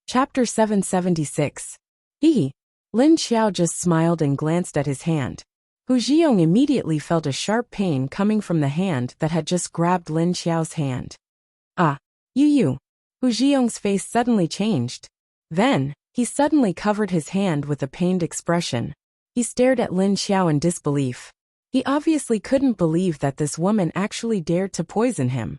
Chapter 776. He. Lin Xiao just smiled and glanced at his hand. Hu Zhiyong immediately felt a sharp pain coming from the hand that had just grabbed Lin Xiao's hand. Ah, you. Hu Zhiyong's face suddenly changed. Then, he suddenly covered his hand with a pained expression. He stared at Lin Xiao in disbelief. He obviously couldn't believe that this woman actually dared to poison him.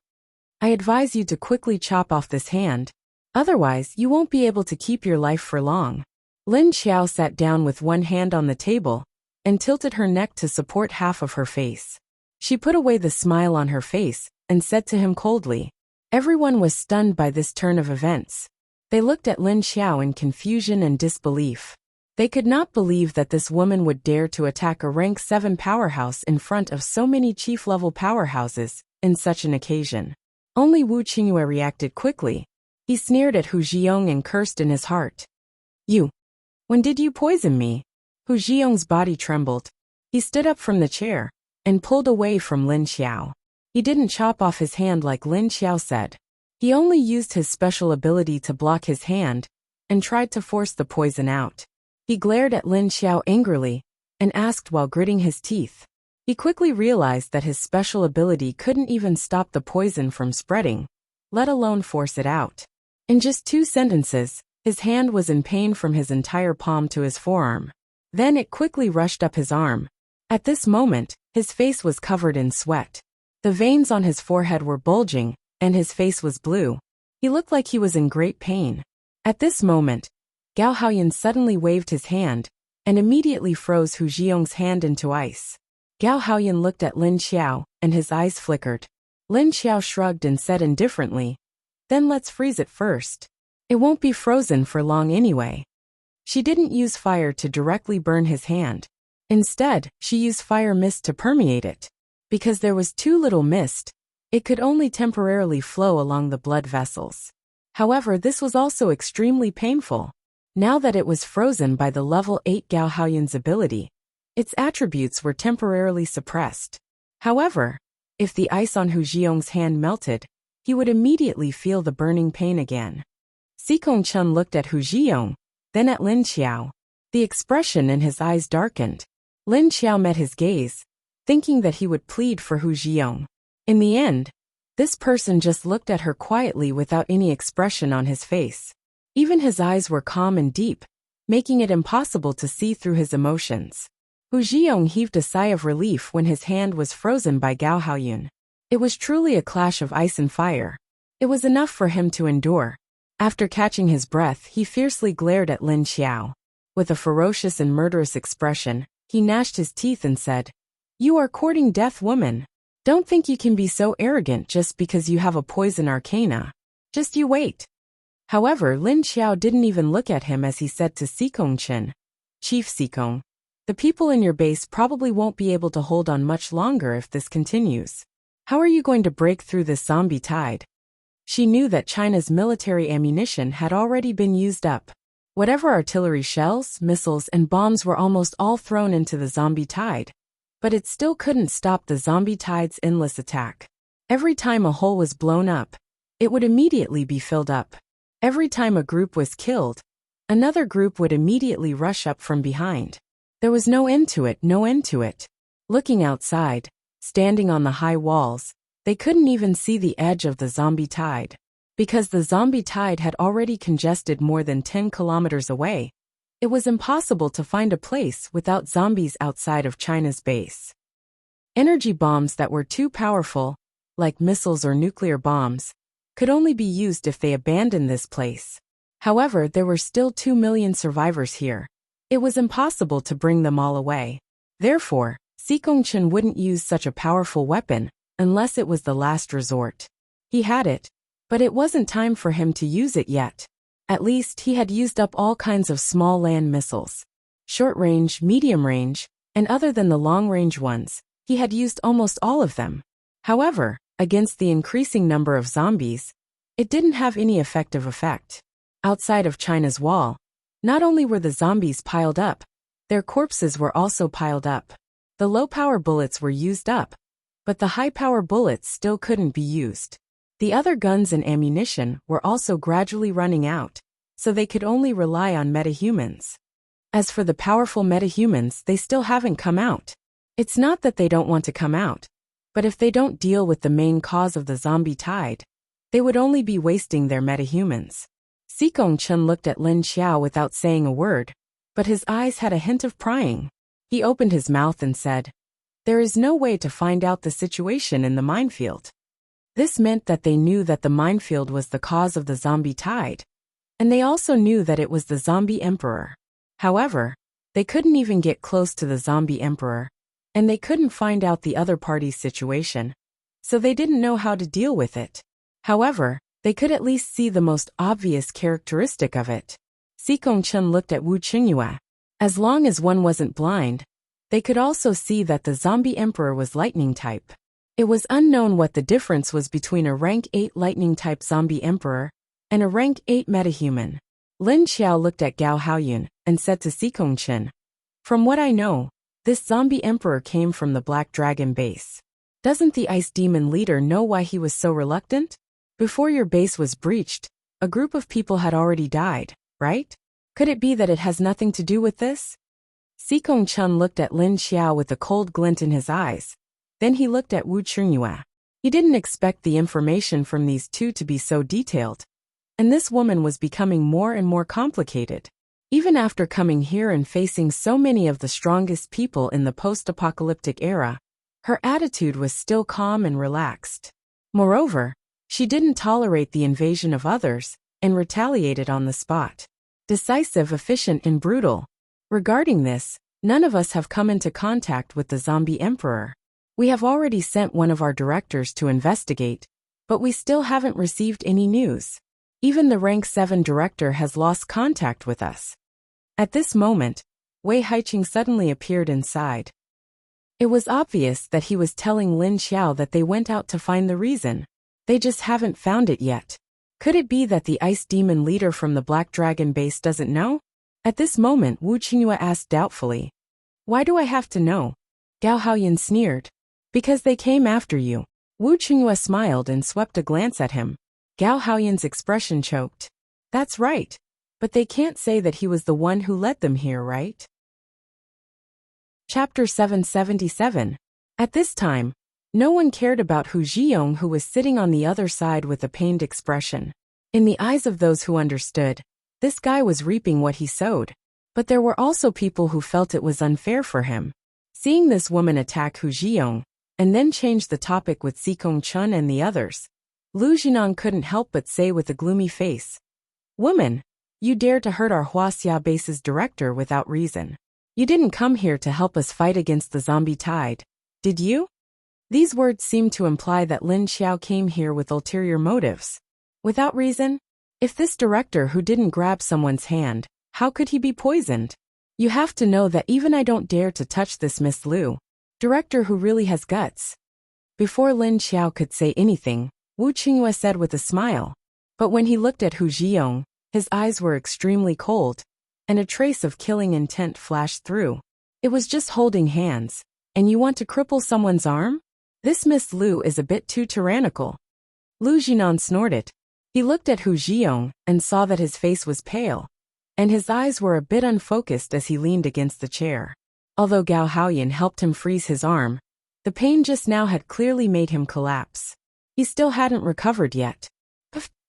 I advise you to quickly chop off this hand. Otherwise, you won't be able to keep your life for long. Lin Xiao sat down with one hand on the table and tilted her neck to support half of her face. She put away the smile on her face and said to him coldly. Everyone was stunned by this turn of events. They looked at Lin Xiao in confusion and disbelief. They could not believe that this woman would dare to attack a rank 7 powerhouse in front of so many chief-level powerhouses in such an occasion. Only Wu Qingyue reacted quickly. He sneered at Hu Zhiyong and cursed in his heart. You. When did you poison me? Hu Zhiyong's body trembled. He stood up from the chair and pulled away from Lin Xiao. He didn't chop off his hand like Lin Xiao said. He only used his special ability to block his hand and tried to force the poison out. He glared at Lin Xiao angrily and asked while gritting his teeth. He quickly realized that his special ability couldn't even stop the poison from spreading, let alone force it out. In just 2 sentences, his hand was in pain from his entire palm to his forearm. Then it quickly rushed up his arm. At this moment, his face was covered in sweat. The veins on his forehead were bulging, and his face was blue. He looked like he was in great pain. At this moment, Gao Haoyan suddenly waved his hand and immediately froze Hu Zhiyong's hand into ice. Gao Haoyan looked at Lin Xiao, and his eyes flickered. Lin Xiao shrugged and said indifferently, "Then let's freeze it first. It won't be frozen for long anyway." She didn't use fire to directly burn his hand. Instead, she used fire mist to permeate it. Because there was too little mist, it could only temporarily flow along the blood vessels. However, this was also extremely painful. Now that it was frozen by the level 8 Gao Haoyan's ability, its attributes were temporarily suppressed. However, if the ice on Hu Zhiyong's hand melted, he would immediately feel the burning pain again. Sikong Chun looked at Hu Zhiyong, then at Lin Xiao. The expression in his eyes darkened. Lin Xiao met his gaze, thinking that he would plead for Hu Zhiyong. In the end, this person just looked at her quietly without any expression on his face. Even his eyes were calm and deep, making it impossible to see through his emotions. Hu Zhiyong heaved a sigh of relief when his hand was frozen by Gao Haoyan. It was truly a clash of ice and fire. It was enough for him to endure. After catching his breath, he fiercely glared at Lin Xiao. With a ferocious and murderous expression, he gnashed his teeth and said, "You are courting death, woman. Don't think you can be so arrogant just because you have a poison arcana. Just you wait." However, Lin Xiao didn't even look at him as he said to Sikong Chen, "Chief Sikong, the people in your base probably won't be able to hold on much longer if this continues. How are you going to break through this zombie tide?" She knew that China's military ammunition had already been used up. Whatever artillery shells, missiles, and bombs were almost all thrown into the zombie tide. But it still couldn't stop the zombie tide's endless attack. Every time a hole was blown up, it would immediately be filled up. Every time a group was killed, another group would immediately rush up from behind. There was no end to it, no end to it. Looking outside, standing on the high walls, they couldn't even see the edge of the zombie tide. Because the zombie tide had already congested more than 10 kilometers away, it was impossible to find a place without zombies outside of China's base. Energy bombs that were too powerful, like missiles or nuclear bombs, could only be used if they abandoned this place. However, there were still 2 million survivors here. It was impossible to bring them all away. Therefore, Sikong Chen wouldn't use such a powerful weapon unless it was the last resort. He had it, but it wasn't time for him to use it yet. At least he had used up all kinds of small land missiles. Short range, medium range, and other than the long range ones, he had used almost all of them. However, against the increasing number of zombies, it didn't have any effective effect. Outside of China's wall, not only were the zombies piled up, their corpses were also piled up. The low-power bullets were used up, but the high-power bullets still couldn't be used. The other guns and ammunition were also gradually running out, so they could only rely on metahumans. As for the powerful metahumans, they still haven't come out. It's not that they don't want to come out, but if they don't deal with the main cause of the zombie tide, they would only be wasting their metahumans. Sikong Chun looked at Lin Xiao without saying a word, but his eyes had a hint of prying. He opened his mouth and said, "There is no way to find out the situation in the minefield." This meant that they knew that the minefield was the cause of the zombie tide, and they also knew that it was the zombie emperor. However, they couldn't even get close to the zombie emperor, and they couldn't find out the other party's situation, so they didn't know how to deal with it. However, they could at least see the most obvious characteristic of it. Sikong Chun looked at Wu Qingyue. As long as one wasn't blind, they could also see that the zombie emperor was lightning type. It was unknown what the difference was between a rank 8 lightning type zombie emperor and a rank 8 metahuman. Lin Xiao looked at Gao Haoyun and said to Sikong Chun, "From what I know, this zombie emperor came from the Black Dragon base. Doesn't the Ice Demon leader know why he was so reluctant? Before your base was breached, a group of people had already died, right? Could it be that it has nothing to do with this?" Sikong Chun looked at Lin Xiao with a cold glint in his eyes. Then he looked at Wu Qingyue. He didn't expect the information from these two to be so detailed, and this woman was becoming more and more complicated. Even after coming here and facing so many of the strongest people in the post-apocalyptic era, her attitude was still calm and relaxed. Moreover, she didn't tolerate the invasion of others and retaliated on the spot. Decisive, efficient, and brutal. Regarding this, none of us have come into contact with the zombie emperor. We have already sent one of our directors to investigate, but we still haven't received any news. Even the rank 7 director has lost contact with us. At this moment, Wei Haiqing suddenly appeared inside. It was obvious that he was telling Lin Xiao that they went out to find the reason. They just haven't found it yet. Could it be that the Ice Demon leader from the Black Dragon base doesn't know? At this moment, Wu Qingyue asked doubtfully, "Why do I have to know?" Gao Haoyun sneered. "Because they came after you." Wu Qingyue smiled and swept a glance at him. Gao Haoyun's expression choked. "That's right. But they can't say that he was the one who led them here, right?" Chapter 777. At this time, no one cared about Hu Zhiyong, who was sitting on the other side with a pained expression. In the eyes of those who understood, this guy was reaping what he sowed. But there were also people who felt it was unfair for him. Seeing this woman attack Hu Zhiyong, and then change the topic with Sikong Chun and the others, Lu Jinan couldn't help but say with a gloomy face, "Woman, you dare to hurt our Wuxia base's director without reason. You didn't come here to help us fight against the zombie tide, did you?" These words seemed to imply that Lin Xiao came here with ulterior motives. Without reason? If this director who didn't grab someone's hand, how could he be poisoned? You have to know that even I don't dare to touch this Miss Lu, director who really has guts. Before Lin Xiao could say anything, Wu Qingyue said with a smile. But when he looked at Hu Zhiyong, his eyes were extremely cold, and a trace of killing intent flashed through. It was just holding hands, and you want to cripple someone's arm? This Miss Lu is a bit too tyrannical. Lu Jinan snorted. He looked at Hu Zhiyong and saw that his face was pale, and his eyes were a bit unfocused as he leaned against the chair. Although Gao Haoyun helped him freeze his arm, the pain just now had clearly made him collapse. He still hadn't recovered yet.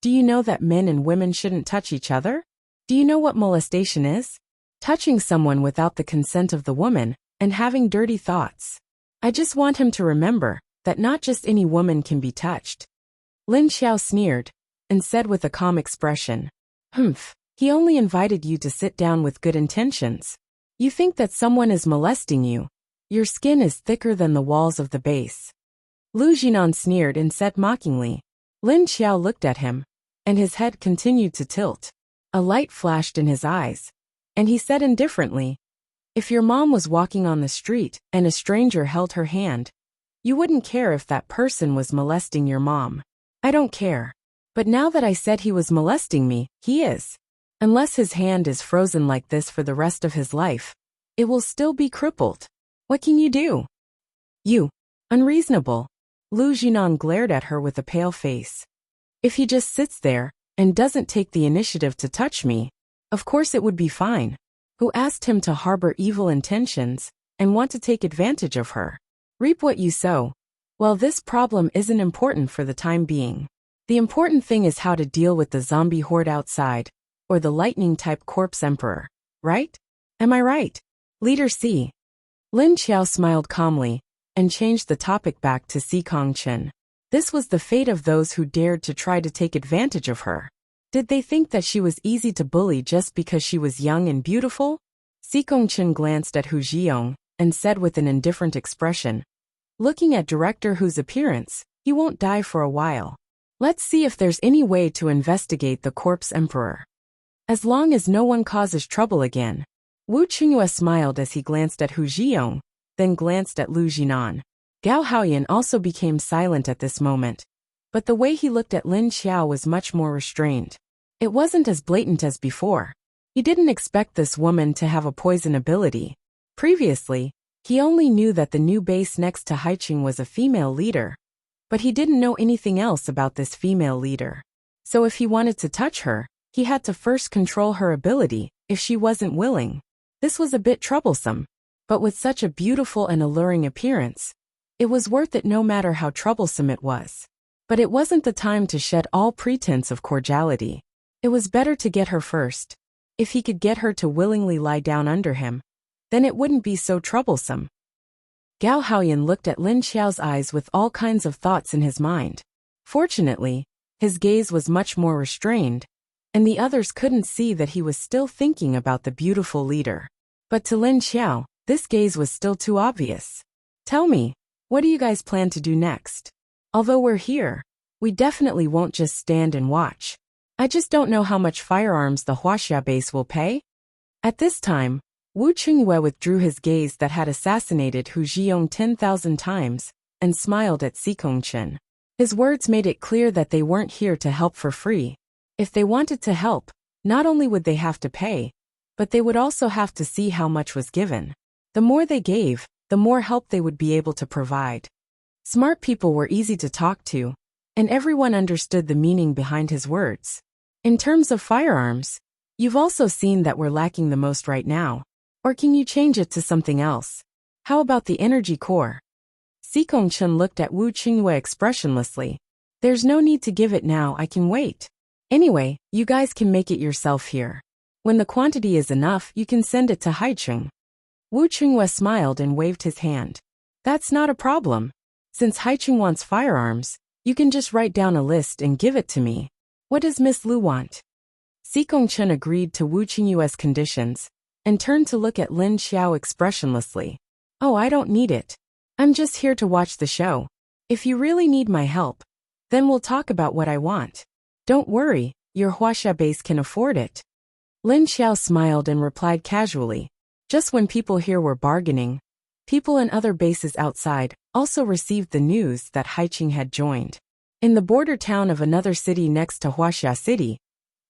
Do you know that men and women shouldn't touch each other? Do you know what molestation is? Touching someone without the consent of the woman, and having dirty thoughts. I just want him to remember that not just any woman can be touched. Lin Xiao sneered, and said with a calm expression, He only invited you to sit down with good intentions. You think that someone is molesting you. Your skin is thicker than the walls of the base. Lu Jinan sneered and said mockingly. Lin Xiao looked at him, and his head continued to tilt. A light flashed in his eyes, and he said indifferently, "If your mom was walking on the street and a stranger held her hand, you wouldn't care if that person was molesting your mom. I don't care. But now that I said he was molesting me, he is. Unless his hand is frozen like this for the rest of his life, it will still be crippled. What can you do?" "You. Unreasonable." Lu Jinan glared at her with a pale face. "If he just sits there, and doesn't take the initiative to touch me, of course it would be fine. Who asked him to harbor evil intentions and want to take advantage of her? Reap what you sow. Well, this problem isn't important for the time being. The important thing is how to deal with the zombie horde outside, or the lightning-type corpse emperor, right? Am I right? Leader C. Lin Xiao smiled calmly and changed the topic back to Si Kongchen. This was the fate of those who dared to try to take advantage of her. Did they think that she was easy to bully just because she was young and beautiful? Si Kongchen glanced at Hu Zhiyong and said with an indifferent expression, looking at Director Hu's appearance, he won't die for a while. Let's see if there's any way to investigate the corpse emperor. As long as no one causes trouble again. Wu Qingyue smiled as he glanced at Hu Zhiyong, then glanced at Lu Jinan. Gao Haoyan also became silent at this moment. But the way he looked at Lin Xiao was much more restrained. It wasn't as blatant as before. He didn't expect this woman to have a poison ability. Previously, he only knew that the new base next to Haiqing was a female leader. But he didn't know anything else about this female leader. So if he wanted to touch her, he had to first control her ability, if she wasn't willing. This was a bit troublesome. But with such a beautiful and alluring appearance, it was worth it no matter how troublesome it was. But it wasn't the time to shed all pretense of cordiality. It was better to get her first. If he could get her to willingly lie down under him, then it wouldn't be so troublesome. Gao Haoyan looked at Lin Xiao's eyes with all kinds of thoughts in his mind. Fortunately, his gaze was much more restrained, and the others couldn't see that he was still thinking about the beautiful leader. But to Lin Xiao, this gaze was still too obvious. Tell me, what do you guys plan to do next? Although we're here, we definitely won't just stand and watch. I just don't know how much firearms the Wuxia base will pay. At this time, Wu Qingyue withdrew his gaze that had assassinated Hu Zhiyong 10,000 times, and smiled at Si Kongchen. His words made it clear that they weren't here to help for free. If they wanted to help, not only would they have to pay, but they would also have to see how much was given. The more they gave, the more help they would be able to provide. Smart people were easy to talk to, and everyone understood the meaning behind his words. In terms of firearms, you've also seen that we're lacking the most right now. Or can you change it to something else? How about the energy core? Si Kongchen looked at Wu Qingyue expressionlessly. There's no need to give it now, I can wait. Anyway, you guys can make it yourself here. When the quantity is enough, you can send it to Haiqing. Wu Qingyue smiled and waved his hand. That's not a problem. Since Haiqing wants firearms, you can just write down a list and give it to me. What does Miss Lu want? Si Kongchen agreed to Wu Qingyue's conditions, and turned to look at Lin Xiao expressionlessly. Oh, I don't need it. I'm just here to watch the show. If you really need my help, then we'll talk about what I want. Don't worry, your Wuxia base can afford it. Lin Xiao smiled and replied casually. Just when people here were bargaining, people in other bases outside also received the news that Haiqing had joined. In the border town of another city next to Wuxia City,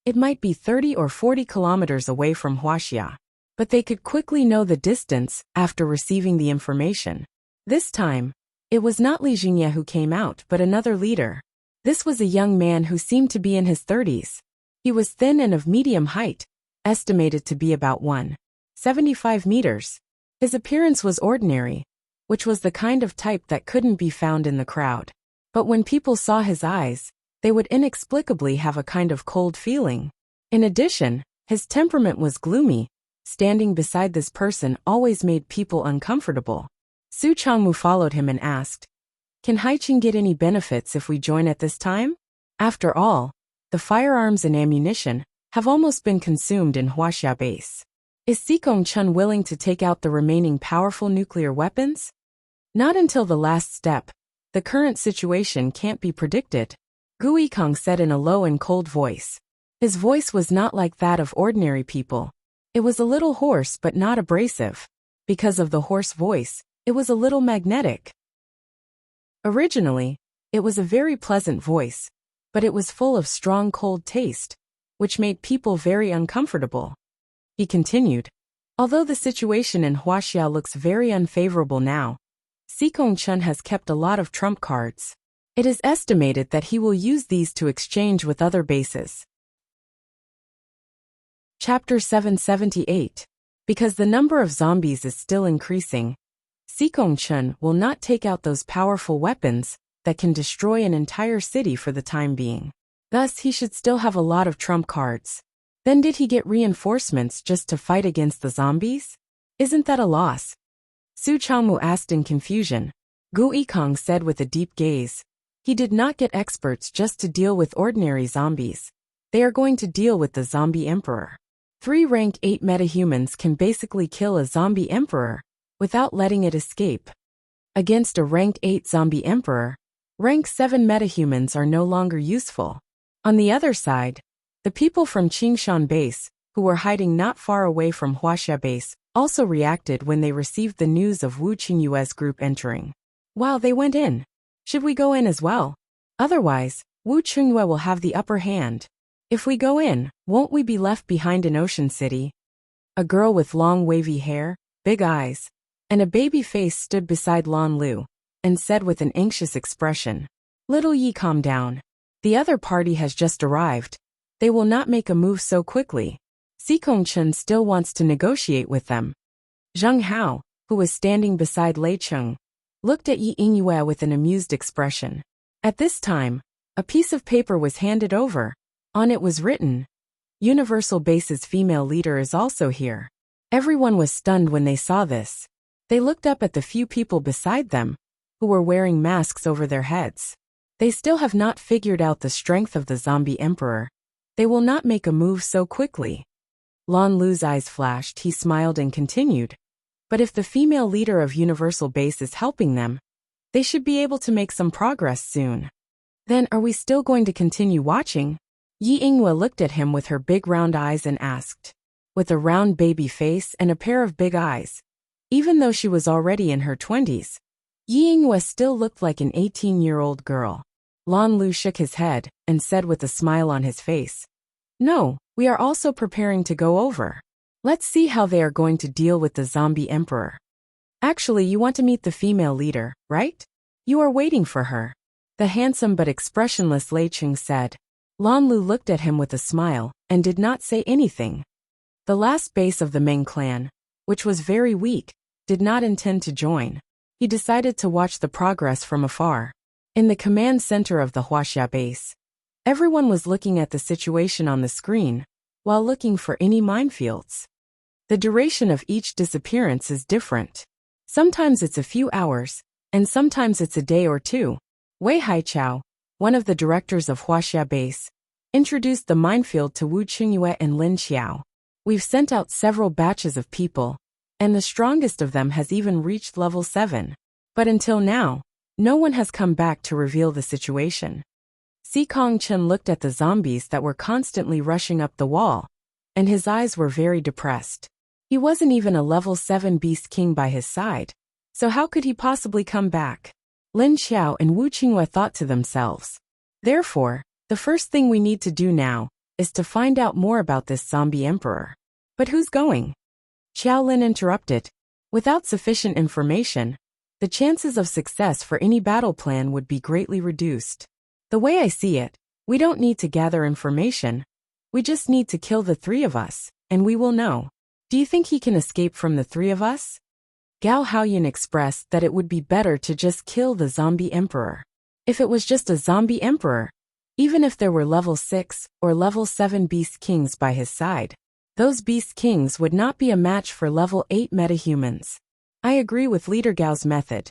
it might be 30 or 40 kilometers away from Wuxia, but they could quickly know the distance after receiving the information. This time, it was not Li Jingye who came out but another leader. This was a young man who seemed to be in his 30s. He was thin and of medium height, estimated to be about 1.75 meters. His appearance was ordinary, which was the kind of type that couldn't be found in the crowd. But when people saw his eyes, they would inexplicably have a kind of cold feeling. In addition, his temperament was gloomy. Standing beside this person always made people uncomfortable. Su Changmu followed him and asked, "Can Haiqing get any benefits if we join at this time? After all, the firearms and ammunition have almost been consumed in Wuxia base. Is Si Kongchen willing to take out the remaining powerful nuclear weapons? Not until the last step. The current situation can't be predicted," Gu Yikong said in a low and cold voice. His voice was not like that of ordinary people. It was a little hoarse but not abrasive. Because of the hoarse voice, it was a little magnetic. Originally, it was a very pleasant voice, but it was full of strong cold taste, which made people very uncomfortable. He continued, "Although the situation in Wuxia looks very unfavorable now, Si Kongchen has kept a lot of trump cards. It is estimated that he will use these to exchange with other bases. Chapter 778. Because the number of zombies is still increasing, Sikong-chun will not take out those powerful weapons that can destroy an entire city for the time being. Thus, he should still have a lot of trump cards. Then did he get reinforcements just to fight against the zombies? Isn't that a loss? Su Changmu asked in confusion. Gu Yikong said with a deep gaze. He did not get experts just to deal with ordinary zombies. They are going to deal with the zombie emperor. 3 rank 8 metahumans can basically kill a zombie emperor without letting it escape. Against a rank 8 zombie emperor, rank 7 metahumans are no longer useful. On the other side, the people from Qingshan base, who were hiding not far away from Wuxia base, also reacted when they received the news of Wu Qingyue's group entering. Wow, they went in. Should we go in as well? Otherwise, Wu Qingyue will have the upper hand. If we go in, won't we be left behind in Ocean City? A girl with long wavy hair, big eyes, and a baby face stood beside Lan Lu, and said with an anxious expression, "Little Yi, calm down. The other party has just arrived. They will not make a move so quickly. Sikong-chun still wants to negotiate with them." Zheng Hao, who was standing beside Lei Cheng, looked at Yi Yingyue with an amused expression. At this time, a piece of paper was handed over. On it was written, "Universal Base's female leader is also here." Everyone was stunned when they saw this. They looked up at the few people beside them, who were wearing masks over their heads. They still have not figured out the strength of the zombie emperor. They will not make a move so quickly. Lan Lu's eyes flashed. He smiled and continued. But if the female leader of Universal Base is helping them, they should be able to make some progress soon. Then are we still going to continue watching? Yi Yingyue looked at him with her big round eyes and asked. With a round baby face and a pair of big eyes. Even though she was already in her 20s, Yi Yingyue still looked like an 18-year-old girl. Lan Lu shook his head and said with a smile on his face, "No, we are also preparing to go over. Let's see how they are going to deal with the zombie emperor." Actually, you want to meet the female leader, right? You are waiting for her. The handsome but expressionless Lei Cheng said. Lan Lu looked at him with a smile and did not say anything. The last base of the Meng clan, which was very weak, did not intend to join. He decided to watch the progress from afar. In the command center of the Wuxia base, everyone was looking at the situation on the screen, while looking for any minefields. The duration of each disappearance is different. Sometimes it's a few hours, and sometimes it's a day or two. Wei Haichao, one of the directors of Wuxia base, introduced the minefield to Wu Qingyue and Lin Xiao. We've sent out several batches of people, and the strongest of them has even reached level 7. But until now, no one has come back to reveal the situation. Sikong-chun looked at the zombies that were constantly rushing up the wall, and his eyes were very depressed. He wasn't even a level 7 beast king by his side, so how could he possibly come back? Lin Xiao and Wu Qingyue thought to themselves. Therefore, the first thing we need to do now is to find out more about this zombie emperor. But who's going? Xiao Lin interrupted. Without sufficient information, the chances of success for any battle plan would be greatly reduced. The way I see it, we don't need to gather information. We just need to kill the 3 of us, and we will know. Do you think he can escape from the 3 of us? Gao Haoyan expressed that it would be better to just kill the zombie emperor. If it was just a zombie emperor, even if there were level 6 or level 7 beast kings by his side, those beast kings would not be a match for level 8 metahumans. I agree with Leader Gao's method.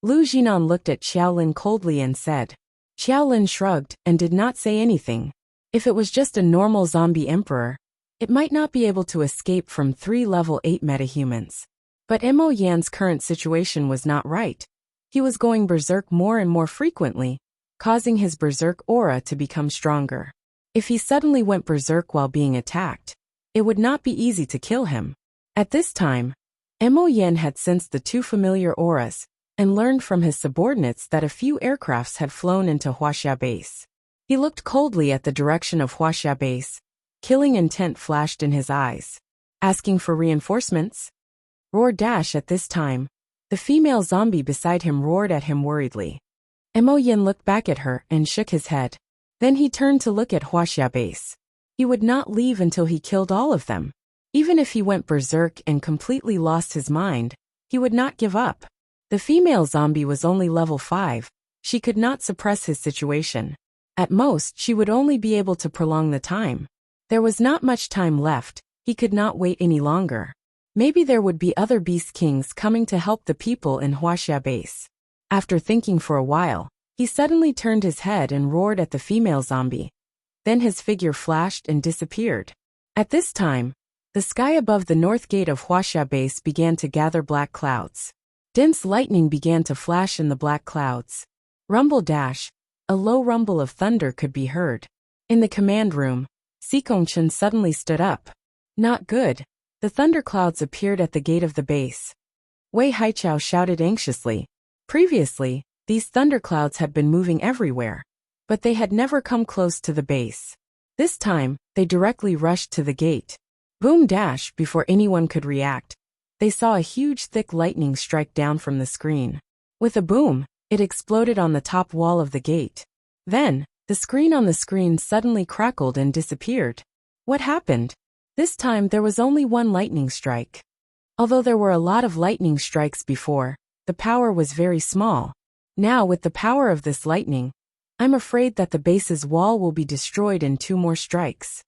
Lu Jinan looked at Xiaolin coldly and said. Xiaolin shrugged and did not say anything. If it was just a normal zombie emperor, it might not be able to escape from 3 level 8 metahumans. But Mo Yan's current situation was not right. He was going berserk more and more frequently, causing his berserk aura to become stronger. If he suddenly went berserk while being attacked, it would not be easy to kill him. At this time, Mo Yan had sensed the 2 familiar auras, and learned from his subordinates that a few aircrafts had flown into Wuxia base. He looked coldly at the direction of Wuxia base. Killing intent flashed in his eyes. Asking for reinforcements? Roar dash at this time. The female zombie beside him roared at him worriedly. Mo Yin looked back at her and shook his head. Then he turned to look at Wuxia base. He would not leave until he killed all of them. Even if he went berserk and completely lost his mind, he would not give up. The female zombie was only level 5. She could not suppress his situation. At most, she would only be able to prolong the time. There was not much time left. He could not wait any longer. Maybe there would be other beast kings coming to help the people in Wuxia base. After thinking for a while, he suddenly turned his head and roared at the female zombie. Then his figure flashed and disappeared. At this time, the sky above the north gate of Wuxia base began to gather black clouds. Dense lightning began to flash in the black clouds. Rumble dash, a low rumble of thunder could be heard. In the command room, Sikongchen suddenly stood up. Not good. The thunderclouds appeared at the gate of the base. Wei Haichao shouted anxiously. Previously, these thunderclouds had been moving everywhere, but they had never come close to the base. This time, they directly rushed to the gate. Boom dash, before anyone could react, they saw a huge thick lightning strike down from the screen. With a boom, it exploded on the top wall of the gate. Then, the screen on the screen suddenly crackled and disappeared. What happened? This time there was only one lightning strike. Although there were a lot of lightning strikes before, the power was very small. Now with the power of this lightning, I'm afraid that the base's wall will be destroyed in 2 more strikes.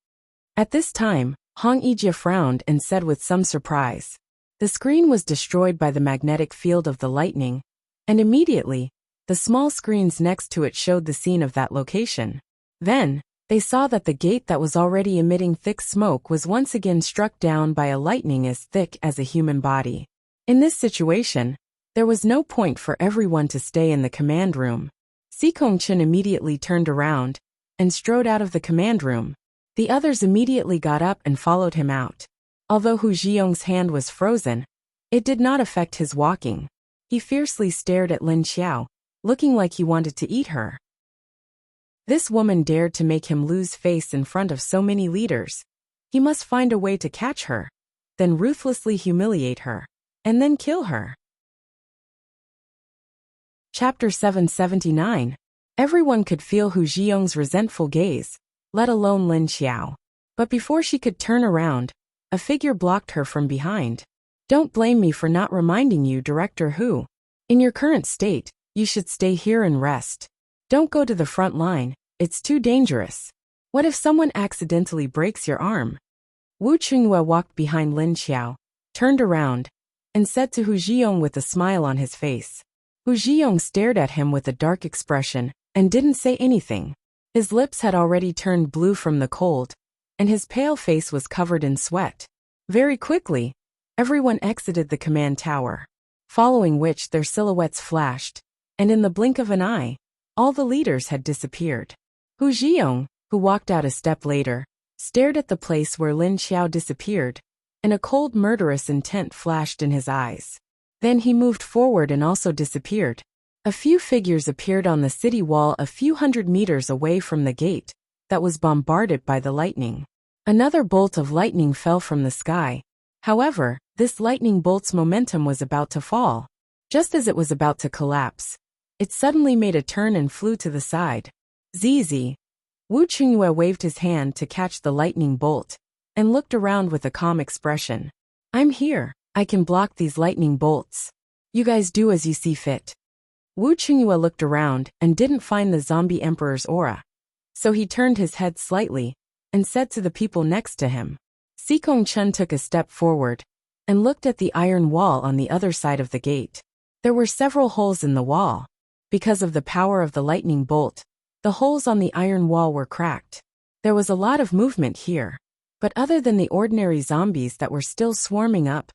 At this time, Hong Yijie frowned and said with some surprise. The screen was destroyed by the magnetic field of the lightning, and immediately, the small screens next to it showed the scene of that location. Then, they saw that the gate that was already emitting thick smoke was once again struck down by a lightning as thick as a human body. In this situation, there was no point for everyone to stay in the command room. Sikongchen immediately turned around and strode out of the command room. The others immediately got up and followed him out. Although Hu Zhiyong's hand was frozen, it did not affect his walking. He fiercely stared at Lin Xiao, looking like he wanted to eat her. This woman dared to make him lose face in front of so many leaders. He must find a way to catch her, then ruthlessly humiliate her, and then kill her. Chapter 779. Everyone could feel Hu Zhiyong's resentful gaze, let alone Lin Xiao. But before she could turn around, a figure blocked her from behind. Don't blame me for not reminding you, Director Hu. In your current state, you should stay here and rest. Don't go to the front line, it's too dangerous. What if someone accidentally breaks your arm? Wu Qingyue walked behind Lin Xiao, turned around, and said to Hu Zhiyong with a smile on his face. Hu Zhiyong stared at him with a dark expression, and didn't say anything. His lips had already turned blue from the cold, and his pale face was covered in sweat. Very quickly, everyone exited the command tower, following which their silhouettes flashed, and in the blink of an eye, all the leaders had disappeared. Hu Zhiyong, who walked out a step later, stared at the place where Lin Xiao disappeared, and a cold murderous intent flashed in his eyes. Then he moved forward and also disappeared. A few figures appeared on the city wall a few hundred meters away from the gate that was bombarded by the lightning. Another bolt of lightning fell from the sky. However, this lightning bolt's momentum was about to fall. Just as it was about to collapse, it suddenly made a turn and flew to the side. ZZ. Wu Qingyue waved his hand to catch the lightning bolt, and looked around with a calm expression. I'm here. I can block these lightning bolts. You guys do as you see fit. Wu Qingyue looked around and didn't find the zombie emperor's aura. So he turned his head slightly and said to the people next to him. Sikongchen took a step forward and looked at the iron wall on the other side of the gate. There were several holes in the wall. Because of the power of the lightning bolt, the holes on the iron wall were cracked. There was a lot of movement here. But other than the ordinary zombies that were still swarming up,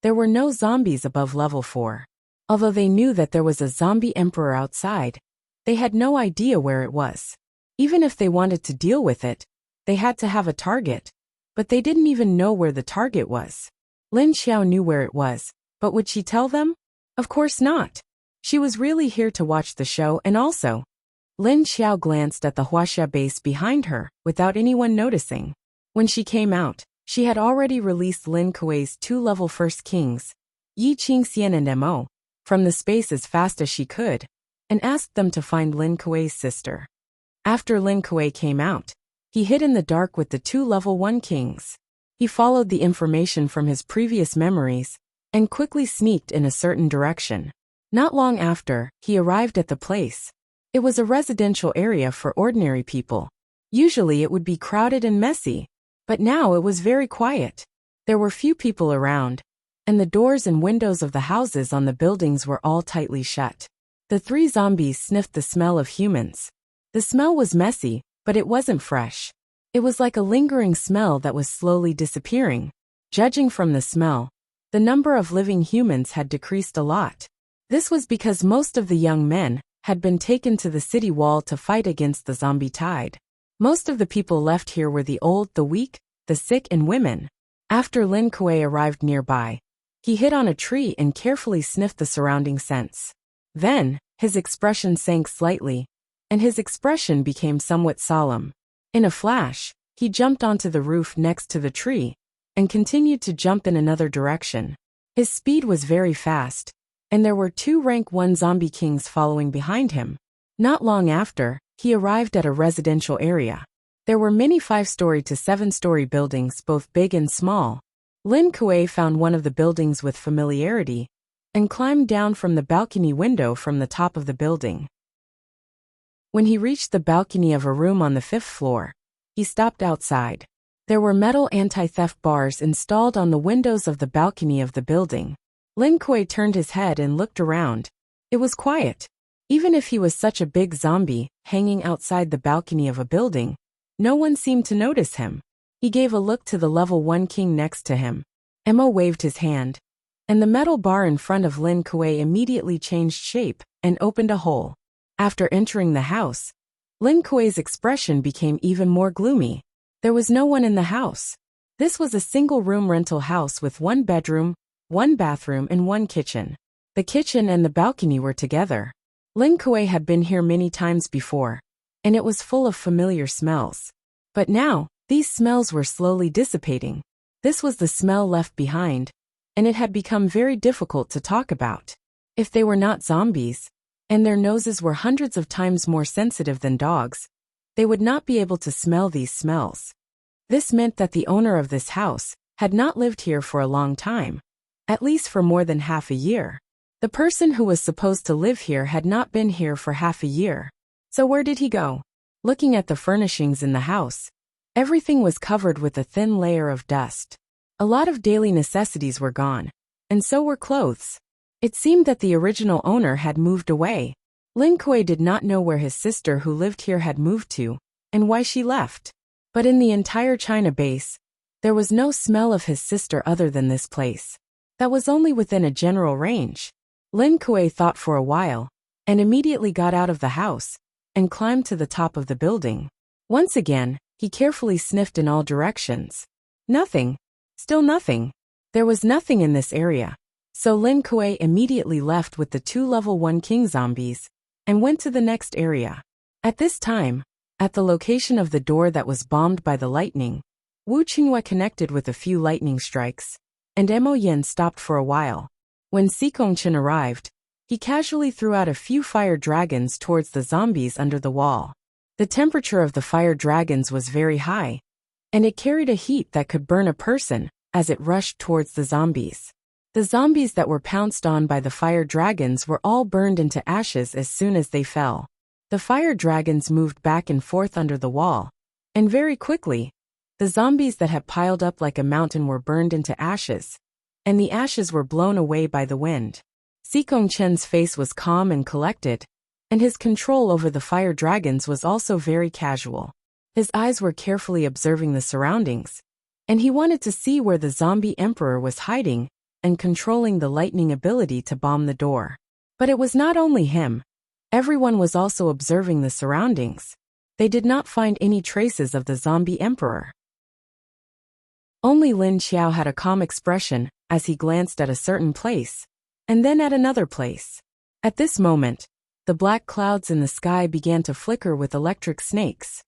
there were no zombies above level 4. Although they knew that there was a zombie emperor outside, they had no idea where it was. Even if they wanted to deal with it, they had to have a target, but they didn't even know where the target was. Lin Xiao knew where it was, but would she tell them? Of course not. She was really here to watch the show, and also, Lin Xiao glanced at the Wuxia base behind her without anyone noticing. When she came out, she had already released Lin Kuei's 2 level first kings, Yi Qingxian and Mo, from the space as fast as she could, and asked them to find Lin Kuei's sister. After Lin Kuei came out, He hid in the dark with the 2 level 1 kings. He followed the information from his previous memories and quickly sneaked in a certain direction. Not long after, he arrived at the place. It was a residential area for ordinary people. Usually it would be crowded and messy, but now it was very quiet. There were few people around, and the doors and windows of the houses on the buildings were all tightly shut. The 3 zombies sniffed the smell of humans. The smell was messy, but it wasn't fresh. It was like a lingering smell that was slowly disappearing. Judging from the smell, the number of living humans had decreased a lot. This was because most of the young men had been taken to the city wall to fight against the zombie tide. Most of the people left here were the old, the weak, the sick, and women. After Lin Kuei arrived nearby, he hid on a tree and carefully sniffed the surrounding scents. Then, his expression sank slightly, and his expression became somewhat solemn. In a flash, he jumped onto the roof next to the tree and continued to jump in another direction. His speed was very fast, and there were 2 rank 1 zombie kings following behind him. Not long after, he arrived at a residential area. There were many 5-story to 7-story buildings, both big and small. Lin Kuei found one of the buildings with familiarity and climbed down from the balcony window from the top of the building. When he reached the balcony of a room on the 5th floor, he stopped outside. There were metal anti-theft bars installed on the windows of the balcony of the building. Lin Kuei turned his head and looked around. It was quiet. Even if he was such a big zombie hanging outside the balcony of a building, no one seemed to notice him. He gave a look to the level 1 king next to him. Emma waved his hand, and the metal bar in front of Lin Kuei immediately changed shape and opened a hole. After entering the house, Lin Kuei's expression became even more gloomy. There was no one in the house. This was a single-room rental house with 1 bedroom, 1 bathroom, and 1 kitchen. The kitchen and the balcony were together. Lin Kuei had been here many times before, and it was full of familiar smells. But now, these smells were slowly dissipating. This was the smell left behind, and it had become very difficult to talk about. If they were not zombies, and their noses were hundreds of times more sensitive than dogs, they would not be able to smell these smells. This meant that the owner of this house had not lived here for a long time, at least for more than half a year. The person who was supposed to live here had not been here for half a year. So where did he go? Looking at the furnishings in the house, everything was covered with a thin layer of dust. A lot of daily necessities were gone, and so were clothes. It seemed that the original owner had moved away. Lin Kuei did not know where his sister who lived here had moved to, and why she left. But in the entire China base, there was no smell of his sister other than this place. That was only within a general range. Lin Kuei thought for a while, and immediately got out of the house, and climbed to the top of the building. Once again, he carefully sniffed in all directions. Nothing. Still nothing. There was nothing in this area. So Lin Kuei immediately left with the 2 level 1 king zombies, and went to the next area. At this time, at the location of the door that was bombed by the lightning, Wu Qinghua connected with a few lightning strikes, and Mo Yin stopped for a while. When Xikongchen arrived, he casually threw out a few fire dragons towards the zombies under the wall. The temperature of the fire dragons was very high, and it carried a heat that could burn a person as it rushed towards the zombies. The zombies that were pounced on by the fire dragons were all burned into ashes as soon as they fell. The fire dragons moved back and forth under the wall, and very quickly, the zombies that had piled up like a mountain were burned into ashes, and the ashes were blown away by the wind. Xikongchen's face was calm and collected, and his control over the fire dragons was also very casual. His eyes were carefully observing the surroundings, and he wanted to see where the zombie emperor was hiding and controlling the lightning ability to bomb the door. But it was not only him. Everyone was also observing the surroundings. They did not find any traces of the zombie emperor. Only Lin Xiao had a calm expression as he glanced at a certain place, and then at another place. At this moment, the black clouds in the sky began to flicker with electric snakes.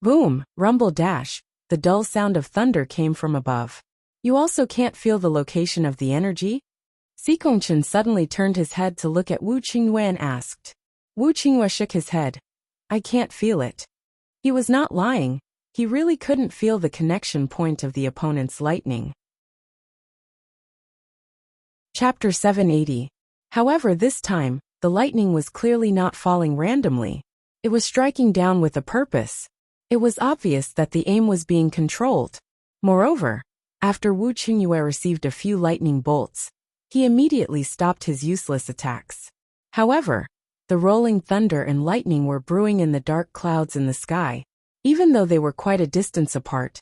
Boom, rumble dash, the dull sound of thunder came from above. You also can't feel the location of the energy? Xikongchen suddenly turned his head to look at Wu Qinghua and asked. Wu Qinghua shook his head. I can't feel it. He was not lying. He really couldn't feel the connection point of the opponent's lightning. Chapter 780. However, this time, the lightning was clearly not falling randomly. It was striking down with a purpose. It was obvious that the aim was being controlled. Moreover, after Wu Qingyue received a few lightning bolts, he immediately stopped his useless attacks. However, the rolling thunder and lightning were brewing in the dark clouds in the sky. Even though they were quite a distance apart,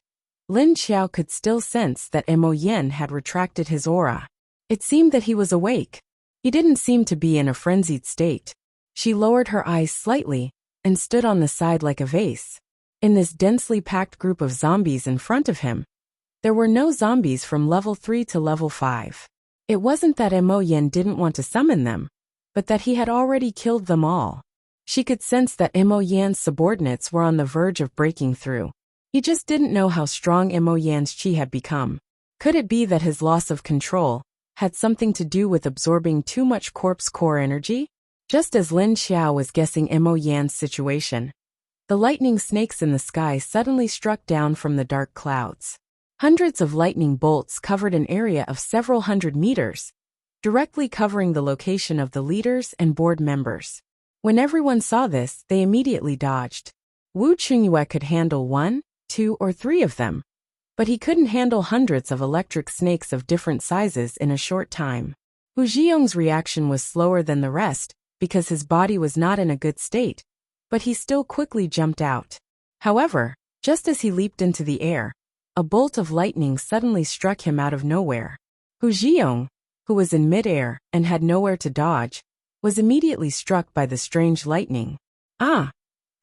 Lin Xiao could still sense that Mo Yan had retracted his aura. It seemed that he was awake. He didn't seem to be in a frenzied state. She lowered her eyes slightly and stood on the side like a vase. In this densely packed group of zombies in front of him, there were no zombies from level 3 to level 5. It wasn't that Mo Yan didn't want to summon them, but that he had already killed them all. She could sense that Mo Yan's subordinates were on the verge of breaking through. He just didn't know how strong Mo Yan's chi had become. Could it be that his loss of control had something to do with absorbing too much corpse core energy? Just as Lin Xiao was guessing Mo Yan's situation, the lightning snakes in the sky suddenly struck down from the dark clouds. Hundreds of lightning bolts covered an area of several hundred meters, directly covering the location of the leaders and board members. When everyone saw this, they immediately dodged. Wu Qingyue could handle 1, 2, or 3 of them, but he couldn't handle hundreds of electric snakes of different sizes in a short time. Hu Zhiyong's reaction was slower than the rest because his body was not in a good state, but he still quickly jumped out. However, just as he leaped into the air, a bolt of lightning suddenly struck him out of nowhere. Hu Zhiyong, who was in midair and had nowhere to dodge, was immediately struck by the strange lightning. Ah!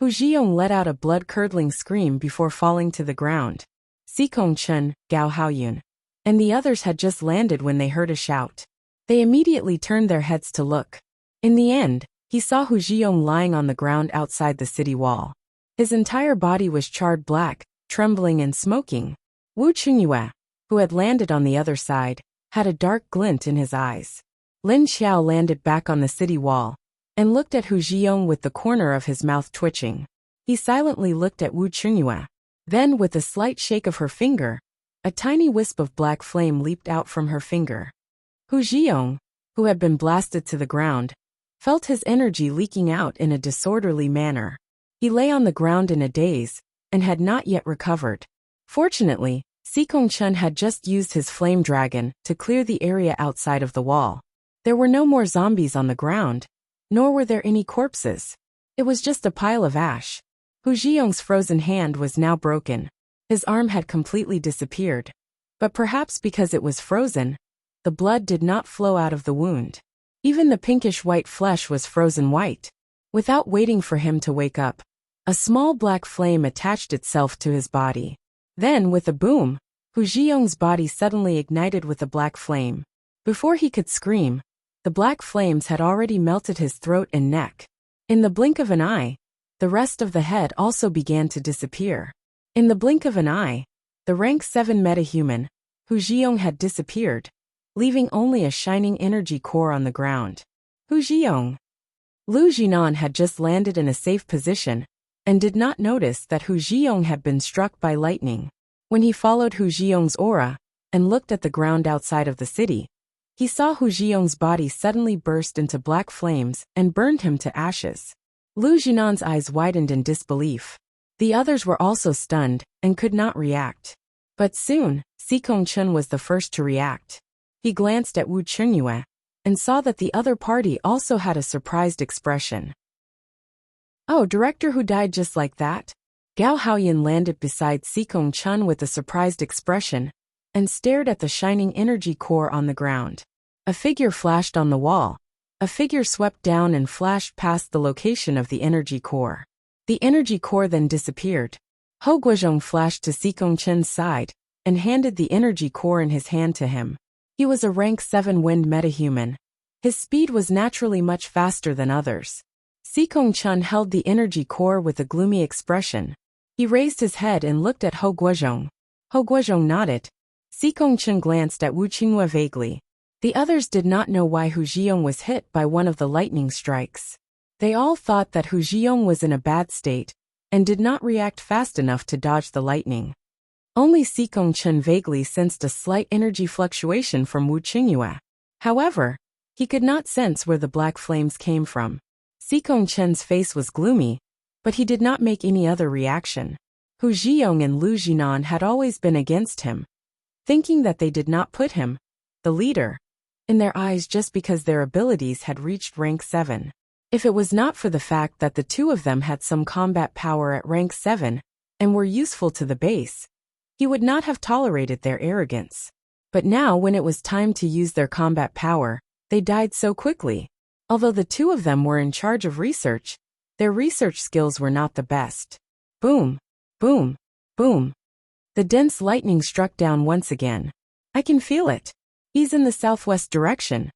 Hu Zhiyong let out a blood-curdling scream before falling to the ground. Xikong Chen, Gao Haoyun, and the others had just landed when they heard a shout. They immediately turned their heads to look. In the end, he saw Hu Zhiyong lying on the ground outside the city wall. His entire body was charred black, trembling and smoking. Wu Qingyue, who had landed on the other side, had a dark glint in his eyes. Lin Xiao landed back on the city wall and looked at Hu Zhiyong with the corner of his mouth twitching. He silently looked at Wu Qingyue. Then, with a slight shake of her finger, a tiny wisp of black flame leaped out from her finger. Hu Zhiyong, who had been blasted to the ground, felt his energy leaking out in a disorderly manner. He lay on the ground in a daze and had not yet recovered. Fortunately, Xikong Chen had just used his flame dragon to clear the area outside of the wall. There were no more zombies on the ground, nor were there any corpses. It was just a pile of ash. Hu Zhiyong's frozen hand was now broken. His arm had completely disappeared. But perhaps because it was frozen, the blood did not flow out of the wound. Even the pinkish-white flesh was frozen white. Without waiting for him to wake up, a small black flame attached itself to his body. Then, with a boom, Hu Zhiyong's body suddenly ignited with a black flame. Before he could scream, the black flames had already melted his throat and neck. In the blink of an eye, the rest of the head also began to disappear. In the blink of an eye, the rank 7 metahuman, Hu Zhiyong, had disappeared, leaving only a shining energy core on the ground. Hu Zhiyong. Lu Jinan had just landed in a safe position and did not notice that Hu Zhiyong had been struck by lightning. When he followed Hu Zhiyong's aura and looked at the ground outside of the city, he saw Hu Zhiyong's body suddenly burst into black flames and burned him to ashes. Lu Jinan's eyes widened in disbelief. The others were also stunned and could not react. But soon, Xikong Chen was the first to react. He glanced at Wu Qingyue and saw that the other party also had a surprised expression. Oh, director who died just like that? Gao Haoyun landed beside Xikong Chen with a surprised expression and stared at the shining energy core on the ground. A figure flashed on the wall. A figure swept down and flashed past the location of the energy core. The energy core then disappeared. Ho Guozhong flashed to Xikong Chen's side and handed the energy core in his hand to him. He was a rank 7 wind metahuman. His speed was naturally much faster than others. Xikong Chen held the energy core with a gloomy expression. He raised his head and looked at Ho Guozhong. Ho Guozhong nodded. Xikong Chen glanced at Wu Qingyue vaguely. The others did not know why Hu Zhiyong was hit by one of the lightning strikes. They all thought that Hu Zhiyong was in a bad state, and did not react fast enough to dodge the lightning. Only Sikong Chen vaguely sensed a slight energy fluctuation from Wu Qingyue. However, he could not sense where the black flames came from. Sikong Chen's face was gloomy, but he did not make any other reaction. Hu Zhiyong and Lu Jinan had always been against him, thinking that they did not put him, the leader, in their eyes just because their abilities had reached rank 7. If it was not for the fact that the two of them had some combat power at rank 7 and were useful to the base, he would not have tolerated their arrogance. But now when it was time to use their combat power, they died so quickly. Although the two of them were in charge of research, their research skills were not the best. Boom, boom, boom. The dense lightning struck down once again. I can feel it. He's in the southwest direction.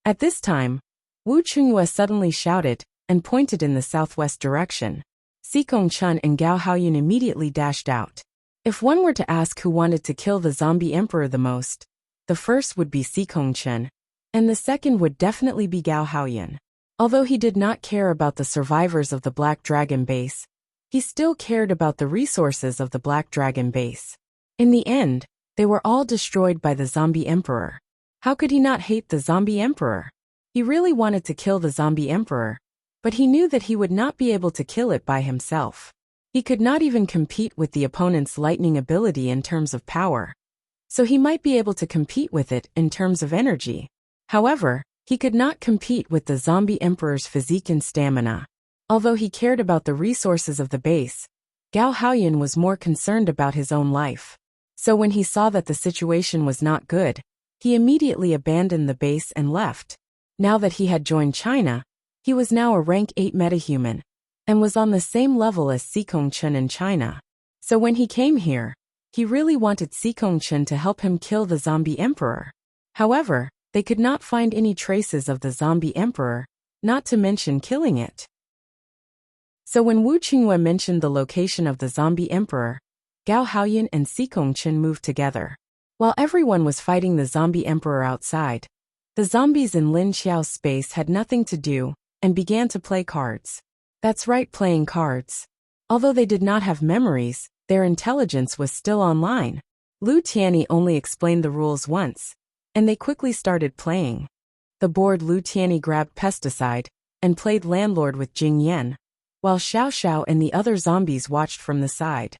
At this time, Wu Qingyue suddenly shouted and pointed in the southwest direction. Sikong Chen and Gao Haoyun immediately dashed out. If one were to ask who wanted to kill the zombie emperor the most, the first would be Sikong Chen, and the second would definitely be Gao Haoyun. Although he did not care about the survivors of the Black Dragon base, he still cared about the resources of the Black Dragon base. In the end, they were all destroyed by the zombie emperor. How could he not hate the zombie emperor? He really wanted to kill the zombie emperor, but he knew that he would not be able to kill it by himself. He could not even compete with the opponent's lightning ability in terms of power, so he might be able to compete with it in terms of energy. However, he could not compete with the zombie emperor's physique and stamina. Although he cared about the resources of the base, Gao Haoyun was more concerned about his own life. So when he saw that the situation was not good, he immediately abandoned the base and left. Now that he had joined China, he was now a rank 8 metahuman, and was on the same level as Sikong Chen in China. So when he came here, he really wanted Sikong Chen to help him kill the zombie emperor. However, they could not find any traces of the zombie emperor, not to mention killing it. So when Wu Qingyue mentioned the location of the zombie emperor, Gao Haoyun and Sikong Chen moved together. While everyone was fighting the zombie emperor outside, the zombies in Lin Xiao's space had nothing to do and began to play cards. That's right, playing cards. Although they did not have memories, their intelligence was still online. Lu Tianyi only explained the rules once, and they quickly started playing. The board Lu Tianyi grabbed pesticide and played landlord with Jing Yan, while Xiao Xiao and the other zombies watched from the side.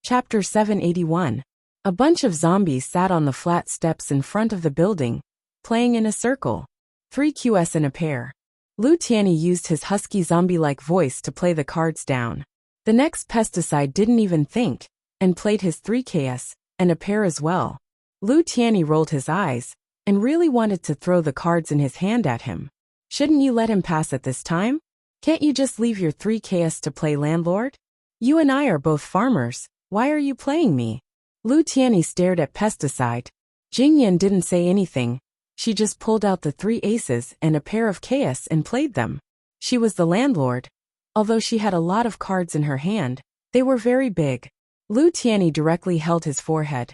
Chapter 781. A bunch of zombies sat on the flat steps in front of the building, playing in a circle. 3 QS in a pair. Lu Tianyi used his husky zombie-like voice to play the cards down. The next pesticide didn't even think, and played his 3 KS, and a pair as well. Lu Tianyi rolled his eyes, and really wanted to throw the cards in his hand at him. Shouldn't you let him pass at this time? Can't you just leave your 3 KS to play landlord? You and I are both farmers, why are you playing me? Lu Tianyi stared at pesticide. Jing Yan didn't say anything. She just pulled out the 3 aces and a pair of KS and played them. She was the landlord. Although she had a lot of cards in her hand, they were very big. Lu Tianyi directly held his forehead.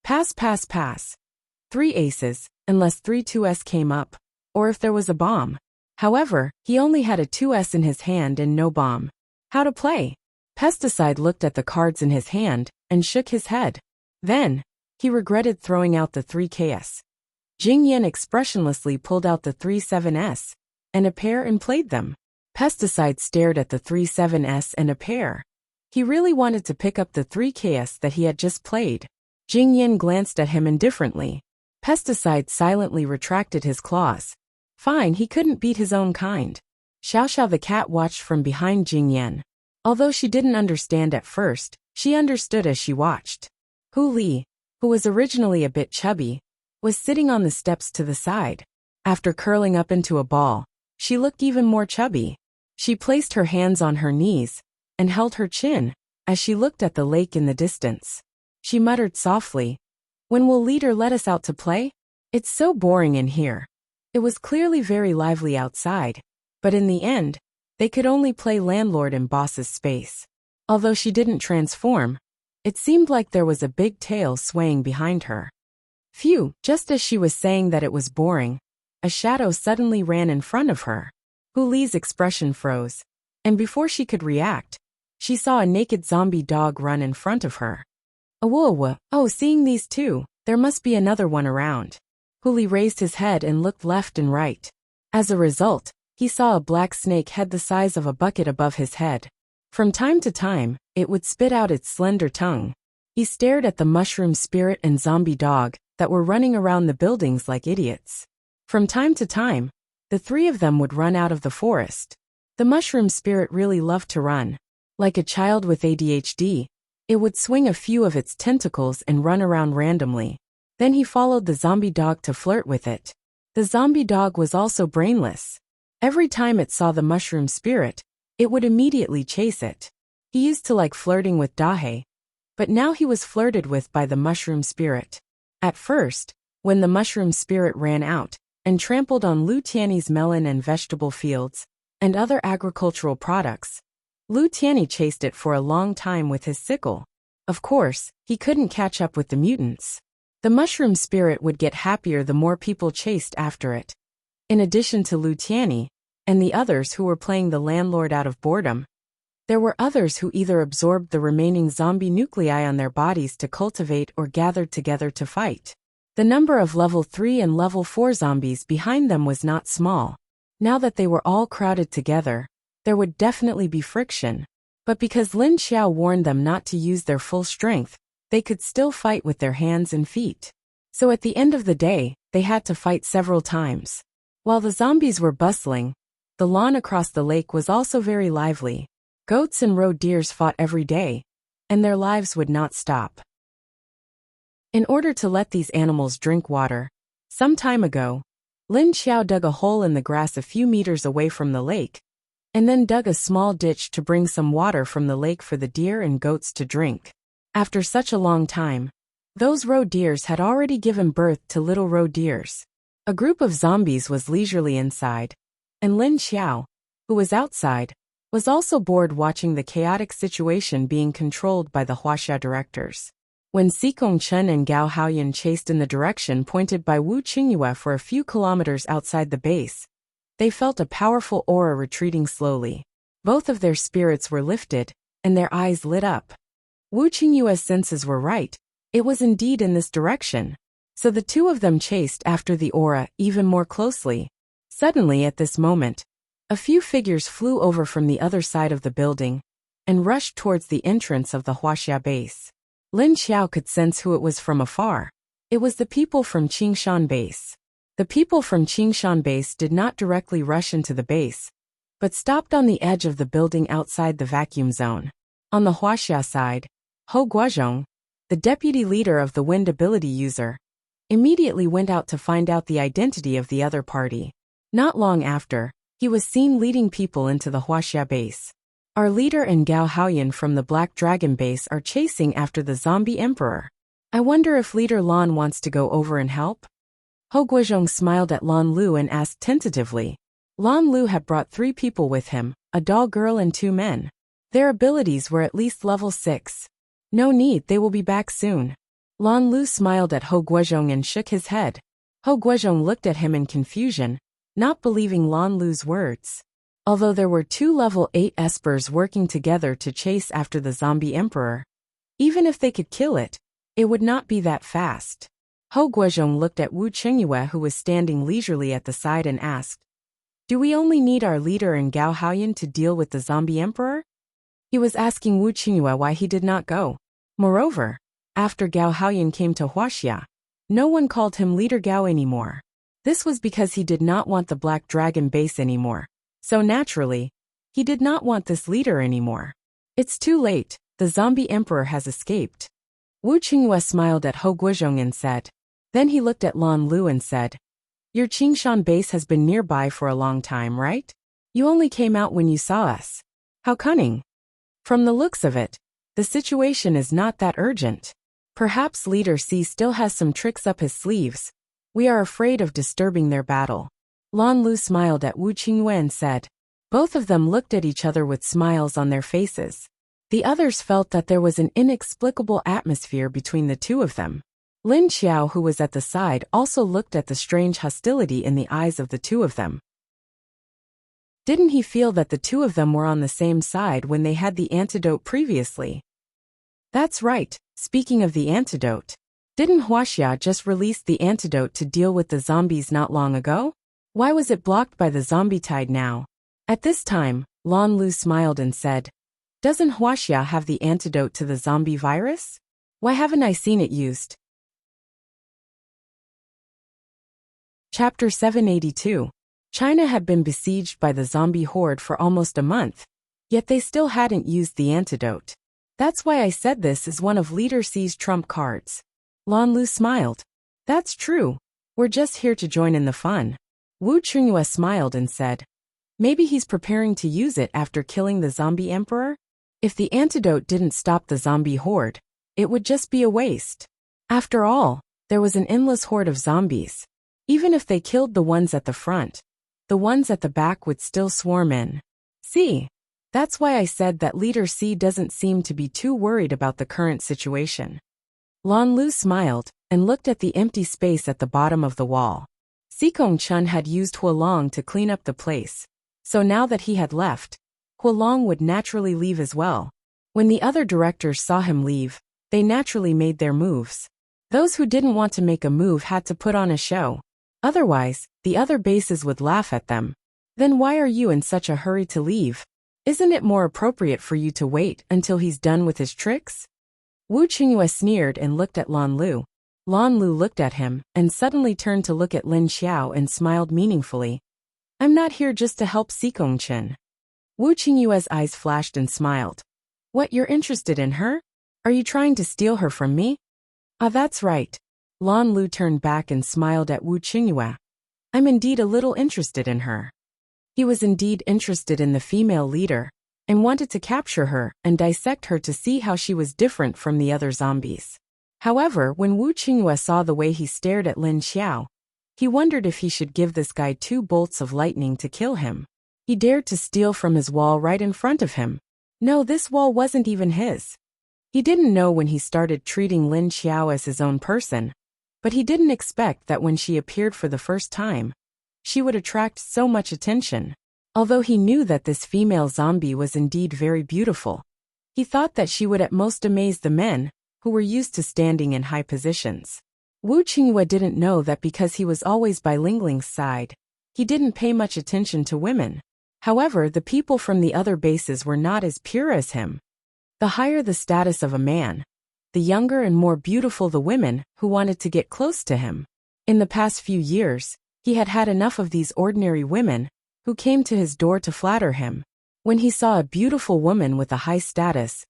Pass, pass, pass. 3 aces, unless 3 2s came up, or if there was a bomb. However, he only had a 2s in his hand and no bomb. How to play? Pesticide looked at the cards in his hand and shook his head. Then, he regretted throwing out the 3 KS. Jing Yan expressionlessly pulled out the 3 7s and a pair and played them. Pesticide stared at the 3 7s and a pair. He really wanted to pick up the 3 KS that he had just played. Jing Yan glanced at him indifferently. Pesticide silently retracted his claws. Fine, he couldn't beat his own kind. Xiao Xiao the cat watched from behind Jing Yan. Although she didn't understand at first, she understood as she watched. Hu Li, who was originally a bit chubby, was sitting on the steps to the side. After curling up into a ball, she looked even more chubby. She placed her hands on her knees and held her chin as she looked at the lake in the distance. She muttered softly, "When will leader let us out to play? It's so boring in here." It was clearly very lively outside, but in the end, they could only play landlord in boss's space. Although she didn't transform, it seemed like there was a big tail swaying behind her. Phew, just as she was saying that it was boring, a shadow suddenly ran in front of her. Hu Li's expression froze. and before she could react, she saw a naked zombie dog run in front of her. Oh, seeing these two, there must be another one around. Huli raised his head and looked left and right. As a result, he saw a black snake head the size of a bucket above his head. From time to time, it would spit out its slender tongue. He stared at the mushroom spirit and zombie dog that were running around the buildings like idiots. From time to time, the three of them would run out of the forest. The mushroom spirit really loved to run. Like a child with ADHD, it would swing a few of its tentacles and run around randomly. Then he followed the zombie dog to flirt with it. The zombie dog was also brainless. Every time it saw the mushroom spirit, it would immediately chase it. He used to like flirting with Dahe, but now he was flirted with by the mushroom spirit. At first, when the mushroom spirit ran out and trampled on Lu Tiany's melon and vegetable fields and other agricultural products, Lu Tiany chased it for a long time with his sickle. Of course, he couldn't catch up with the mutants. The mushroom spirit would get happier the more people chased after it. In addition to Lu Tiany and the others who were playing the landlord out of boredom, there were others who either absorbed the remaining zombie nuclei on their bodies to cultivate or gathered together to fight. The number of level 3 and level 4 zombies behind them was not small. Now that they were all crowded together, there would definitely be friction. But because Lin Xiao warned them not to use their full strength, they could still fight with their hands and feet. So at the end of the day, they had to fight several times. While the zombies were bustling, the lawn across the lake was also very lively. Goats and roe deers fought every day, and their lives would not stop. In order to let these animals drink water, some time ago, Lin Xiao dug a hole in the grass a few meters away from the lake, and then dug a small ditch to bring some water from the lake for the deer and goats to drink. After such a long time, those roe deers had already given birth to little roe deers. A group of zombies was leisurely inside, and Lin Xiao, who was outside, was also bored watching the chaotic situation being controlled by the Wuxia directors. When Xikong Chen and Gao Haoyan chased in the direction pointed by Wu Qingyue for a few kilometers outside the base, they felt a powerful aura retreating slowly. Both of their spirits were lifted, and their eyes lit up. Wu Qingyue's senses were right. It was indeed in this direction. So the two of them chased after the aura even more closely. Suddenly at this moment, a few figures flew over from the other side of the building and rushed towards the entrance of the Wuxia base. Lin Xiao could sense who it was from afar. It was the people from Qingshan base. The people from Qingshan base did not directly rush into the base, but stopped on the edge of the building outside the vacuum zone. On the Wuxia side, Hou Guozhong, the deputy leader of the wind ability user, immediately went out to find out the identity of the other party. Not long after, he was seen leading people into the Wuxia base. Our leader and Gao Haoyan from the Black Dragon base are chasing after the zombie emperor. I wonder if leader Lan wants to go over and help? Hou Guozhong smiled at Lan Lu and asked tentatively. Lan Lu had brought 3 people with him, a doll girl and 2 men. Their abilities were at least level 6. No need, they will be back soon. Lan Lu smiled at Hou Guozhong and shook his head. Hou Guozhong looked at him in confusion, not believing Lan Lu's words. Although there were 2 level 8 espers working together to chase after the zombie emperor, even if they could kill it, it would not be that fast. Hou Guozhong looked at Wu Qingyue, who was standing leisurely at the side, and asked, "Do we only need our leader and Gao Haoyan to deal with the zombie emperor?" He was asking Wu Qingyue why he did not go. Moreover, after Gao Haoyan came to Wuxia, no one called him Leader Gao anymore. This was because he did not want the Black Dragon base anymore. So naturally, he did not want this leader anymore. It's too late, the zombie emperor has escaped. Wu Qingyue smiled at Hou Guozhong and said. Then he looked at Lan Lu and said, "Your Qingshan base has been nearby for a long time, right? You only came out when you saw us. How cunning. From the looks of it, the situation is not that urgent. Perhaps Leader C still has some tricks up his sleeves. We are afraid of disturbing their battle." Lan Lu smiled at Wu Qingyue and said. Both of them looked at each other with smiles on their faces. The others felt that there was an inexplicable atmosphere between the two of them. Lin Xiao, who was at the side, also looked at the strange hostility in the eyes of the two of them. Didn't he feel that the two of them were on the same side when they had the antidote previously? That's right, speaking of the antidote. Didn't Wuxia just release the antidote to deal with the zombies not long ago? Why was it blocked by the zombie tide now? At this time, Lan Lu smiled and said, "Doesn't Wuxia have the antidote to the zombie virus? Why haven't I seen it used?" Chapter 782. China had been besieged by the zombie horde for almost a month, yet they still hadn't used the antidote. That's why I said this is one of Leader C's trump cards. Lan Lu smiled. That's true. We're just here to join in the fun. Wu Qingyue smiled and said, maybe he's preparing to use it after killing the zombie emperor? If the antidote didn't stop the zombie horde, it would just be a waste. After all, there was an endless horde of zombies. Even if they killed the ones at the front, the ones at the back would still swarm in. See, that's why I said that Leader C doesn't seem to be too worried about the current situation. Lan Lu smiled and looked at the empty space at the bottom of the wall. Sikong Chun had used Huolong to clean up the place, so now that he had left, Huolong would naturally leave as well. When the other directors saw him leave, they naturally made their moves. Those who didn't want to make a move had to put on a show. Otherwise, the other bases would laugh at them. Then why are you in such a hurry to leave? Isn't it more appropriate for you to wait until he's done with his tricks? Wu Qingyue sneered and looked at Lan Lu. Lan Lu looked at him and suddenly turned to look at Lin Xiao and smiled meaningfully. I'm not here just to help Sikong Chen. Wu Qingyue's eyes flashed and smiled. What, you're interested in her? Are you trying to steal her from me? Ah, that's right. Lan Lu turned back and smiled at Wu Qingyue. I'm indeed a little interested in her. He was indeed interested in the female leader, and wanted to capture her and dissect her to see how she was different from the other zombies. However, when Wu Qingyue saw the way he stared at Lin Xiao, he wondered if he should give this guy 2 bolts of lightning to kill him. He dared to steal from his wall right in front of him. No, this wall wasn't even his. He didn't know when he started treating Lin Xiao as his own person, but he didn't expect that when she appeared for the first time, she would attract so much attention. Although he knew that this female zombie was indeed very beautiful, he thought that she would at most amaze the men who were used to standing in high positions. Wu Qingyue didn't know that because he was always by Ling Ling's side, he didn't pay much attention to women. However, the people from the other bases were not as pure as him. The higher the status of a man, the younger and more beautiful the women who wanted to get close to him. In the past few years, he had had enough of these ordinary women who came to his door to flatter him. When he saw a beautiful woman with a high status,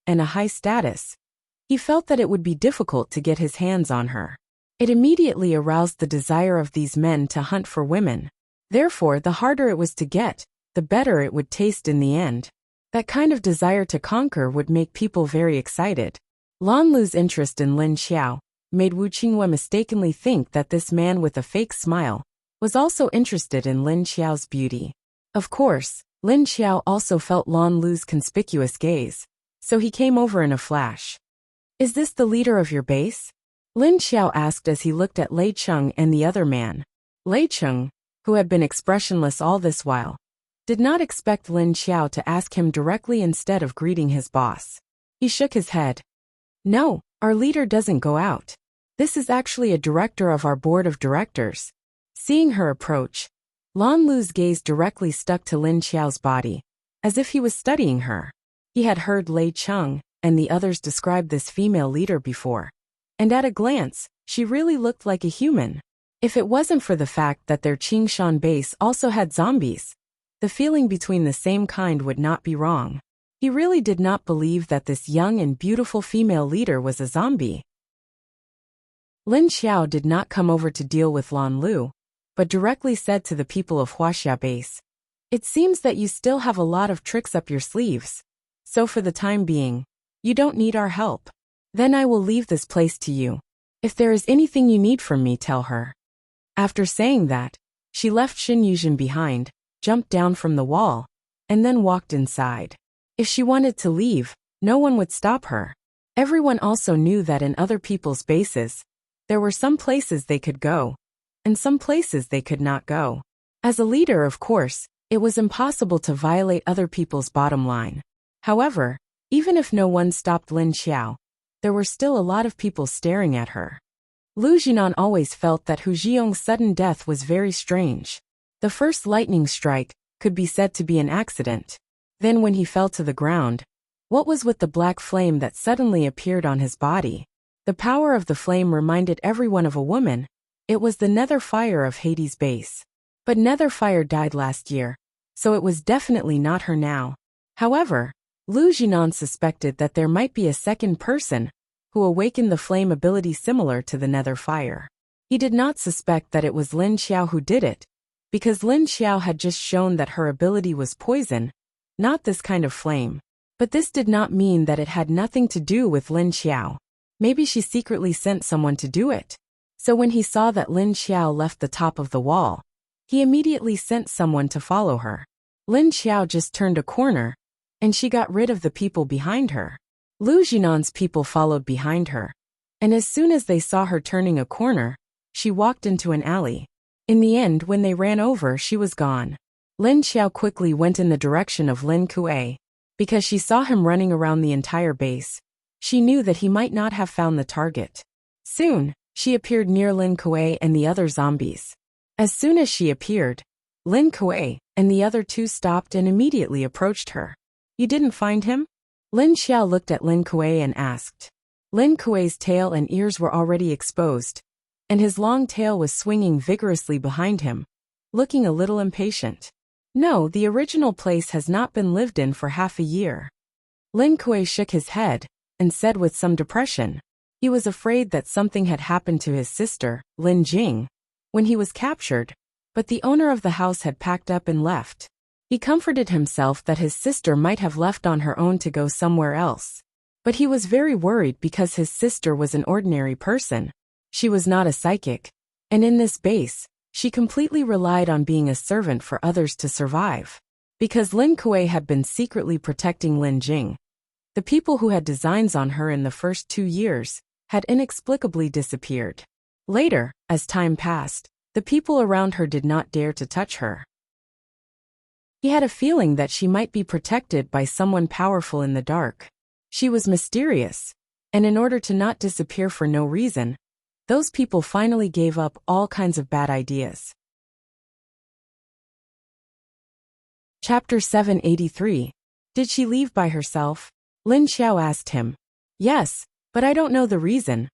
he felt that it would be difficult to get his hands on her. It immediately aroused the desire of these men to hunt for women. Therefore, the harder it was to get, the better it would taste in the end. That kind of desire to conquer would make people very excited. Lan Lu's interest in Lin Xiao made Wu Qingyue mistakenly think that this man with a fake smile was also interested in Lin Xiao's beauty. Of course, Lin Xiao also felt Lan Lu's conspicuous gaze, so he came over in a flash. Is this the leader of your base? Lin Xiao asked as he looked at Lei Cheng and the other man. Lei Cheng, who had been expressionless all this while, did not expect Lin Xiao to ask him directly instead of greeting his boss. He shook his head. No, our leader doesn't go out. This is actually a director of our board of directors. Seeing her approach, Lan Lu's gaze directly stuck to Lin Xiao's body, as if he was studying her. He had heard Lei Cheng and the others describe this female leader before, and at a glance, she really looked like a human. If it wasn't for the fact that their Qingshan base also had zombies, the feeling between the same kind would not be wrong. He really did not believe that this young and beautiful female leader was a zombie. Lin Xiao did not come over to deal with Lan Lu, but directly said to the people of Wuxia base, "It seems that you still have a lot of tricks up your sleeves. So for the time being, you don't need our help. Then I will leave this place to you. If there is anything you need from me, tell her." After saying that, she left Xin Yuzhen behind, jumped down from the wall, and then walked inside. If she wanted to leave, no one would stop her. Everyone also knew that in other people's bases, there were some places they could go, and some places they could not go. As a leader, of course, It was impossible to violate other people's bottom line. However, even if no one stopped Lin Xiao, there were still a lot of people staring at her. Lu Jinan always felt that Hu Jiong's sudden death was very strange. The first lightning strike could be said to be an accident. Then when he fell to the ground, what was with the black flame that suddenly appeared on his body? The power of the flame reminded everyone of a woman. It was the nether fire of Hades' base. But nether fire died last year, so it was definitely not her now. However, Lu Jinan suspected that there might be a second person who awakened the flame ability similar to the nether fire. He did not suspect that it was Lin Xiao who did it, because Lin Xiao had just shown that her ability was poison, not this kind of flame. But this did not mean that it had nothing to do with Lin Xiao. Maybe she secretly sent someone to do it. So when he saw that Lin Xiao left the top of the wall, he immediately sent someone to follow her. Lin Xiao just turned a corner, and she got rid of the people behind her. Lu Jinan's people followed behind her, and as soon as they saw her turning a corner, she walked into an alley. In the end, when they ran over, she was gone. Lin Xiao quickly went in the direction of Lin Kuei. Because she saw him running around the entire base, she knew that he might not have found the target. Soon, she appeared near Lin Kuei and the other zombies. As soon as she appeared, Lin Kuei and the other two stopped and immediately approached her. You didn't find him? Lin Xiao looked at Lin Kuei and asked. Lin Kuei's tail and ears were already exposed, and his long tail was swinging vigorously behind him, looking a little impatient. No, the original place has not been lived in for half a year. Lin Kuei shook his head and said with some depression. He was afraid that something had happened to his sister, Lin Jing, when he was captured, but the owner of the house had packed up and left. He comforted himself that his sister might have left on her own to go somewhere else. But he was very worried because his sister was an ordinary person. She was not a psychic, and in this base, she completely relied on being a servant for others to survive. Because Lin Kuei had been secretly protecting Lin Jing, the people who had designs on her in the first 2 years had inexplicably disappeared. Later, as time passed, the people around her did not dare to touch her. He had a feeling that she might be protected by someone powerful in the dark. She was mysterious, and in order to not disappear for no reason, those people finally gave up all kinds of bad ideas. Chapter 783. Did she leave by herself? Lin Xiao asked him. Yes, but I don't know the reason.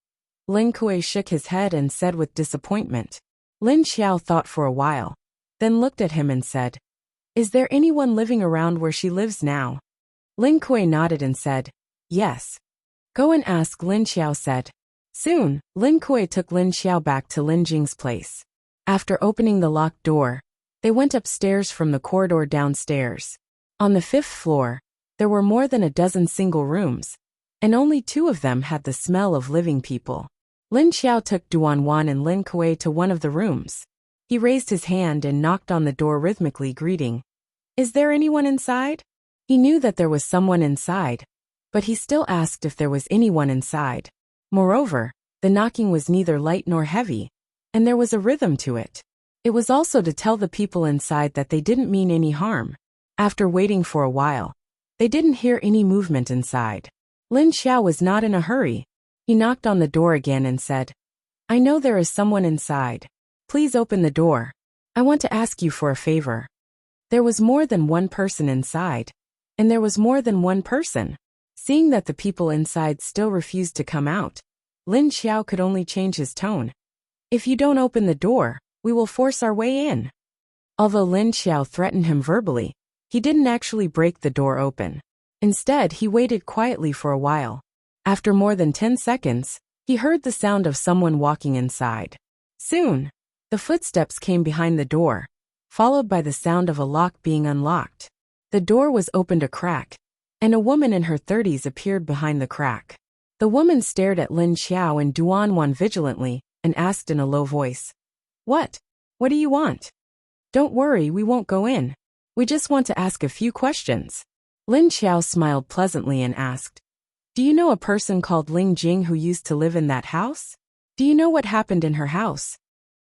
Lin Kuei shook his head and said with disappointment. Lin Xiao thought for a while, then looked at him and said, Is there anyone living around where she lives now? Lin Kuei nodded and said, Yes. Go and ask, Lin Xiao said. Soon, Lin Kuei took Lin Xiao back to Lin Jing's place. After opening the locked door, they went upstairs from the corridor downstairs. On the 5th floor, there were more than a dozen single rooms, and only 2 of them had the smell of living people. Lin Xiao took Duan Wan and Lin Kuei to one of the rooms. He raised his hand and knocked on the door rhythmically, greeting. Is there anyone inside? He knew that there was someone inside, but he still asked if there was anyone inside. Moreover, the knocking was neither light nor heavy, and there was a rhythm to it. It was also to tell the people inside that they didn't mean any harm. After waiting for a while, they didn't hear any movement inside. Lin Xiao was not in a hurry. He knocked on the door again and said, I know there is someone inside. Please open the door. I want to ask you for a favor. There was more than one person inside, and there was more than one person. Seeing that the people inside still refused to come out, Lin Xiao could only change his tone. If you don't open the door, we will force our way in. Although Lin Xiao threatened him verbally, he didn't actually break the door open. Instead, he waited quietly for a while. After more than 10 seconds, he heard the sound of someone walking inside. Soon, the footsteps came behind the door, followed by the sound of a lock being unlocked. The door was opened a crack, and a woman in her 30s appeared behind the crack. The woman stared at Lin Xiao and Duan Wan vigilantly and asked in a low voice, What? What do you want? Don't worry, we won't go in. We just want to ask a few questions. Lin Xiao smiled pleasantly and asked, Do you know a person called Ling Jing who used to live in that house? Do you know what happened in her house?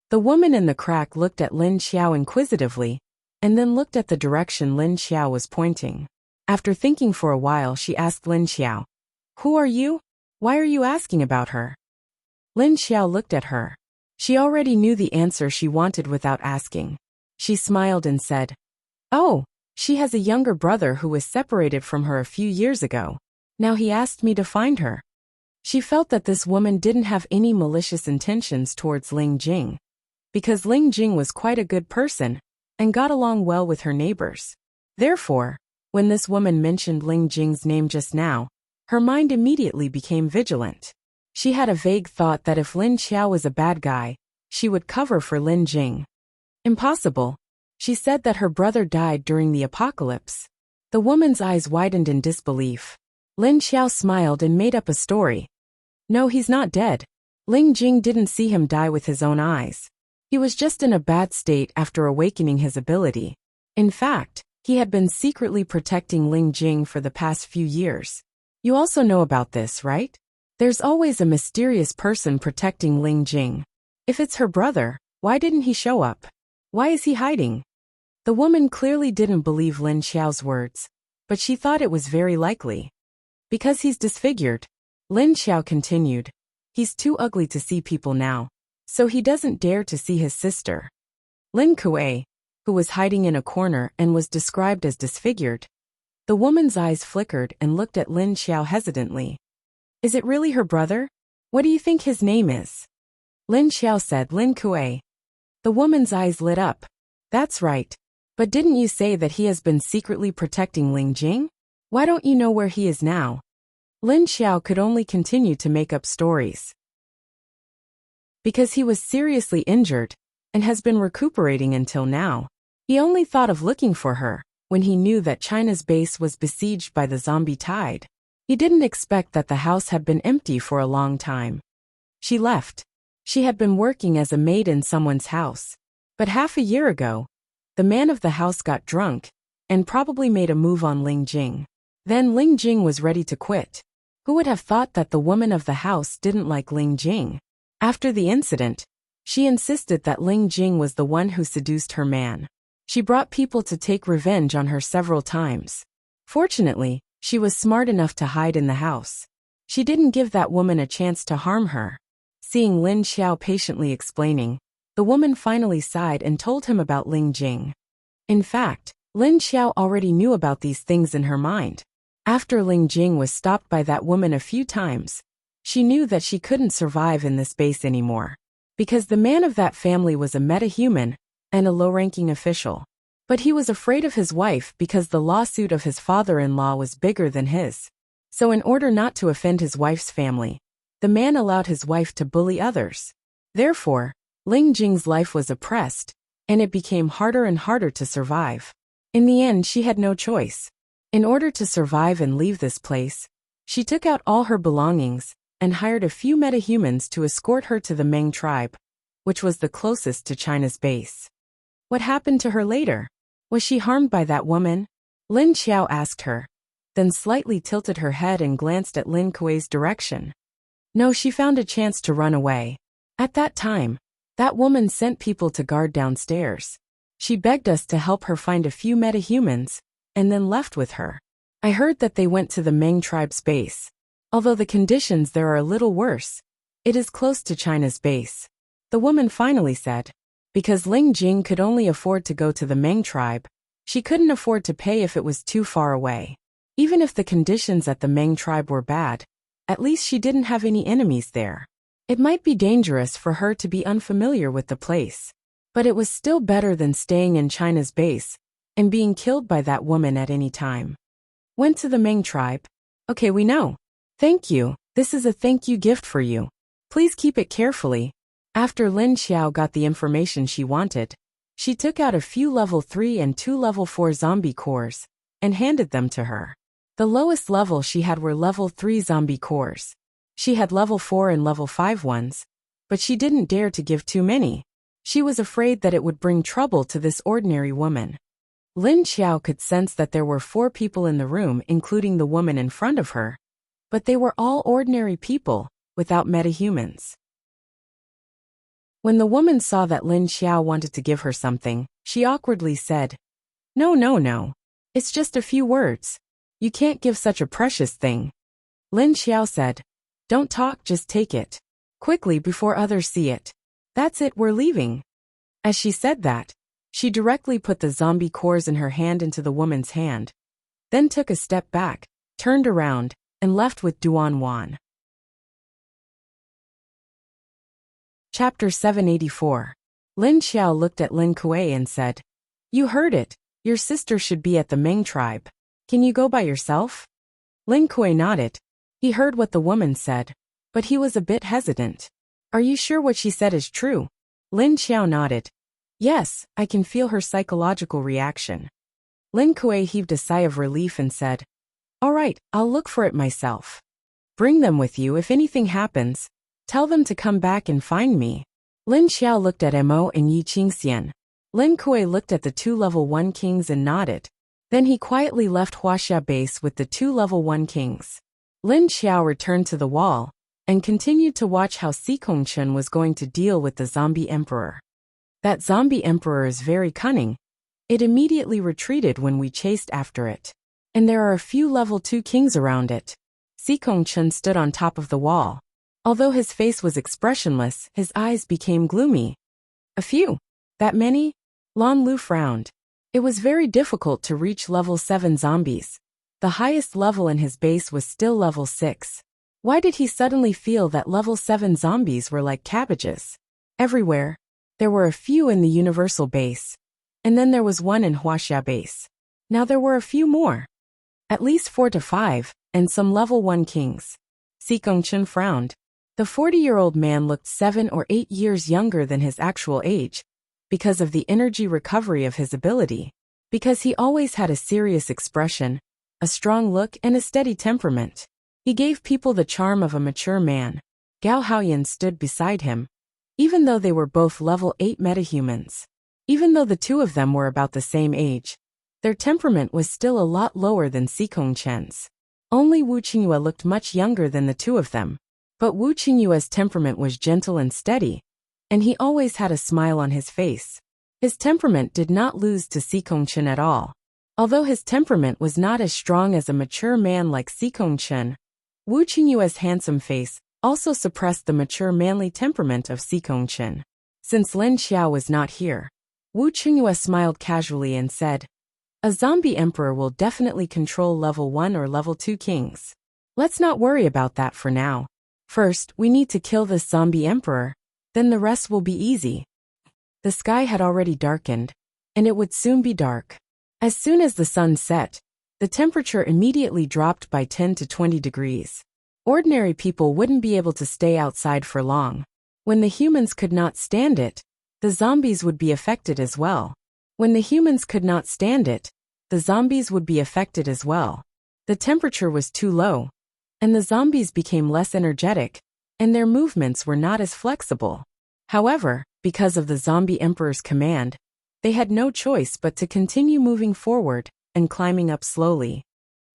The woman in the crack looked at Lin Xiao inquisitively, and then looked at the direction Lin Xiao was pointing. After thinking for a while, she asked Lin Xiao, "Who are you? Why are you asking about her?" Lin Xiao looked at her. She already knew the answer she wanted without asking. She smiled and said, "Oh, she has a younger brother who was separated from her a few years ago. Now he asked me to find her." She felt that this woman didn't have any malicious intentions towards Ling Jing, because Ling Jing was quite a good person and got along well with her neighbors. Therefore, when this woman mentioned Ling Jing's name just now, her mind immediately became vigilant. She had a vague thought that if Lin Xiao was a bad guy, she would cover for Lin Jing. Impossible. She said that her brother died during the apocalypse. The woman's eyes widened in disbelief. Lin Xiao smiled and made up a story. "No, he's not dead. Ling Jing didn't see him die with his own eyes. He was just in a bad state after awakening his ability. In fact, he had been secretly protecting Ling Jing for the past few years. You also know about this, right? There's always a mysterious person protecting Ling Jing. If it's her brother, why didn't he show up? Why is he hiding?" The woman clearly didn't believe Lin Xiao's words, but she thought it was very likely. "Because he's disfigured," Lin Xiao continued. "He's too ugly to see people now, so he doesn't dare to see his sister." Lin Kuei, who was hiding in a corner and was described as disfigured. The woman's eyes flickered and looked at Lin Xiao hesitantly. "Is it really her brother? What do you think his name is?" Lin Xiao said Lin Kuei. The woman's eyes lit up. "That's right. But didn't you say that he has been secretly protecting Ling Jing? Why don't you know where he is now?" Lin Xiao could only continue to make up stories. "Because he was seriously injured and has been recuperating until now. He only thought of looking for her when he knew that China's base was besieged by the zombie tide. He didn't expect that the house had been empty for a long time. She left. She had been working as a maid in someone's house. But half a year ago, the man of the house got drunk and probably made a move on Ling Jing. Then Ling Jing was ready to quit. Who would have thought that the woman of the house didn't like Ling Jing? After the incident, she insisted that Ling Jing was the one who seduced her man. She brought people to take revenge on her several times. Fortunately, she was smart enough to hide in the house. She didn't give that woman a chance to harm her." Seeing Lin Xiao patiently explaining, the woman finally sighed and told him about Ling Jing. In fact, Lin Xiao already knew about these things in her mind. After Ling Jing was stopped by that woman a few times, she knew that she couldn't survive in this base anymore, because the man of that family was a metahuman and a low-ranking official. But he was afraid of his wife because the lawsuit of his father-in-law was bigger than his. So in order not to offend his wife's family, the man allowed his wife to bully others. Therefore, Ling Jing's life was oppressed, and it became harder and harder to survive. In the end, she had no choice. In order to survive and leave this place, she took out all her belongings and hired a few metahumans to escort her to the Meng tribe, which was the closest to China's base. What happened to her later? Was she harmed by that woman? Lin Xiao asked her, then slightly tilted her head and glanced at Lin Kuei's direction. No, she found a chance to run away. At that time, that woman sent people to guard downstairs. She begged us to help her find a few metahumans, and then left with her. I heard that they went to the Meng tribe's base. Although the conditions there are a little worse, it is close to China's base. The woman finally said. Because Ling Jing could only afford to go to the Meng tribe, she couldn't afford to pay if it was too far away. Even if the conditions at the Meng tribe were bad, at least she didn't have any enemies there. It might be dangerous for her to be unfamiliar with the place, but it was still better than staying in China's base and being killed by that woman at any time. Went to the Meng tribe. Okay, we know. Thank you. This is a thank you gift for you. Please keep it carefully. After Lin Xiao got the information she wanted, she took out a few level 3 and 2 level 4 zombie cores and handed them to her. The lowest level she had were level 3 zombie cores. She had level 4 and level 5 ones, but she didn't dare to give too many. She was afraid that it would bring trouble to this ordinary woman. Lin Xiao could sense that there were 4 people in the room, including the woman in front of her, but they were all ordinary people, without metahumans. When the woman saw that Lin Xiao wanted to give her something, she awkwardly said, No, no, no. It's just a few words. You can't give such a precious thing. Lin Xiao said. Don't talk, just take it. Quickly before others see it. That's it, we're leaving. As she said that, she directly put the zombie cores in her hand into the woman's hand, then took a step back, turned around, and left with Duan Wan. Chapter 784. Lin Xiao looked at Lin Kuei and said, You heard it. Your sister should be at the Ming tribe. Can you go by yourself? Lin Kuei nodded. He heard what the woman said, but he was a bit hesitant. Are you sure what she said is true? Lin Xiao nodded. Yes, I can feel her psychological reaction. Lin Kuei heaved a sigh of relief and said, All right, I'll look for it myself. Bring them with you if anything happens. Tell them to come back and find me. Lin Xiao looked at Mo and Yi Qingxian. Lin Kuei looked at the 2 level 1 kings and nodded. Then he quietly left Wuxia base with the 2 level 1 kings. Lin Xiao returned to the wall and continued to watch how Xikongchen was going to deal with the zombie emperor. That zombie emperor is very cunning. It immediately retreated when we chased after it. And there are a few level 2 kings around it. Xikongchen stood on top of the wall. Although his face was expressionless, his eyes became gloomy. A few? That many? Lan Lu frowned. It was very difficult to reach level 7 zombies. The highest level in his base was still level 6. Why did he suddenly feel that level 7 zombies were like cabbages? Everywhere. There were a few in the universal base. And then there was one in Wuxia base. Now there were a few more. At least 4 to 5, and some level 1 kings. Xikongchen frowned. The 40-year-old man looked 7 or 8 years younger than his actual age, because of the energy recovery of his ability, because he always had a serious expression, a strong look, and a steady temperament. He gave people the charm of a mature man. Gao Haoyan stood beside him. Even though they were both level 8 metahumans, even though the two of them were about the same age, their temperament was still a lot lower than Xikongchen's. Only Wu Qingyue looked much younger than the two of them. But Wu Qingyue's temperament was gentle and steady, and he always had a smile on his face. His temperament did not lose to Xikongchen at all. Although his temperament was not as strong as a mature man like Xikongchen, Wu Qingyue's handsome face also suppressed the mature manly temperament of Xikongchen. Since Lin Xiao was not here, Wu Qingyue smiled casually and said, A zombie emperor will definitely control level 1 or level 2 kings. Let's not worry about that for now. First, we need to kill this zombie emperor, then the rest will be easy. The sky had already darkened, and it would soon be dark. As soon as the sun set, the temperature immediately dropped by 10 to 20 degrees. Ordinary people wouldn't be able to stay outside for long. When the humans could not stand it, the zombies would be affected as well. When the humans could not stand it, the zombies would be affected as well. The temperature was too low, and the zombies became less energetic, and their movements were not as flexible. However, because of the zombie emperor's command, they had no choice but to continue moving forward and climbing up slowly.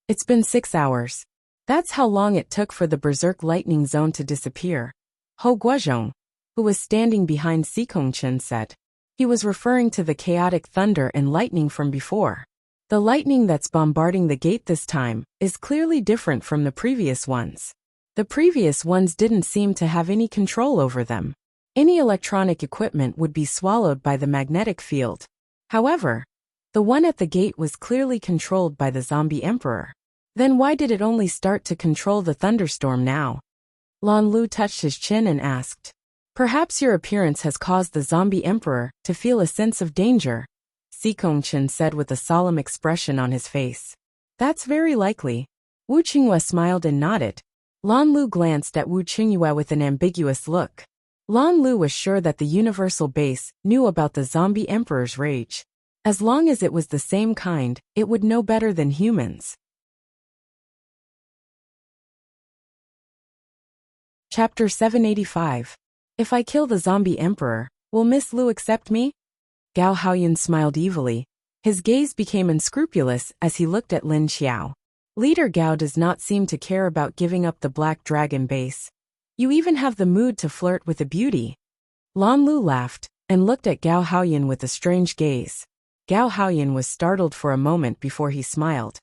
It's been 6 hours. That's how long it took for the berserk lightning zone to disappear. Ho Guozhong, who was standing behind Xikongchen, said. He was referring to the chaotic thunder and lightning from before. The lightning that's bombarding the gate this time is clearly different from the previous ones. The previous ones didn't seem to have any control over them. Any electronic equipment would be swallowed by the magnetic field. However, the one at the gate was clearly controlled by the zombie emperor. Then why did it only start to control the thunderstorm now? Lan Lu touched his chin and asked. Perhaps your appearance has caused the zombie emperor to feel a sense of danger, Xikongchen said with a solemn expression on his face. That's very likely. Wu Qingyue smiled and nodded. Lan Lu glanced at Wu Qingyue with an ambiguous look. Lan Lu was sure that the universal base knew about the zombie emperor's rage. As long as it was the same kind, it would know better than humans. Chapter 785. If I kill the zombie emperor, will Miss Lu accept me? Gao Haoyan smiled evilly. His gaze became unscrupulous as he looked at Lin Xiao. Leader Gao does not seem to care about giving up the Black Dragon base. You even have the mood to flirt with a beauty. Lan Lu laughed and looked at Gao Haoyan with a strange gaze. Gao Haoyan was startled for a moment before he smiled.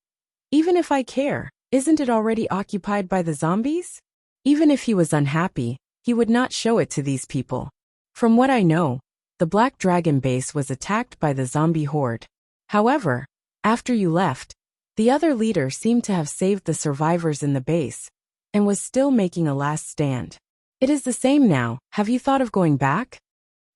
Even if I care, isn't it already occupied by the zombies? Even if he was unhappy, he would not show it to these people. From what I know, the Black Dragon base was attacked by the zombie horde. However, after you left, the other leader seemed to have saved the survivors in the base and was still making a last stand. It is the same now, have you thought of going back?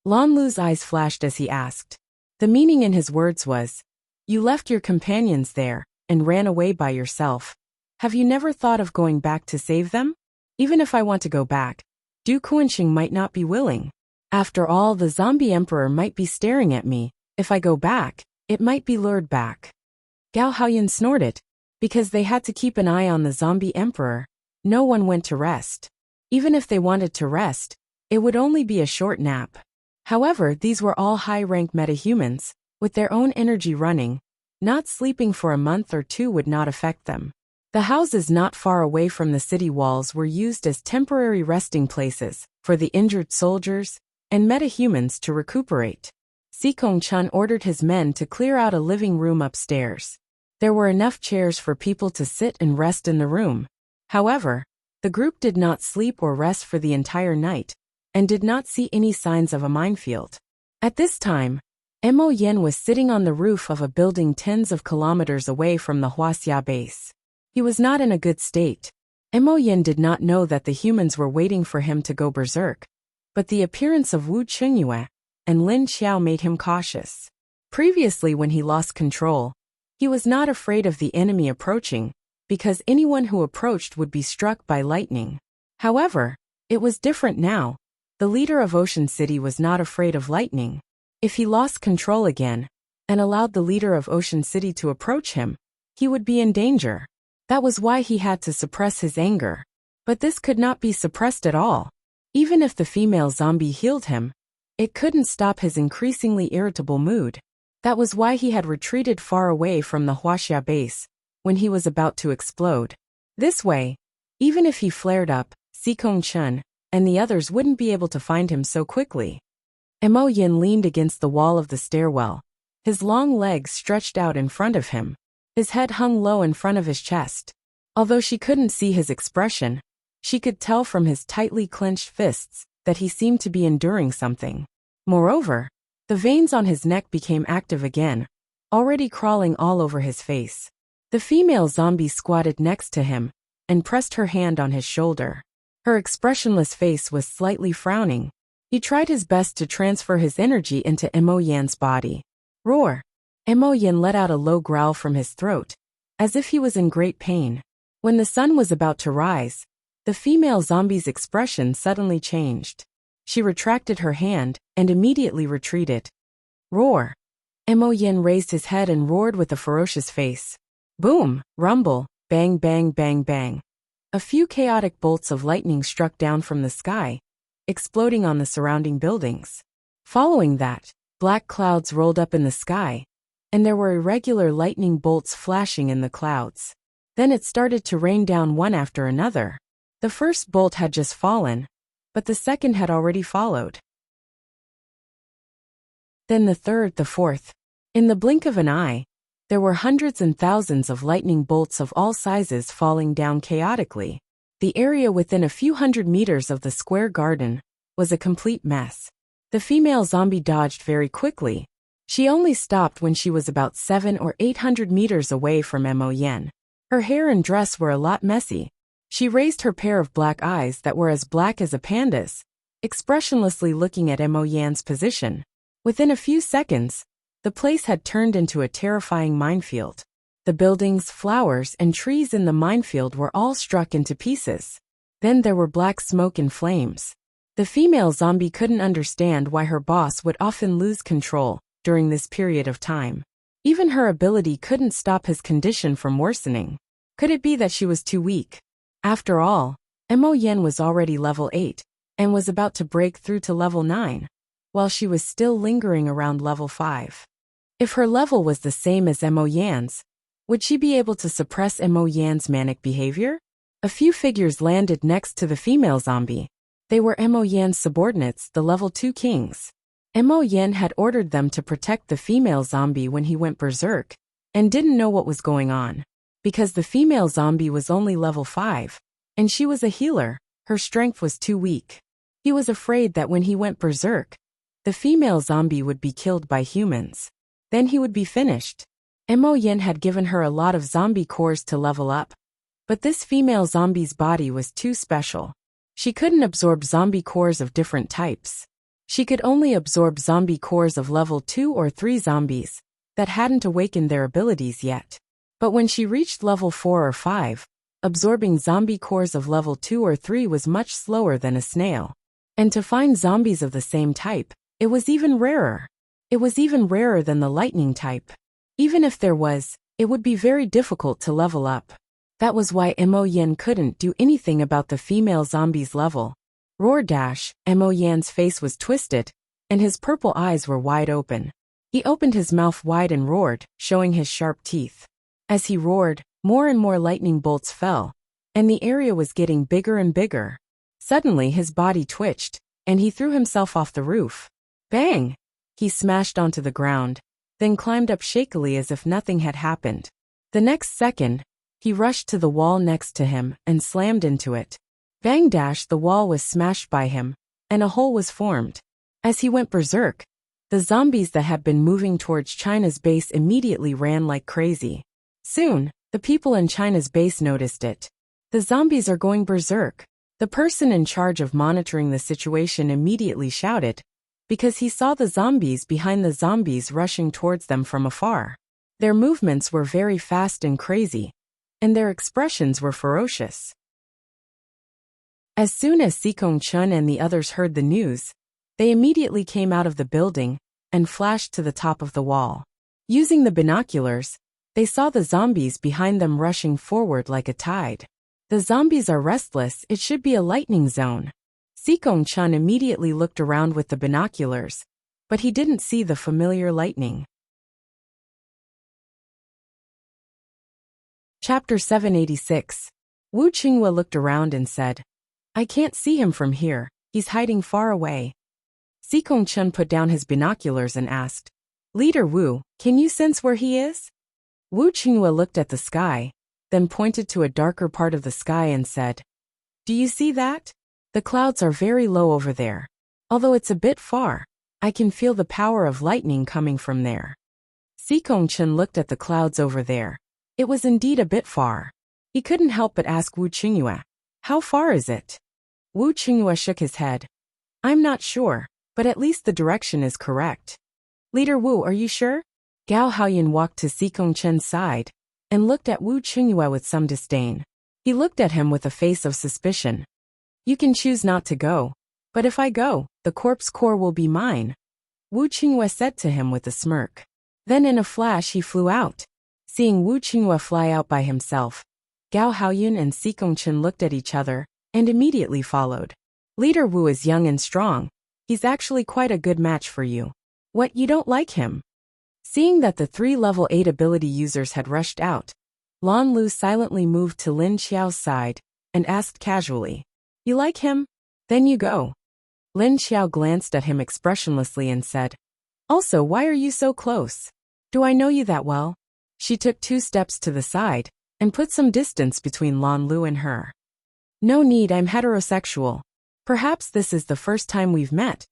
Lan Lu's eyes flashed as he asked. The meaning in his words was, you left your companions there and ran away by yourself. Have you never thought of going back to save them? Even if I want to go back, Du Kuanxing might not be willing. After all, the zombie emperor might be staring at me. If I go back, it might be lured back. Gao Haoyan snorted. Because they had to keep an eye on the zombie emperor, no one went to rest. Even if they wanted to rest, it would only be a short nap. However, these were all high-rank metahumans, with their own energy running. Not sleeping for a month or two would not affect them. The houses not far away from the city walls were used as temporary resting places for the injured soldiers and metahumans to recuperate. Sikong Chun ordered his men to clear out a living room upstairs. There were enough chairs for people to sit and rest in the room. However, the group did not sleep or rest for the entire night, and did not see any signs of a minefield. At this time, Mo Yen was sitting on the roof of a building tens of kilometers away from the Wuxia base. He was not in a good state. Mo Yen did not know that the humans were waiting for him to go berserk, but the appearance of Wu Qingyue and Lin Xiao made him cautious. Previously, when he lost control, he was not afraid of the enemy approaching, because anyone who approached would be struck by lightning. However, it was different now. The leader of Ocean City was not afraid of lightning. If he lost control again, and allowed the leader of Ocean City to approach him, he would be in danger. That was why he had to suppress his anger. But this could not be suppressed at all. Even if the female zombie healed him, it couldn't stop his increasingly irritable mood. That was why he had retreated far away from the Wuxia base, when he was about to explode. This way, even if he flared up, Sikong Chun and the others wouldn't be able to find him so quickly. Mo Yin leaned against the wall of the stairwell, his long legs stretched out in front of him. His head hung low in front of his chest. Although she couldn't see his expression, she could tell from his tightly clenched fists that he seemed to be enduring something. Moreover, the veins on his neck became active again, already crawling all over his face. The female zombie squatted next to him and pressed her hand on his shoulder. Her expressionless face was slightly frowning. He tried his best to transfer his energy into Mo Yan's body. Roar! Mo Yan let out a low growl from his throat, as if he was in great pain. When the sun was about to rise, the female zombie's expression suddenly changed. She retracted her hand and immediately retreated. Roar! Mo Yan raised his head and roared with a ferocious face. Boom! Rumble! Bang bang bang bang! A few chaotic bolts of lightning struck down from the sky, exploding on the surrounding buildings. Following that, black clouds rolled up in the sky, and there were irregular lightning bolts flashing in the clouds. Then it started to rain down one after another. The first bolt had just fallen, but the second had already followed. Then the third, the fourth. In the blink of an eye, there were hundreds and thousands of lightning bolts of all sizes falling down chaotically. The area within a few hundred meters of the square garden was a complete mess. The female zombie dodged very quickly. She only stopped when she was about 700 or 800 meters away from Mo Yen. Her hair and dress were a lot messy. She raised her pair of black eyes that were as black as a panda's, expressionlessly looking at Mo Yan's position. Within a few seconds, the place had turned into a terrifying minefield. The buildings, flowers, and trees in the minefield were all struck into pieces. Then there were black smoke and flames. The female zombie couldn't understand why her boss would often lose control during this period of time. Even her ability couldn't stop his condition from worsening. Could it be that she was too weak? After all, Mo Yen was already level 8, and was about to break through to level 9, while she was still lingering around level 5. If her level was the same as Mo Yan's, would she be able to suppress Mo Yan's manic behavior? A few figures landed next to the female zombie. They were Mo Yan's subordinates, the level 2 kings. Mo Yin had ordered them to protect the female zombie when he went berserk, and didn't know what was going on. Because the female zombie was only level 5, and she was a healer, her strength was too weak. He was afraid that when he went berserk, the female zombie would be killed by humans. Then he would be finished. Mo Yin had given her a lot of zombie cores to level up, but this female zombie's body was too special. She couldn't absorb zombie cores of different types. She could only absorb zombie cores of level 2 or 3 zombies that hadn't awakened their abilities yet. But when she reached level 4 or 5, absorbing zombie cores of level 2 or 3 was much slower than a snail. And to find zombies of the same type, it was even rarer. It was even rarer than the lightning type. Even if there was, it would be very difficult to level up. That was why Mo Yin couldn't do anything about the female zombie's level. Roar dash, Mo Yin's face was twisted, and his purple eyes were wide open. He opened his mouth wide and roared, showing his sharp teeth. As he roared, more and more lightning bolts fell, and the area was getting bigger and bigger. Suddenly his body twitched, and he threw himself off the roof. Bang! He smashed onto the ground, then climbed up shakily as if nothing had happened. The next second, he rushed to the wall next to him and slammed into it. Bang dash, the wall was smashed by him, and a hole was formed. As he went berserk, the zombies that had been moving towards China's base immediately ran like crazy. Soon, the people in China's base noticed it. The zombies are going berserk. The person in charge of monitoring the situation immediately shouted, because he saw the zombies behind the zombies rushing towards them from afar. Their movements were very fast and crazy, and their expressions were ferocious. As soon as Sikong Chun and the others heard the news, they immediately came out of the building and flashed to the top of the wall. Using the binoculars, they saw the zombies behind them rushing forward like a tide. The zombies are restless, it should be a lightning zone. Sikong Chun immediately looked around with the binoculars, but he didn't see the familiar lightning. Chapter 786. Wu Qinghua looked around and said, I can't see him from here, he's hiding far away. Sikong Chun put down his binoculars and asked, Leader Wu, can you sense where he is? Wu Qinghua looked at the sky, then pointed to a darker part of the sky and said, Do you see that? The clouds are very low over there. Although it's a bit far, I can feel the power of lightning coming from there. Sikong Chun looked at the clouds over there. It was indeed a bit far. He couldn't help but ask Wu Qinghua, How far is it? Wu Qinghua shook his head. I'm not sure, but at least the direction is correct. Leader Wu, are you sure? Gao Haoyan walked to Sikong Chun's side and looked at Wu Qinghua with some disdain. He looked at him with a face of suspicion. You can choose not to go, but if I go, the corpse core will be mine, Wu Qinghua said to him with a smirk. Then in a flash he flew out. Seeing Wu Qinghua fly out by himself, Gao Haoyan and Sikong Chun looked at each other and immediately followed. Leader Wu is young and strong. He's actually quite a good match for you. What, you don't like him? Seeing that the 3 level 8 ability users had rushed out, Lan Lu silently moved to Lin Xiao's side and asked casually, You like him? Then you go. Lin Xiao glanced at him expressionlessly and said, Also, why are you so close? Do I know you that well? She took 2 steps to the side and put some distance between Lan Lu and her. No need, I'm heterosexual. Perhaps this is the first time we've met,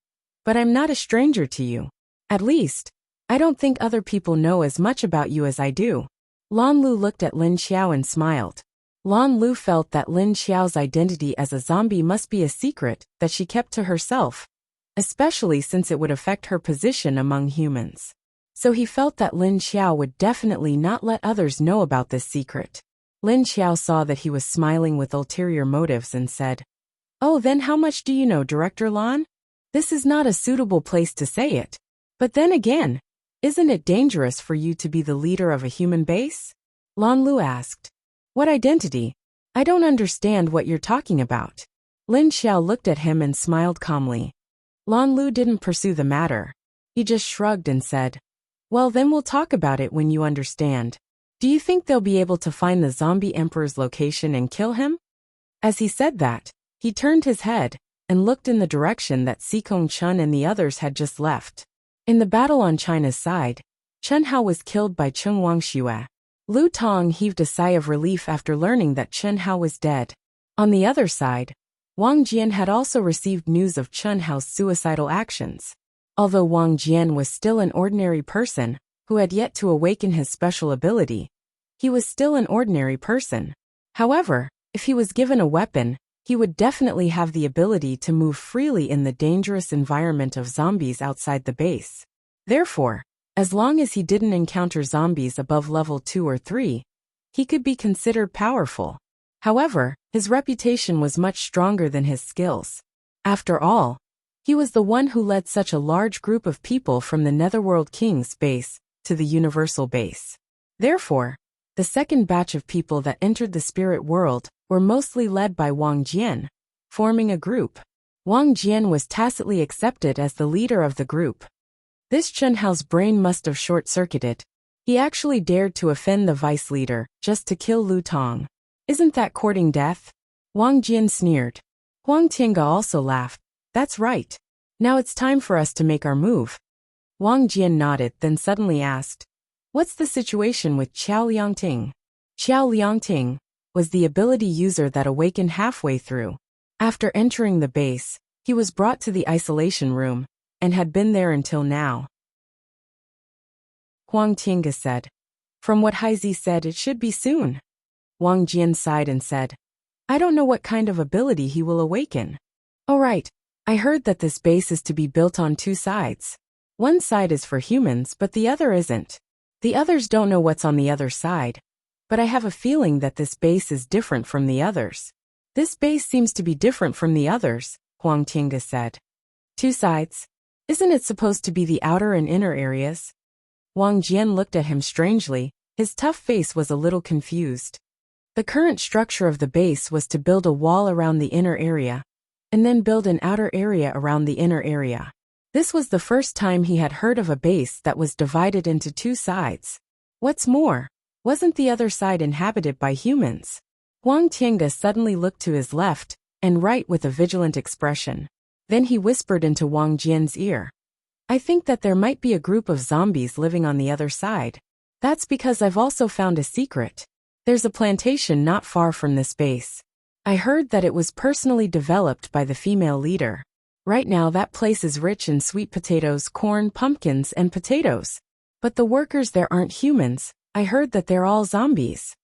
but I'm not a stranger to you. At least, I don't think other people know as much about you as I do. Lan Lu looked at Lin Xiao and smiled. Lan Lu felt that Lin Xiao's identity as a zombie must be a secret that she kept to herself, especially since it would affect her position among humans. So he felt that Lin Xiao would definitely not let others know about this secret. Lin Xiao saw that he was smiling with ulterior motives and said, Oh, then how much do you know, Director Lan? This is not a suitable place to say it. But then again, isn't it dangerous for you to be the leader of a human base? Lan Lu asked. What identity? I don't understand what you're talking about. Lin Xiao looked at him and smiled calmly. Lan Lu didn't pursue the matter. He just shrugged and said, Well, then we'll talk about it when you understand. Do you think they'll be able to find the zombie emperor's location and kill him? As he said that, he turned his head and looked in the direction that Sikong Chun and the others had just left. In the battle on China's side, Chen Hao was killed by Cheng Wangxue. Lu Tong heaved a sigh of relief after learning that Chen Hao was dead. On the other side, Wang Jian had also received news of Chen Hao's suicidal actions. Although Wang Jian was still an ordinary person who had yet to awaken his special ability, he was still an ordinary person. However, if he was given a weapon, he would definitely have the ability to move freely in the dangerous environment of zombies outside the base. Therefore, as long as he didn't encounter zombies above level 2 or 3, he could be considered powerful. However, his reputation was much stronger than his skills. After all, he was the one who led such a large group of people from the Netherworld King's base to the Universal base. Therefore, the second batch of people that entered the spirit world were mostly led by Wang Jian, forming a group. Wang Jian was tacitly accepted as the leader of the group. This Chen Hao's brain must have short-circuited. He actually dared to offend the vice leader just to kill Lu Tong. Isn't that courting death? Wang Jian sneered. Huang Tiange also laughed. That's right. Now it's time for us to make our move. Wang Jian nodded, then suddenly asked, "What's the situation with Qiao Liangting?" Qiao Liangting was the ability user that awakened halfway through. After entering the base, he was brought to the isolation room, and had been there until now. Huang Tiange said. From what Haizi said, it should be soon. Wang Jian sighed and said, I don't know what kind of ability he will awaken. Oh right, I heard that this base is to be built on 2 sides. One side is for humans, but the other isn't. The others don't know what's on the other side. But I have a feeling that this base is different from the others. This base seems to be different from the others, Huang Tiange said. 2 sides? Isn't it supposed to be the outer and inner areas? Wang Jian looked at him strangely. His tough face was a little confused. The current structure of the base was to build a wall around the inner area, and then build an outer area around the inner area. This was the first time he had heard of a base that was divided into 2 sides. What's more, wasn't the other side inhabited by humans? Huang Tiange suddenly looked to his left and right with a vigilant expression. Then he whispered into Wang Jian's ear. I think that there might be a group of zombies living on the other side. That's because I've also found a secret. There's a plantation not far from this base. I heard that it was personally developed by the female leader. Right now that place is rich in sweet potatoes, corn, pumpkins, and potatoes. But the workers there aren't humans. I heard that they're all zombies.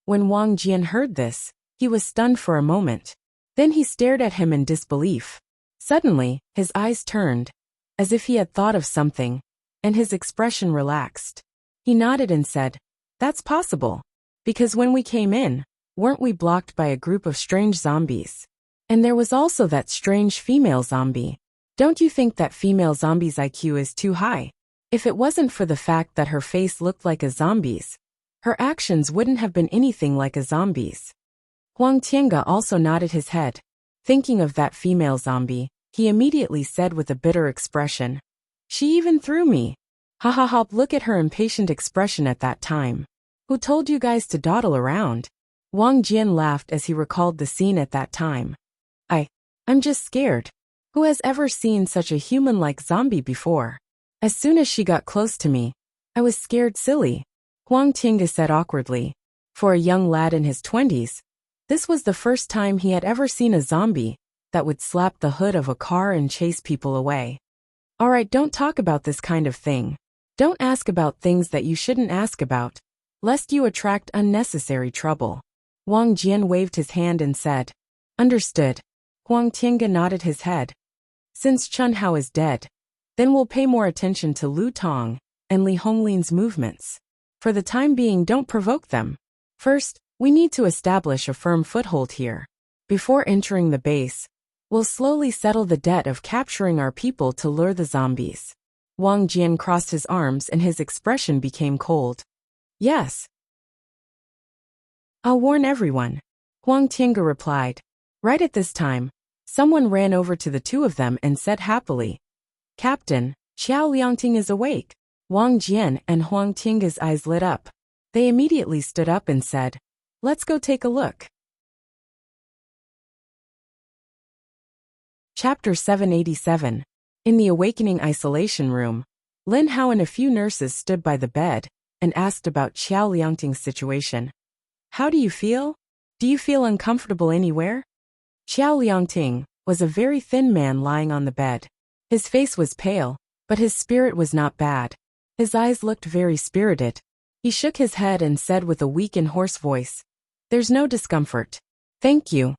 When Wang Jian heard this, he was stunned for a moment. Then he stared at him in disbelief. Suddenly, his eyes turned, as if he had thought of something, and his expression relaxed. He nodded and said, That's possible. Because when we came in, weren't we blocked by a group of strange zombies? And there was also that strange female zombie. Don't you think that female zombie's IQ is too high? If it wasn't for the fact that her face looked like a zombie's, her actions wouldn't have been anything like a zombie's. Huang Tiange also nodded his head. Thinking of that female zombie, he immediately said with a bitter expression, She even threw me. Ha ha ha, look at her impatient expression at that time. Who told you guys to dawdle around? Wang Jian laughed as he recalled the scene at that time. I'm just scared. Who has ever seen such a human-like zombie before? As soon as she got close to me, I was scared silly. Huang Tiange said awkwardly. For a young lad in his 20s, this was the first time he had ever seen a zombie that would slap the hood of a car and chase people away. Alright, don't talk about this kind of thing. Don't ask about things that you shouldn't ask about, lest you attract unnecessary trouble. Wang Jian waved his hand and said, Understood. Huang Tiange nodded his head. Since Chen Hao is dead, then we'll pay more attention to Lu Tong and Li Honglin's movements. For the time being, don't provoke them. First, we need to establish a firm foothold here. Before entering the base, we'll slowly settle the debt of capturing our people to lure the zombies. Wang Jian crossed his arms and his expression became cold. Yes. I'll warn everyone. Huang Tiange replied. Right at this time, someone ran over to the 2 of them and said happily, Captain, Qiao Liangting is awake. Wang Jian and Huang Tiange's eyes lit up. They immediately stood up and said, Let's go take a look. Chapter 787. In the awakening isolation room, Lin Hao and a few nurses stood by the bed and asked about Xiao Liangting's situation. How do you feel? Do you feel uncomfortable anywhere? Xiao Liangting was a very thin man lying on the bed. His face was pale, but his spirit was not bad. His eyes looked very spirited. He shook his head and said with a weak and hoarse voice, "There's no discomfort. Thank you."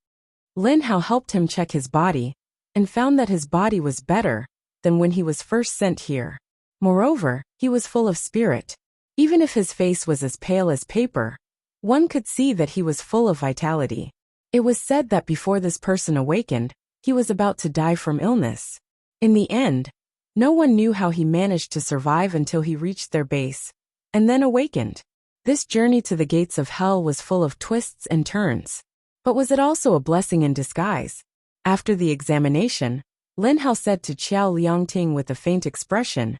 Lin Hao helped him check his body and found that his body was better than when he was first sent here. Moreover, he was full of spirit. Even if his face was as pale as paper, one could see that he was full of vitality. It was said that before this person awakened, he was about to die from illness. In the end, no one knew how he managed to survive until he reached their base, and then awakened. This journey to the gates of hell was full of twists and turns. But was it also a blessing in disguise? After the examination, Lin Hao said to Xiao Liangting with a faint expression,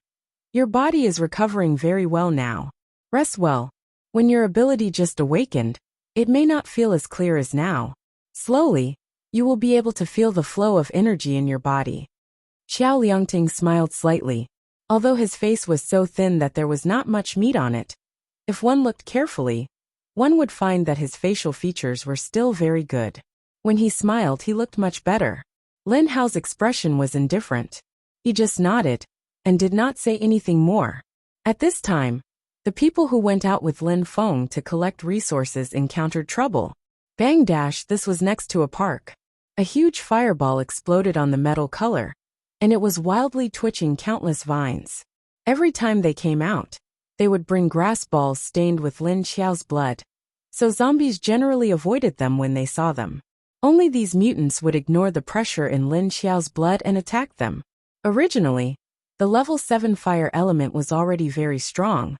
"Your body is recovering very well now. Rest well. When your ability just awakened, it may not feel as clear as now. Slowly, you will be able to feel the flow of energy in your body." Xiao Liangting smiled slightly, although his face was so thin that there was not much meat on it. If one looked carefully, one would find that his facial features were still very good. When he smiled, he looked much better. Lin Hao's expression was indifferent. He just nodded and did not say anything more. At this time, the people who went out with Lin Feng to collect resources encountered trouble. Bang dash, this was next to a park. A huge fireball exploded on the metal color, and it was wildly twitching countless vines. Every time they came out, they would bring grass balls stained with Lin Xiao's blood, so zombies generally avoided them when they saw them. Only these mutants would ignore the pressure in Lin Xiao's blood and attack them. Originally, the level 7 fire element was already very strong,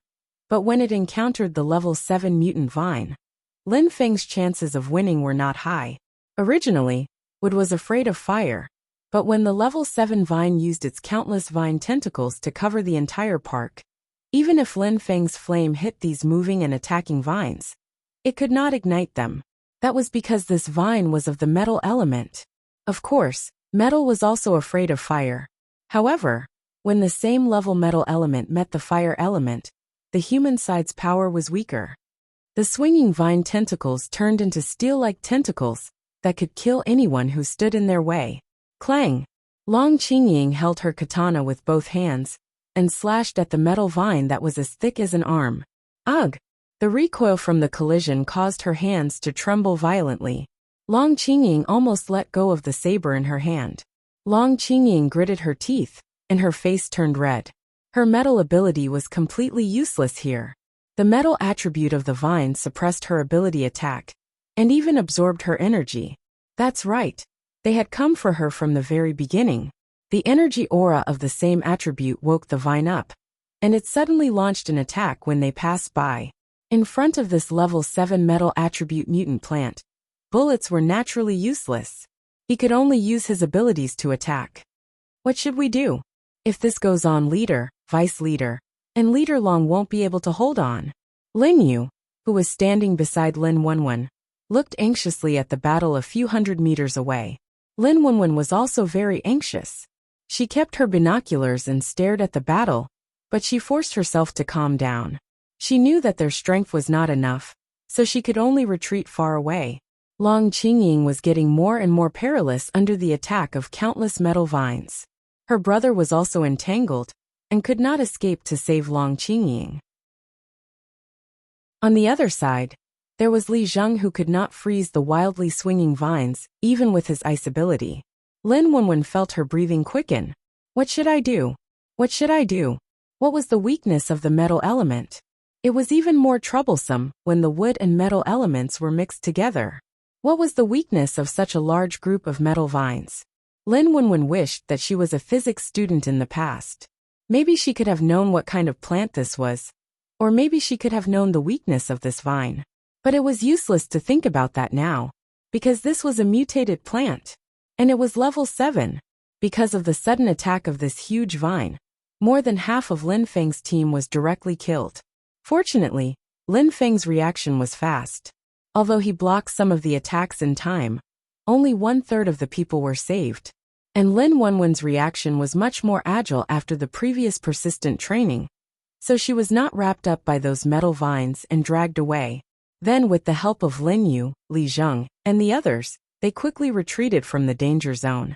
but when it encountered the level 7 mutant vine, Lin Feng's chances of winning were not high. Originally, Wood was afraid of fire, but when the level 7 vine used its countless vine tentacles to cover the entire park, even if Lin Feng's flame hit these moving and attacking vines, it could not ignite them. That was because this vine was of the metal element. Of course, metal was also afraid of fire. However, when the same level metal element met the fire element, the human side's power was weaker. The swinging vine tentacles turned into steel-like tentacles that could kill anyone who stood in their way. Clang! Long Qingying held her katana with both hands and slashed at the metal vine that was as thick as an arm. Ugh! The recoil from the collision caused her hands to tremble violently. Long Qingying almost let go of the saber in her hand. Long Qingying gritted her teeth, and her face turned red. Her metal ability was completely useless here. The metal attribute of the vine suppressed her ability attack, and even absorbed her energy. That's right. They had come for her from the very beginning. The energy aura of the same attribute woke the vine up, and it suddenly launched an attack when they passed by. In front of this level 7 metal attribute mutant plant, bullets were naturally useless. He could only use his abilities to attack. What should we do? If this goes on, leader, vice leader, and leader Long won't be able to hold on. Ling Yu, who was standing beside Lin Wenwen, looked anxiously at the battle a few hundred meters away. Lin Wenwen was also very anxious. She kept her binoculars and stared at the battle, but she forced herself to calm down. She knew that their strength was not enough, so she could only retreat far away. Long Qingying was getting more and more perilous under the attack of countless metal vines. Her brother was also entangled and could not escape to save Long Qingying. On the other side, there was Li Zheng, who could not freeze the wildly swinging vines, even with his ice ability. Lin Wenwen felt her breathing quicken. What should I do? What should I do? What was the weakness of the metal element? It was even more troublesome when the wood and metal elements were mixed together. What was the weakness of such a large group of metal vines? Lin Wenwen wished that she was a physics student in the past. Maybe she could have known what kind of plant this was, or maybe she could have known the weakness of this vine. But it was useless to think about that now, because this was a mutated plant, and it was level 7. Because of the sudden attack of this huge vine, more than half of Lin Feng's team was directly killed. Fortunately, Lin Feng's reaction was fast. Although he blocked some of the attacks in time, only 1/3 of the people were saved. And Lin Wenwen's reaction was much more agile after the previous persistent training, so she was not wrapped up by those metal vines and dragged away. Then with the help of Lin Yu, Li Zheng, and the others, they quickly retreated from the danger zone.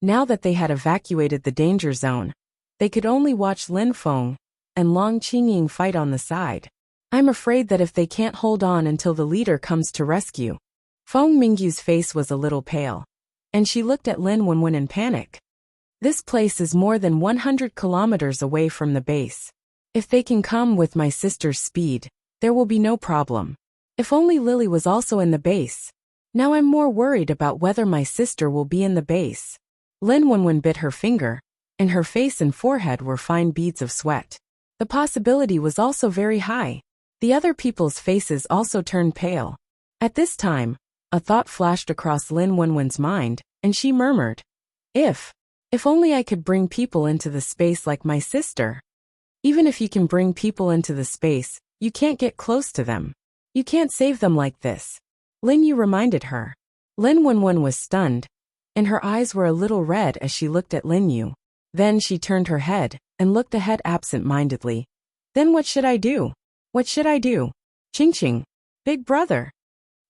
Now that they had evacuated the danger zone, they could only watch Lin Feng and Long Qingying fight on the side. I'm afraid that if they can't hold on until the leader comes to rescue. Feng Mingyu's face was a little pale, and she looked at Lin Wenwen in panic. This place is more than 100 kilometers away from the base. If they can come with my sister's speed, there will be no problem. If only Lily was also in the base. Now I'm more worried about whether my sister will be in the base. Lin Wenwen bit her finger, and her face and forehead were fine beads of sweat. The possibility was also very high. The other people's faces also turned pale. At this time, a thought flashed across Lin Wenwen's mind, and she murmured, If only I could bring people into the space like my sister. Even if you can bring people into the space, you can't get close to them. You can't save them like this. Lin Yu reminded her. Lin Wenwen was stunned, and her eyes were a little red as she looked at Lin Yu. Then she turned her head and looked ahead absent-mindedly. Then what should I do? What should I do? Ching, big brother.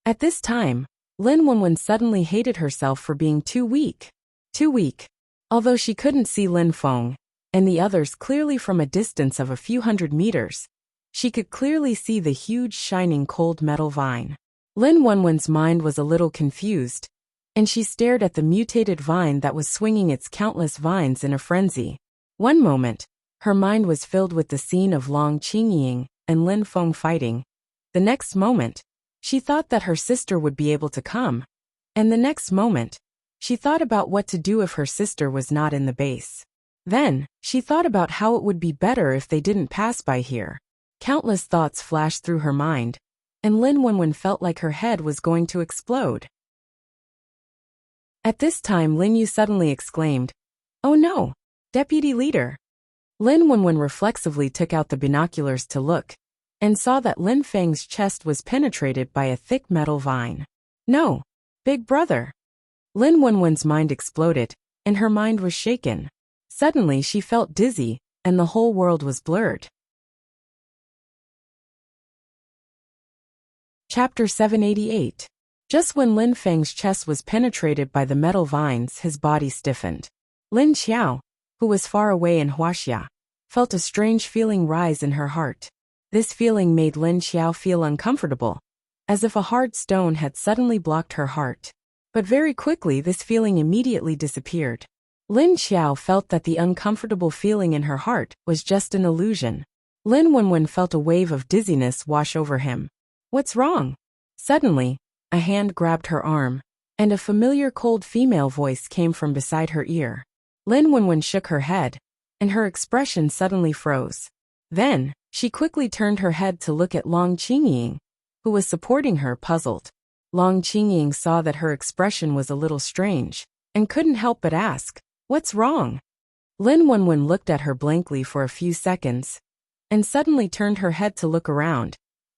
At this time, Lin Wenwen suddenly hated herself for being too weak. Too weak. Although she couldn't see Lin Feng and the others clearly from a distance of a few hundred meters, she could clearly see the huge shining cold metal vine. Lin Wenwen's mind was a little confused, and she stared at the mutated vine that was swinging its countless vines in a frenzy. One moment, her mind was filled with the scene of Long Qingying and Lin Feng fighting. The next moment, she thought that her sister would be able to come, and the next moment, she thought about what to do if her sister was not in the base. Then, she thought about how it would be better if they didn't pass by here. Countless thoughts flashed through her mind, and Lin Wenwen felt like her head was going to explode. At this time Lin Yu suddenly exclaimed, Oh no, Deputy Leader. Lin Wenwen reflexively took out the binoculars to look, and saw that Lin Feng's chest was penetrated by a thick metal vine. No, big brother. Lin Wenwen's mind exploded, and her mind was shaken. Suddenly she felt dizzy, and the whole world was blurred. Chapter 788. Just when Lin Feng's chest was penetrated by the metal vines, his body stiffened. Lin Xiao, who was far away in Wuxia, felt a strange feeling rise in her heart. This feeling made Lin Xiao feel uncomfortable, as if a hard stone had suddenly blocked her heart. But very quickly this feeling immediately disappeared. Lin Xiao felt that the uncomfortable feeling in her heart was just an illusion. Lin Wenwen felt a wave of dizziness wash over him. What's wrong? Suddenly, a hand grabbed her arm, and a familiar cold female voice came from beside her ear. Lin Wenwen shook her head, and her expression suddenly froze. Then, she quickly turned her head to look at Long Qingying, who was supporting her, puzzled. Long Qingying saw that her expression was a little strange, and couldn't help but ask, What's wrong? Lin Wenwen looked at her blankly for a few seconds, and suddenly turned her head to look around,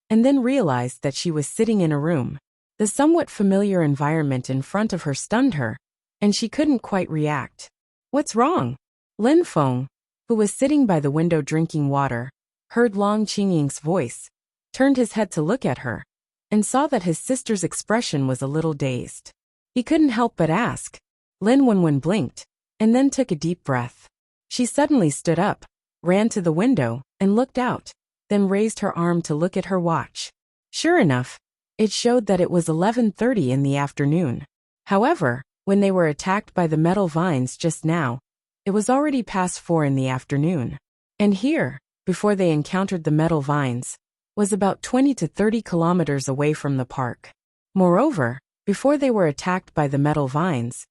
and then realized that she was sitting in a room. The somewhat familiar environment in front of her stunned her, and she couldn't quite react. What's wrong? Lin Feng, who was sitting by the window drinking water, heard Long Qingying's voice, turned his head to look at her, and saw that his sister's expression was a little dazed. He couldn't help but ask. Lin Wenwen blinked, and then took a deep breath. She suddenly stood up, ran to the window, and looked out, then raised her arm to look at her watch. Sure enough, it showed that it was 11:30 in the afternoon. However, when they were attacked by the metal vines just now, it was already past 4 in the afternoon. And here, before they encountered the metal vines, was about 20 to 30 kilometers away from the park. Moreover, before they were attacked by the metal vines,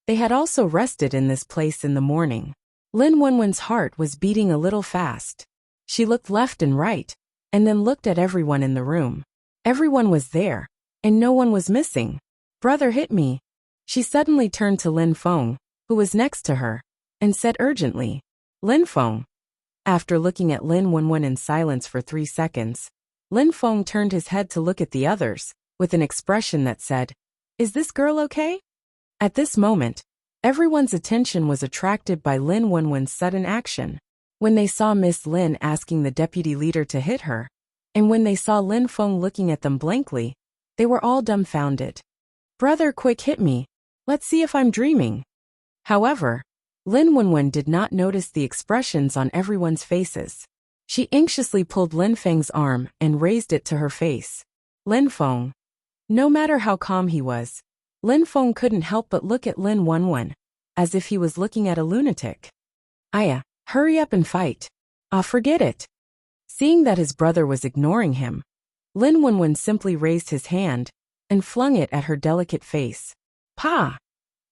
they had also rested in this place in the morning. Lin Wenwen's heart was beating a little fast. She looked left and right, and then looked at everyone in the room. Everyone was there, and no one was missing. Brother hit me. She suddenly turned to Lin Feng, who was next to her, and said urgently, Lin Feng. After looking at Lin Wenwen in silence for 3 seconds, Lin Feng turned his head to look at the others, with an expression that said, Is this girl okay? At this moment, Everyone's attention was attracted by Lin Wenwen's sudden action. When they saw Miss Lin asking the deputy leader to hit her, and when they saw Lin Feng looking at them blankly, they were all dumbfounded. "Brother, quick, hit me. Let's see if I'm dreaming." However, Lin Wenwen did not notice the expressions on everyone's faces. She anxiously pulled Lin Feng's arm and raised it to her face. Lin Feng. No matter how calm he was, Lin Feng couldn't help but look at Lin Wenwen, as if he was looking at a lunatic. "Aya, hurry up and fight. Forget it." Seeing that his brother was ignoring him, Lin Wenwen simply raised his hand and flung it at her delicate face. Pa!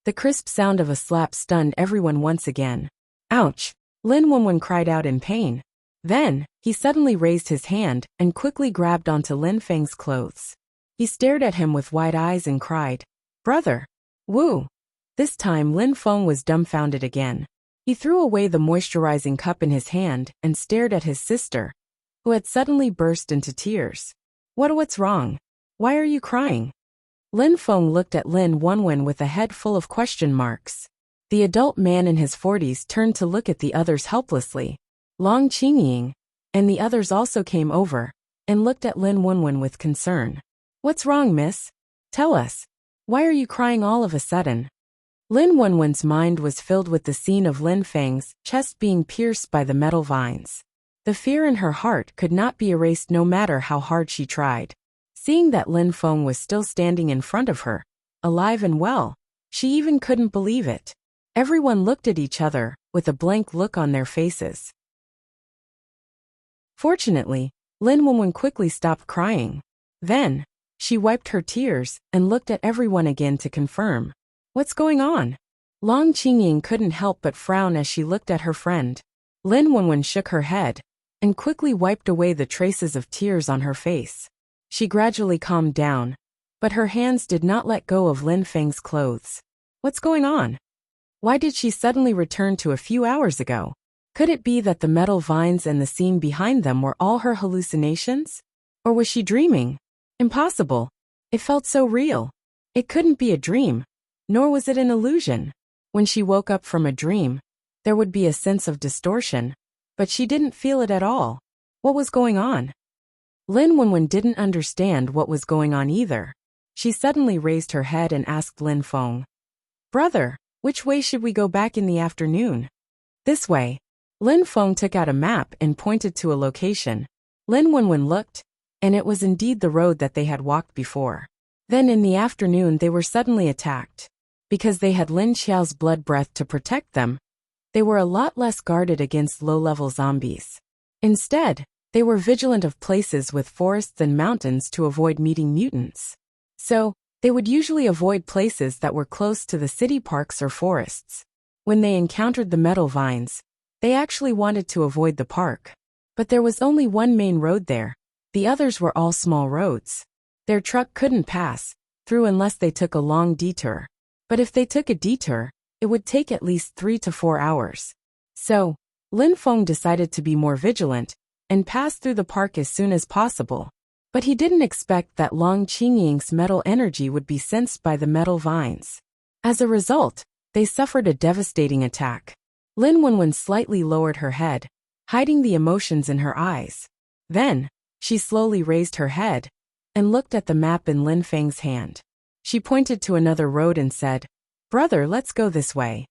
The crisp sound of a slap stunned everyone once again. "Ouch!" Lin Wenwen cried out in pain. Then, he suddenly raised his hand and quickly grabbed onto Lin Feng's clothes. He stared at him with wide eyes and cried, "Brother! Wu!" This time Lin Feng was dumbfounded again. He threw away the moisturizing cup in his hand and stared at his sister, who had suddenly burst into tears. What's wrong? Why are you crying?" Lin Feng looked at Lin Wenwen with a head full of question marks. The adult man in his 40s turned to look at the others helplessly. Long Qingying and the others also came over and looked at Lin Wenwen with concern. "What's wrong, miss? Tell us. Why are you crying all of a sudden?" Lin Wenwen's mind was filled with the scene of Lin Feng's chest being pierced by the metal vines. The fear in her heart could not be erased no matter how hard she tried. Seeing that Lin Feng was still standing in front of her, alive and well, she even couldn't believe it. Everyone looked at each other with a blank look on their faces. Fortunately, Lin Wenwen quickly stopped crying. Then, she wiped her tears and looked at everyone again to confirm. "What's going on?" Long Qingying couldn't help but frown as she looked at her friend. Lin Wenwen shook her head and quickly wiped away the traces of tears on her face. She gradually calmed down, but her hands did not let go of Lin Feng's clothes. What's going on? Why did she suddenly return to a few hours ago? Could it be that the metal vines and the scene behind them were all her hallucinations? Or was she dreaming? Impossible. It felt so real. It couldn't be a dream, nor was it an illusion. When she woke up from a dream, there would be a sense of distortion, but she didn't feel it at all. What was going on? Lin Wenwen didn't understand what was going on either. She suddenly raised her head and asked Lin Feng, "Brother, which way should we go back in the afternoon?" "This way." Lin Feng took out a map and pointed to a location. Lin Wenwen looked, and it was indeed the road that they had walked before. Then in the afternoon they were suddenly attacked. Because they had Lin Xiao's blood breath to protect them, they were a lot less guarded against low-level zombies. Instead, they were vigilant of places with forests and mountains to avoid meeting mutants. So, they would usually avoid places that were close to the city parks or forests. When they encountered the metal vines, they actually wanted to avoid the park. But there was only one main road there. The others were all small roads. Their truck couldn't pass through unless they took a long detour. But if they took a detour, it would take at least 3 to 4 hours. So, Lin Feng decided to be more vigilant and pass through the park as soon as possible. But he didn't expect that Long Qingying's metal energy would be sensed by the metal vines. As a result, they suffered a devastating attack. Lin Wenwen slightly lowered her head, hiding the emotions in her eyes. Then, she slowly raised her head and looked at the map in Lin Feng's hand. She pointed to another road and said, "Brother, let's go this way."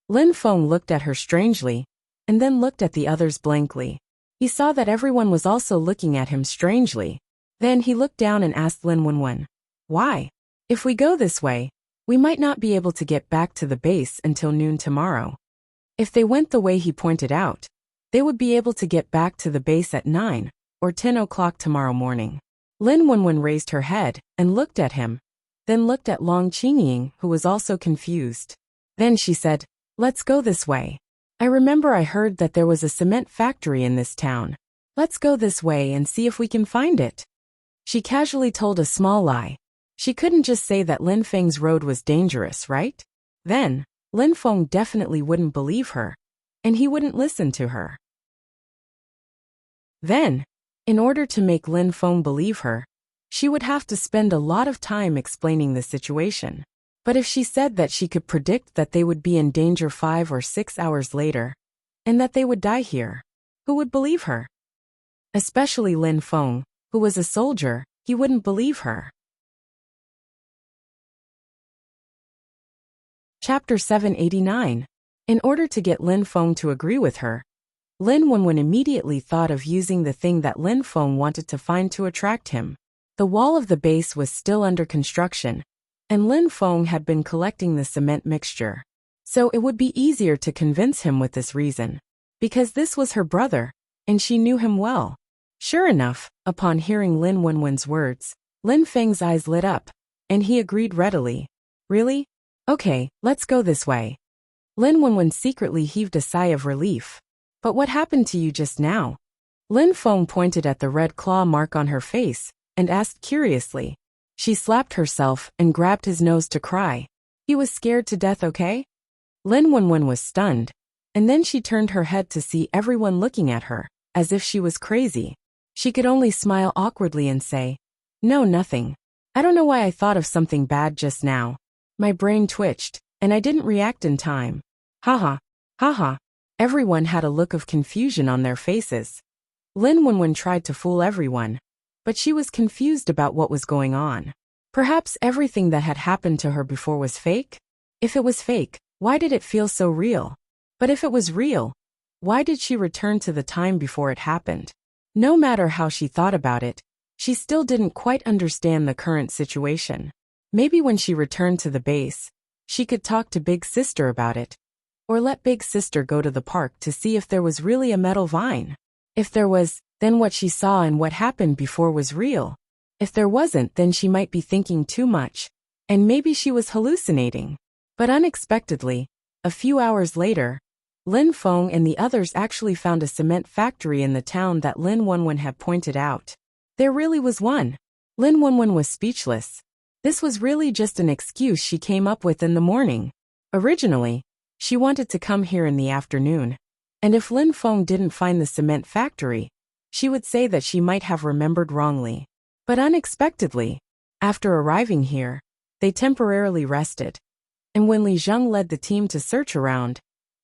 Lin Feng looked at her strangely, and then looked at the others blankly. He saw that everyone was also looking at him strangely. Then he looked down and asked Lin Wenwen, "Why? If we go this way, we might not be able to get back to the base until noon tomorrow. If they went the way he pointed out, they would be able to get back to the base at 9 or 10 o'clock tomorrow morning." Lin Wenwen raised her head and looked at him, then looked at Long Qingying, who was also confused. Then she said, "Let's go this way. I remember I heard that there was a cement factory in this town. Let's go this way and see if we can find it." She casually told a small lie. She couldn't just say that Lin Feng's road was dangerous, right? Then, Lin Feng definitely wouldn't believe her, and he wouldn't listen to her. Then, in order to make Lin Feng believe her, she would have to spend a lot of time explaining the situation. But if she said that she could predict that they would be in danger 5 or 6 hours later, and that they would die here, who would believe her? Especially Lin Feng, who was a soldier, he wouldn't believe her. Chapter 789. In order to get Lin Feng to agree with her, Lin Wenwen immediately thought of using the thing that Lin Feng wanted to find to attract him. The wall of the base was still under construction, and Lin Feng had been collecting the cement mixture. So it would be easier to convince him with this reason, because this was her brother, and she knew him well. Sure enough, upon hearing Lin Wenwen's words, Lin Feng's eyes lit up, and he agreed readily. Really? Okay, let's go this way. Lin Wenwen secretly heaved a sigh of relief. But what happened to you just now? Lin Feng pointed at the red claw mark on her face, and asked curiously. She slapped herself and grabbed his nose to cry. He was scared to death, okay? Lin Wenwen was stunned, and then she turned her head to see everyone looking at her, as if she was crazy. She could only smile awkwardly and say, "No, nothing. I don't know why I thought of something bad just now. My brain twitched, and I didn't react in time. Haha, haha." Everyone had a look of confusion on their faces. Lin Wenwen tried to fool everyone, but she was confused about what was going on. Perhaps everything that had happened to her before was fake? If it was fake, why did it feel so real? But if it was real, why did she return to the time before it happened? No matter how she thought about it, she still didn't quite understand the current situation. Maybe when she returned to the base, she could talk to Big Sister about it. Or let Big Sister go to the park to see if there was really a metal vine. If there was, then what she saw and what happened before was real. If there wasn't, then she might be thinking too much, and maybe she was hallucinating. But unexpectedly, a few hours later, Lin Feng and the others actually found a cement factory in the town that Lin Wenwen had pointed out. There really was one. Lin Wenwen was speechless. This was really just an excuse she came up with in the morning. Originally, she wanted to come here in the afternoon, and if Lin Feng didn't find the cement factory, she would say that she might have remembered wrongly. But unexpectedly, after arriving here, they temporarily rested. And when Li Zheng led the team to search around,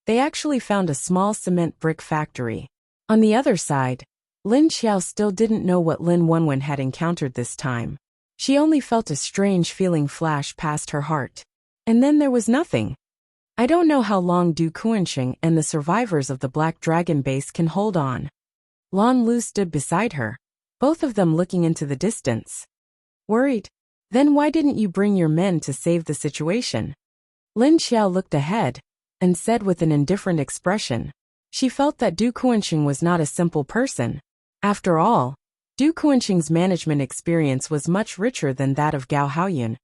they actually found a small cement brick factory. On the other side, Lin Xiao still didn't know what Lin Wenwen had encountered this time. She only felt a strange feeling flash past her heart. And then there was nothing. I don't know how long Du Kuanxing and the survivors of the Black Dragon base can hold on. Lan Lu stood beside her, both of them looking into the distance. Worried? Then why didn't you bring your men to save the situation? Lin Xiao looked ahead, and said with an indifferent expression. She felt that Du Kuanxing was not a simple person. After all, Du Kuanxing's management experience was much richer than that of Gao Haoyun,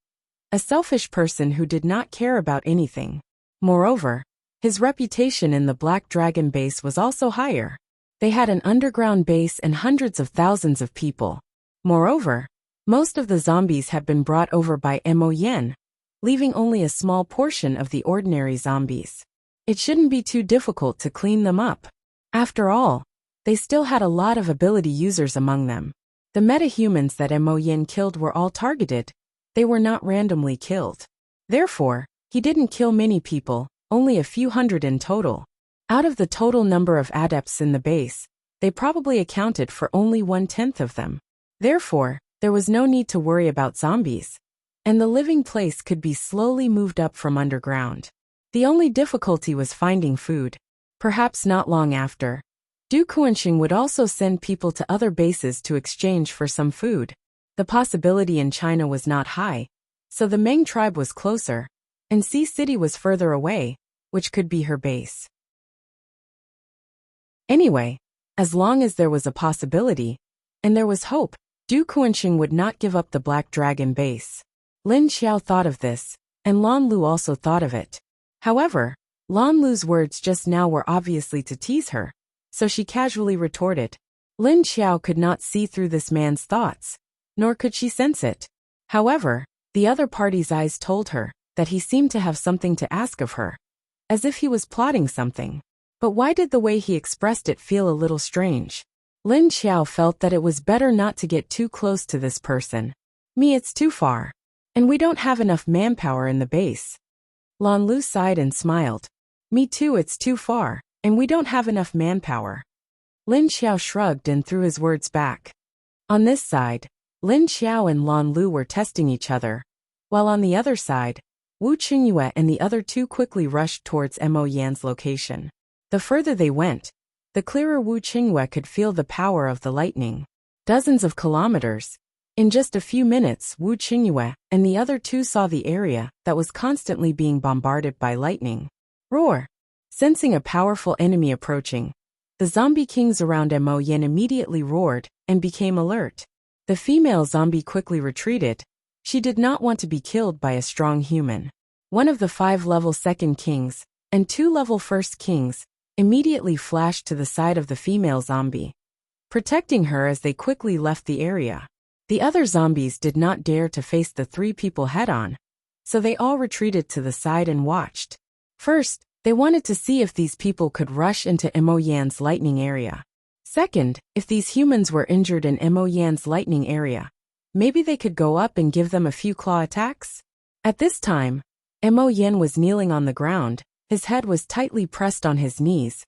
a selfish person who did not care about anything. Moreover, his reputation in the Black Dragon base was also higher. They had an underground base and hundreds of thousands of people. Moreover, most of the zombies had been brought over by Mo Yen, leaving only a small portion of the ordinary zombies. It shouldn't be too difficult to clean them up. After all, they still had a lot of ability users among them. The metahumans that Mo Yen killed were all targeted. They were not randomly killed. Therefore, he didn't kill many people, only a few hundred in total. Out of the total number of adepts in the base, they probably accounted for only 1/10 of them. Therefore, there was no need to worry about zombies. And the living place could be slowly moved up from underground. The only difficulty was finding food. Perhaps not long after, Du Kuanxing would also send people to other bases to exchange for some food. The possibility in China was not high, so the Meng tribe was closer, and Sea City was further away, which could be her base. Anyway, as long as there was a possibility, and there was hope, Du Kuanxing would not give up the Black Dragon base. Lin Xiao thought of this, and Lan Lu also thought of it. However, Lan Lu's words just now were obviously to tease her, so she casually retorted. Lin Xiao could not see through this man's thoughts, nor could she sense it. However, the other party's eyes told her that he seemed to have something to ask of her, as if he was plotting something. But why did the way he expressed it feel a little strange? Lin Xiao felt that it was better not to get too close to this person. It's too far. And we don't have enough manpower in the base. Lan Lu sighed and smiled. Me too, it's too far, and we don't have enough manpower. Lin Xiao shrugged and threw his words back. On this side, Lin Xiao and Lan Lu were testing each other, while on the other side, Wu Qingyue and the other two quickly rushed towards Mo Yan's location. The further they went, the clearer Wu Qingyue could feel the power of the lightning. Dozens of kilometers. In just a few minutes, Wu Qingyue and the other two saw the area that was constantly being bombarded by lightning. Roar! Sensing a powerful enemy approaching, the zombie kings around Mo Yan immediately roared and became alert. The female zombie quickly retreated. She did not want to be killed by a strong human. One of the 5 level second kings and 2 level first kings immediately flashed to the side of the female zombie, protecting her as they quickly left the area. The other zombies did not dare to face the 3 people head-on, so they all retreated to the side and watched. First, they wanted to see if these people could rush into Mo Yan's lightning area. Second, if these humans were injured in Mo Yan's lightning area, maybe they could go up and give them a few claw attacks? At this time, Mo Yan was kneeling on the ground, his head was tightly pressed on his knees,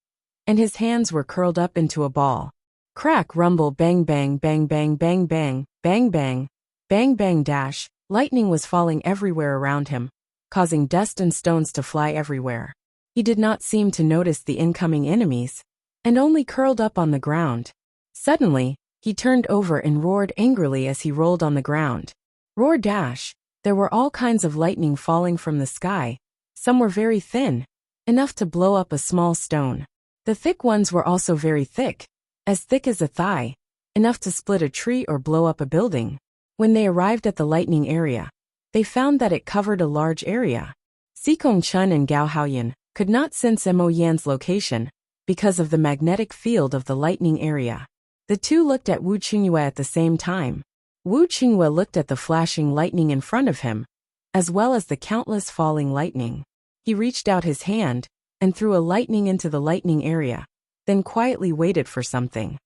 and his hands were curled up into a ball. Crack, rumble, bang bang bang bang bang bang, bang bang, bang bang dash, lightning was falling everywhere around him, causing dust and stones to fly everywhere. He did not seem to notice the incoming enemies, and only curled up on the ground. Suddenly, he turned over and roared angrily as he rolled on the ground. Roar dash! There were all kinds of lightning falling from the sky. Some were very thin, enough to blow up a small stone. The thick ones were also very thick as a thigh, enough to split a tree or blow up a building. When they arrived at the lightning area, they found that it covered a large area. Xikong Chun and Gao Haoyan could not sense Mo Yan's location because of the magnetic field of the lightning area. The two looked at Wu Qingyue at the same time. Wu Qingyue looked at the flashing lightning in front of him, as well as the countless falling lightning. He reached out his hand and threw a lightning into the lightning area, then quietly waited for something.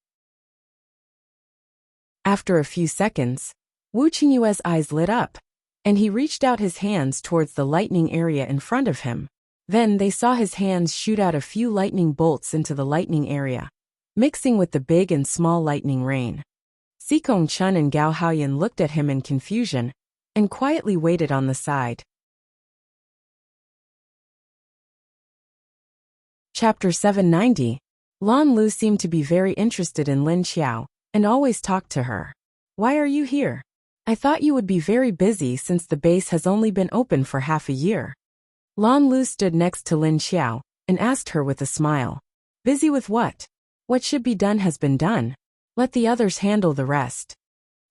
After a few seconds, Wu Qingyue's eyes lit up, and he reached out his hands towards the lightning area in front of him. Then they saw his hands shoot out a few lightning bolts into the lightning area, mixing with the big and small lightning rain. Xikong Chun and Gao Haoyan looked at him in confusion and quietly waited on the side. Chapter 790. Lan Lu seemed to be very interested in Lin Xiao and always talked to her. Why are you here? I thought you would be very busy since the base has only been open for half a year. Lan Lu stood next to Lin Xiao and asked her with a smile. Busy with what? What should be done has been done. Let the others handle the rest.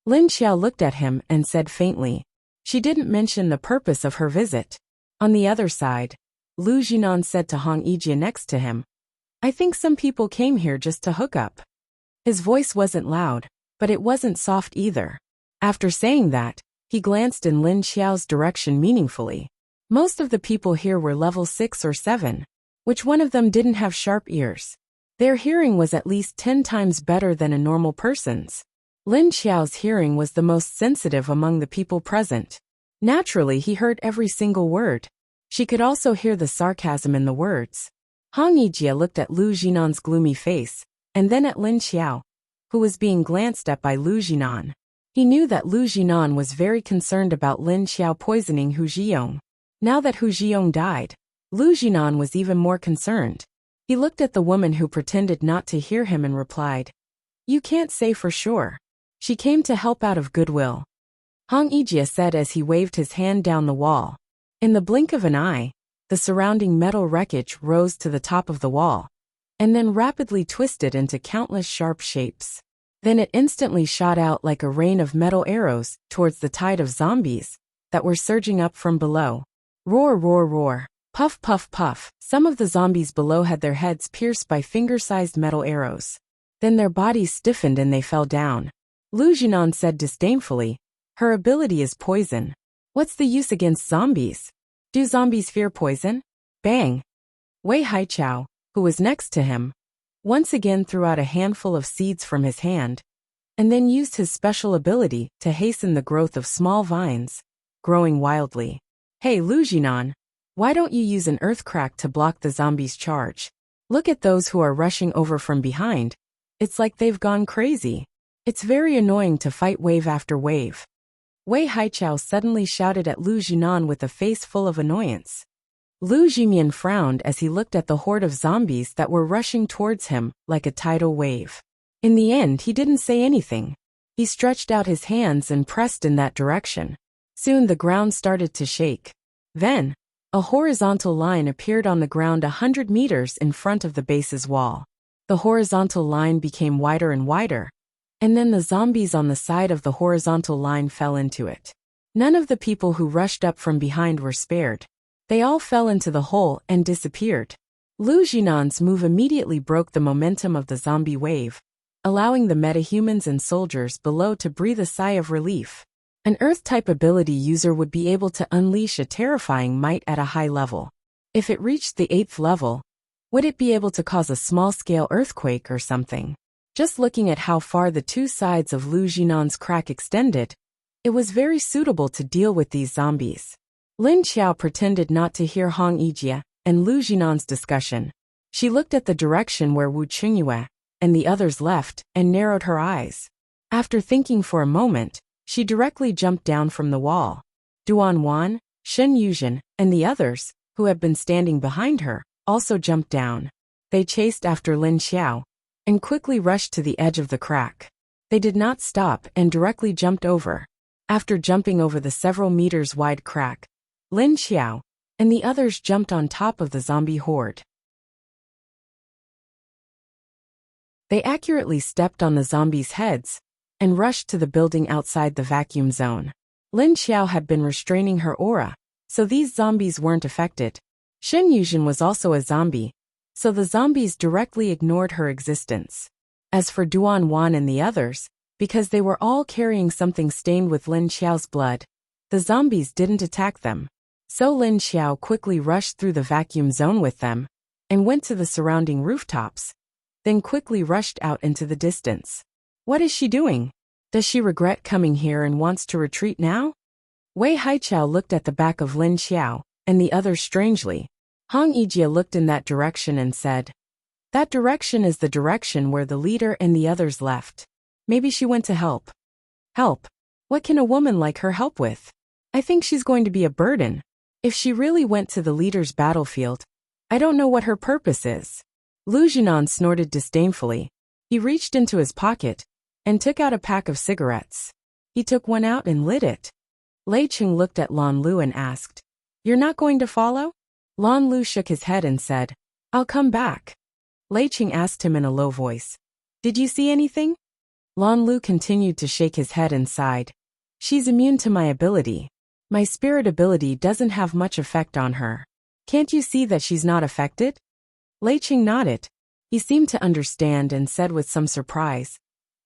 Lin Xiao looked at him and said faintly. She didn't mention the purpose of her visit. On the other side, Lu Jinan said to Hong Yijie next to him. I think some people came here just to hook up. His voice wasn't loud, but it wasn't soft either. After saying that, he glanced in Lin Xiao's direction meaningfully. Most of the people here were level 6 or 7. Which one of them didn't have sharp ears? Their hearing was at least 10 times better than a normal person's. Lin Xiao's hearing was the most sensitive among the people present. Naturally, he heard every single word. She could also hear the sarcasm in the words. Hong Yijie looked at Lu Jinan's gloomy face, and then at Lin Xiao, who was being glanced at by Lu Jinan. He knew that Lu Jinan was very concerned about Lin Xiao poisoning Hu Zhiyong. Now that Hu Zhiyong died, Lu Jinan was even more concerned. He looked at the woman who pretended not to hear him and replied, You can't say for sure. She came to help out of goodwill. Hong Yijie said as he waved his hand down the wall. In the blink of an eye, the surrounding metal wreckage rose to the top of the wall, and then rapidly twisted into countless sharp shapes. Then it instantly shot out like a rain of metal arrows towards the tide of zombies that were surging up from below. Roar, roar, roar. Puff, puff, puff. Some of the zombies below had their heads pierced by finger-sized metal arrows. Then their bodies stiffened and they fell down. Lu Jinan said disdainfully, Her ability is poison. What's the use against zombies? Do zombies fear poison? Bang! Wei Haichao, who was next to him, once again threw out a handful of seeds from his hand, and then used his special ability to hasten the growth of small vines, growing wildly. Hey Lu Jinan, why don't you use an earth crack to block the zombies' charge? Look at those who are rushing over from behind. It's like they've gone crazy. It's very annoying to fight wave after wave. Wei Haichao suddenly shouted at Lu Jinan with a face full of annoyance. Lu Jimian frowned as he looked at the horde of zombies that were rushing towards him like a tidal wave. In the end, he didn't say anything. He stretched out his hands and pressed in that direction. Soon the ground started to shake. Then, a horizontal line appeared on the ground 100 meters in front of the base's wall. The horizontal line became wider and wider, and then the zombies on the side of the horizontal line fell into it. None of the people who rushed up from behind were spared. They all fell into the hole and disappeared. Lu Jinan's move immediately broke the momentum of the zombie wave, allowing the metahumans and soldiers below to breathe a sigh of relief. An Earth-type ability user would be able to unleash a terrifying might at a high level. If it reached the 8th level, would it be able to cause a small-scale earthquake or something? Just looking at how far the two sides of Lu Jinan's crack extended, it was very suitable to deal with these zombies. Lin Xiao pretended not to hear Hong Yijie and Lu Jinan's discussion. She looked at the direction where Wu Qingyue and the others left and narrowed her eyes. After thinking for a moment, she directly jumped down from the wall. Duan Wan, Shen Yuzhen, and the others, who had been standing behind her, also jumped down. They chased after Lin Xiao and quickly rushed to the edge of the crack. They did not stop and directly jumped over. After jumping over the several meters wide crack, Lin Xiao and the others jumped on top of the zombie horde. They accurately stepped on the zombies' heads and rushed to the building outside the vacuum zone. Lin Xiao had been restraining her aura, so these zombies weren't affected. Shen Yuzhen was also a zombie, so the zombies directly ignored her existence. As for Duan Wan and the others, because they were all carrying something stained with Lin Xiao's blood, the zombies didn't attack them. So Lin Xiao quickly rushed through the vacuum zone with them and went to the surrounding rooftops, then quickly rushed out into the distance. What is she doing? Does she regret coming here and wants to retreat now? Wei Haichao looked at the back of Lin Xiao and the others strangely. Hong Yijie looked in that direction and said, "That direction is the direction where the leader and the others left. Maybe she went to help." Help? What can a woman like her help with? I think she's going to be a burden. If she really went to the leader's battlefield, I don't know what her purpose is. Lu Jinan snorted disdainfully. He reached into his pocket and took out a pack of cigarettes. He took one out and lit it. Lei Cheng looked at Lan Lu and asked, "You're not going to follow?" Lan Lu shook his head and said, "I'll come back." Lei Cheng asked him in a low voice, "Did you see anything?" Lan Lu continued to shake his head and sighed. "She's immune to my ability. My spirit ability doesn't have much effect on her. Can't you see that she's not affected?" Lei Cheng nodded. He seemed to understand and said with some surprise,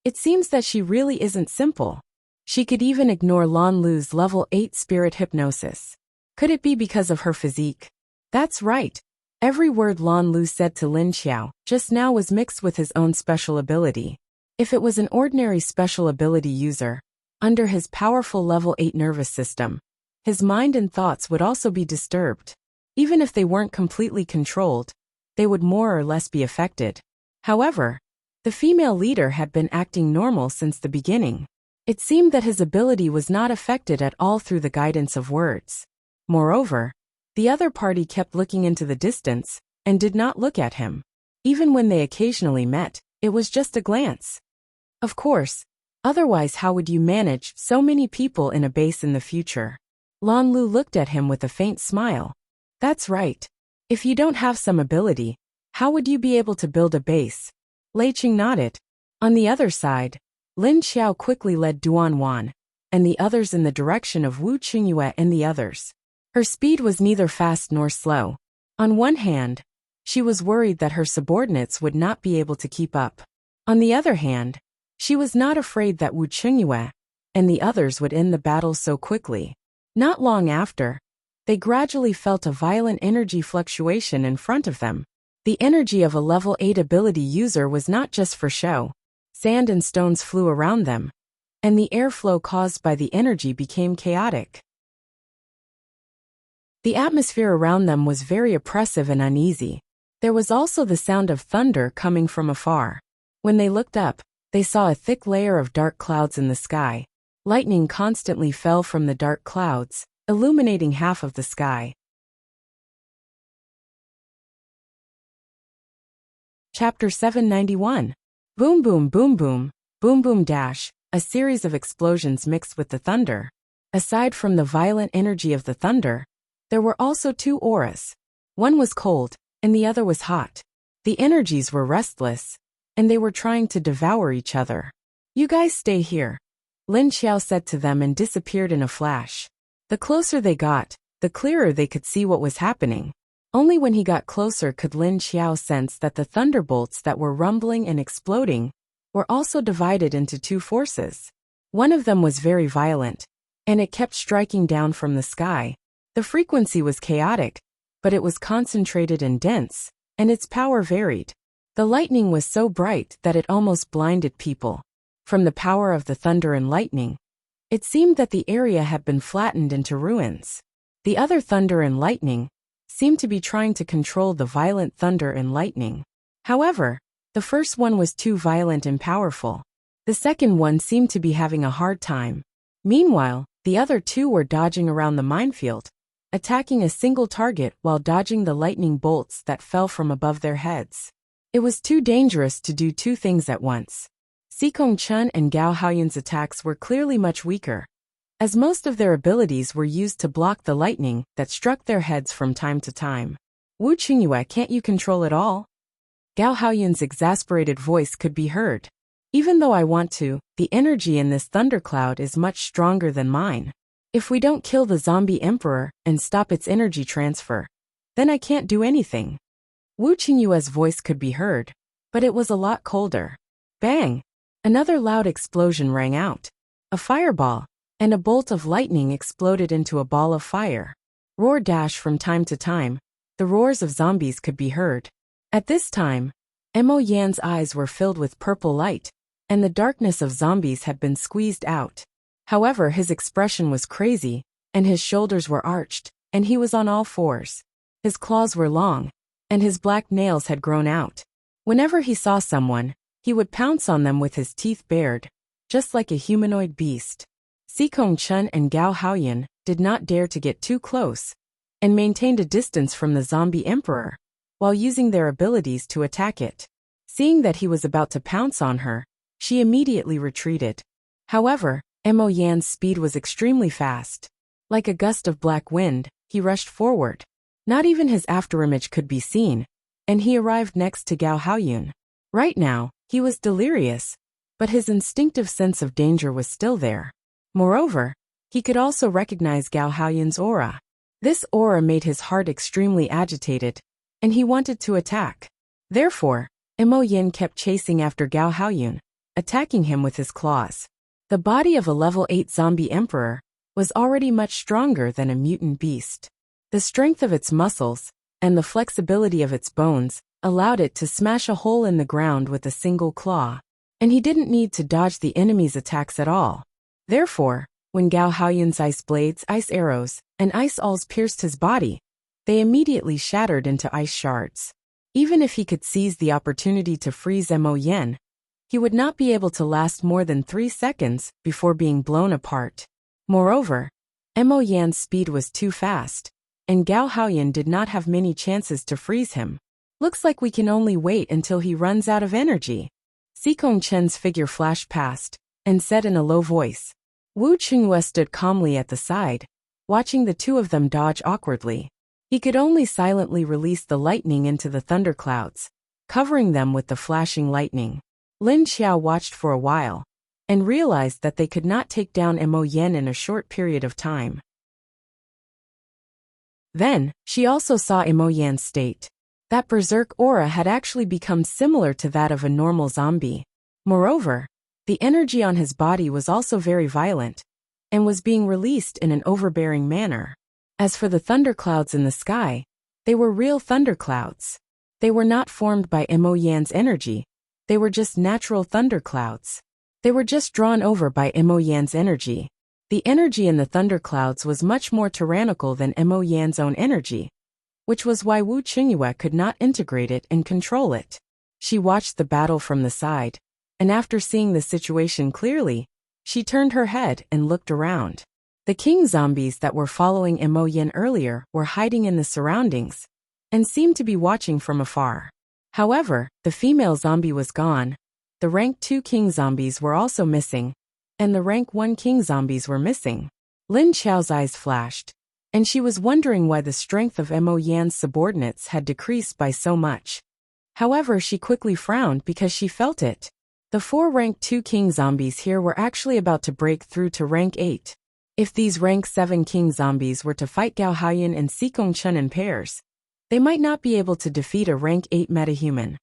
"It seems that she really isn't simple. She could even ignore Lan Lu's level 8 spirit hypnosis. Could it be because of her physique?" That's right. Every word Lan Lu said to Lin Xiao just now was mixed with his own special ability. If it was an ordinary special ability user, under his powerful level 8 nervous system, his mind and thoughts would also be disturbed. Even if they weren't completely controlled, they would more or less be affected. However, the female leader had been acting normal since the beginning. It seemed that his ability was not affected at all through the guidance of words. Moreover, the other party kept looking into the distance and did not look at him. Even when they occasionally met, it was just a glance. Of course, otherwise how would you manage so many people in a base in the future? Lan Lu looked at him with a faint smile. That's right. If you don't have some ability, how would you be able to build a base? Lei Cheng nodded. On the other side, Lin Xiao quickly led Duan Wan and the others in the direction of Wu Qingyue and the others. Her speed was neither fast nor slow. On one hand, she was worried that her subordinates would not be able to keep up. On the other hand, she was not afraid that Wu Qingyue and the others would end the battle so quickly. Not long after, they gradually felt a violent energy fluctuation in front of them. The energy of a level 8 ability user was not just for show. Sand and stones flew around them, and the airflow caused by the energy became chaotic. The atmosphere around them was very oppressive and uneasy. There was also the sound of thunder coming from afar. When they looked up, they saw a thick layer of dark clouds in the sky. Lightning constantly fell from the dark clouds, illuminating half of the sky. Chapter 791. Boom boom boom boom, boom boom dash, a series of explosions mixed with the thunder. Aside from the violent energy of the thunder, there were also two auras. One was cold, and the other was hot. The energies were restless, and they were trying to devour each other. "You guys stay here," Lin Xiao said to them and disappeared in a flash. The closer they got, the clearer they could see what was happening. Only when he got closer could Lin Xiao sense that the thunderbolts that were rumbling and exploding were also divided into two forces. One of them was very violent, and it kept striking down from the sky. The frequency was chaotic, but it was concentrated and dense, and its power varied. The lightning was so bright that it almost blinded people. From the power of the thunder and lightning, it seemed that the area had been flattened into ruins. The other thunder and lightning seemed to be trying to control the violent thunder and lightning. However, the first one was too violent and powerful. The second one seemed to be having a hard time. Meanwhile, the other two were dodging around the minefield, attacking a single target while dodging the lightning bolts that fell from above their heads. It was too dangerous to do two things at once. Sikong Chun and Gao Haoyun's attacks were clearly much weaker, as most of their abilities were used to block the lightning that struck their heads from time to time. "Wu Qingyue, can't you control it all?" Gao Haoyun's exasperated voice could be heard. "Even though I want to, the energy in this thundercloud is much stronger than mine. If we don't kill the zombie emperor and stop its energy transfer, then I can't do anything." Wu Qingyue's voice could be heard, but it was a lot colder. Bang! Another loud explosion rang out. A fireball and a bolt of lightning exploded into a ball of fire. Roar dash from time to time, the roars of zombies could be heard. At this time, Mo Yan's eyes were filled with purple light, and the darkness of zombies had been squeezed out. However, his expression was crazy, and his shoulders were arched, and he was on all fours. His claws were long, and his black nails had grown out. Whenever he saw someone, he would pounce on them with his teeth bared, just like a humanoid beast. Sikong Chun and Gao Haoyun did not dare to get too close, and maintained a distance from the zombie emperor, while using their abilities to attack it. Seeing that he was about to pounce on her, she immediately retreated. However, Mo Yan's speed was extremely fast. Like a gust of black wind, he rushed forward. Not even his afterimage could be seen, and he arrived next to Gao Haoyun. Right now, he was delirious, but his instinctive sense of danger was still there. Moreover, he could also recognize Gao Haoyun's aura. This aura made his heart extremely agitated, and he wanted to attack. Therefore, Mo Yan kept chasing after Gao Haoyun, attacking him with his claws. The body of a level 8 zombie emperor was already much stronger than a mutant beast. The strength of its muscles and the flexibility of its bones allowed it to smash a hole in the ground with a single claw, and he didn't need to dodge the enemy's attacks at all. Therefore, when Gao Haoyun's ice blades, ice arrows, and ice awls pierced his body, they immediately shattered into ice shards. Even if he could seize the opportunity to freeze Mo Yan, he would not be able to last more than 3 seconds before being blown apart. Moreover, Mo Yan's speed was too fast, and Gao Haoyun did not have many chances to freeze him. "Looks like we can only wait until he runs out of energy." Sikong Chen's figure flashed past, and said in a low voice. Wu Qingyue stood calmly at the side, watching the two of them dodge awkwardly. He could only silently release the lightning into the thunderclouds, covering them with the flashing lightning. Lin Xiao watched for a while, and realized that they could not take down Mo Yan in a short period of time. Then, she also saw Mo Yan's state. That berserk aura had actually become similar to that of a normal zombie. Moreover, the energy on his body was also very violent, and was being released in an overbearing manner. As for the thunderclouds in the sky, they were real thunderclouds. They were not formed by Mo Yan's energy, they were just natural thunderclouds. They were just drawn over by Mo Yan's energy. The energy in the thunderclouds was much more tyrannical than Mo Yan's own energy, which was why Wu Qingyue could not integrate it and control it. She watched the battle from the side, and after seeing the situation clearly, she turned her head and looked around. The king zombies that were following Mo Yan earlier were hiding in the surroundings and seemed to be watching from afar. However, the female zombie was gone, the rank 2 king zombies were also missing, and the rank 1 king zombies were missing. Lin Xiao's eyes flashed, and she was wondering why the strength of Mo Yan's subordinates had decreased by so much. However, she quickly frowned because she felt it. The 4 rank 2 king zombies here were actually about to break through to rank 8. If these rank 7 king zombies were to fight Gao Haoyan and Xikong Chen in pairs, they might not be able to defeat a rank 8 metahuman,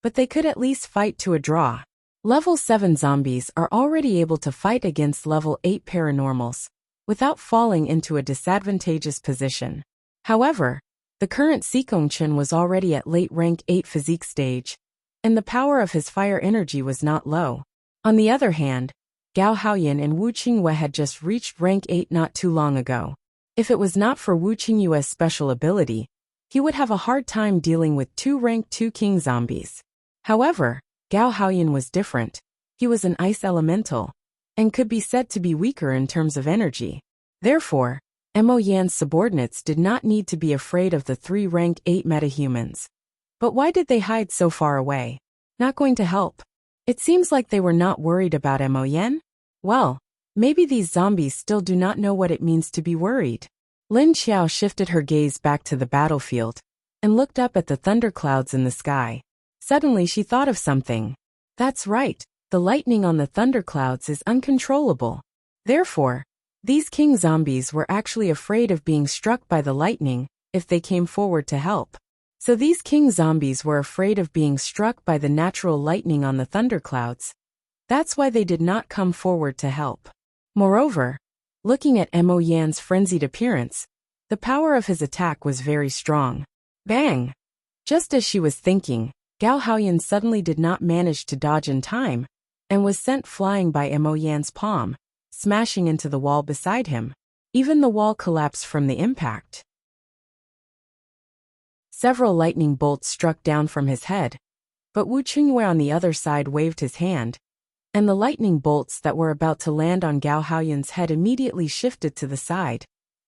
but they could at least fight to a draw. Level 7 zombies are already able to fight against level 8 paranormals, without falling into a disadvantageous position. However, the current Xikong Chen was already at late rank 8 physique stage, and the power of his fire energy was not low. On the other hand, Gao Haoyan and Wu Qingyue had just reached rank 8 not too long ago. If it was not for Wu Qingyue's special ability, he would have a hard time dealing with 2 rank 2 king zombies. However, Gao Haoyan was different. He was an ice elemental, and could be said to be weaker in terms of energy. Therefore, Mo Yan's subordinates did not need to be afraid of the 3 rank 8 metahumans. But why did they hide so far away? Not going to help. It seems like they were not worried about Mo Yan? Well, maybe these zombies still do not know what it means to be worried. Lin Xiao shifted her gaze back to the battlefield and looked up at the thunderclouds in the sky. Suddenly she thought of something. That's right, the lightning on the thunderclouds is uncontrollable. Therefore, these king zombies were actually afraid of being struck by the lightning if they came forward to help. So these king zombies were afraid of being struck by the natural lightning on the thunderclouds. That's why they did not come forward to help. Moreover, looking at Mo Yan's frenzied appearance, the power of his attack was very strong. Bang! Just as she was thinking, Gao Haoyan suddenly did not manage to dodge in time, and was sent flying by Mo Yan's palm, smashing into the wall beside him. Even the wall collapsed from the impact. Several lightning bolts struck down from his head, but Wu Qingyue on the other side waved his hand, and the lightning bolts that were about to land on Gao Haoyan's head immediately shifted to the side,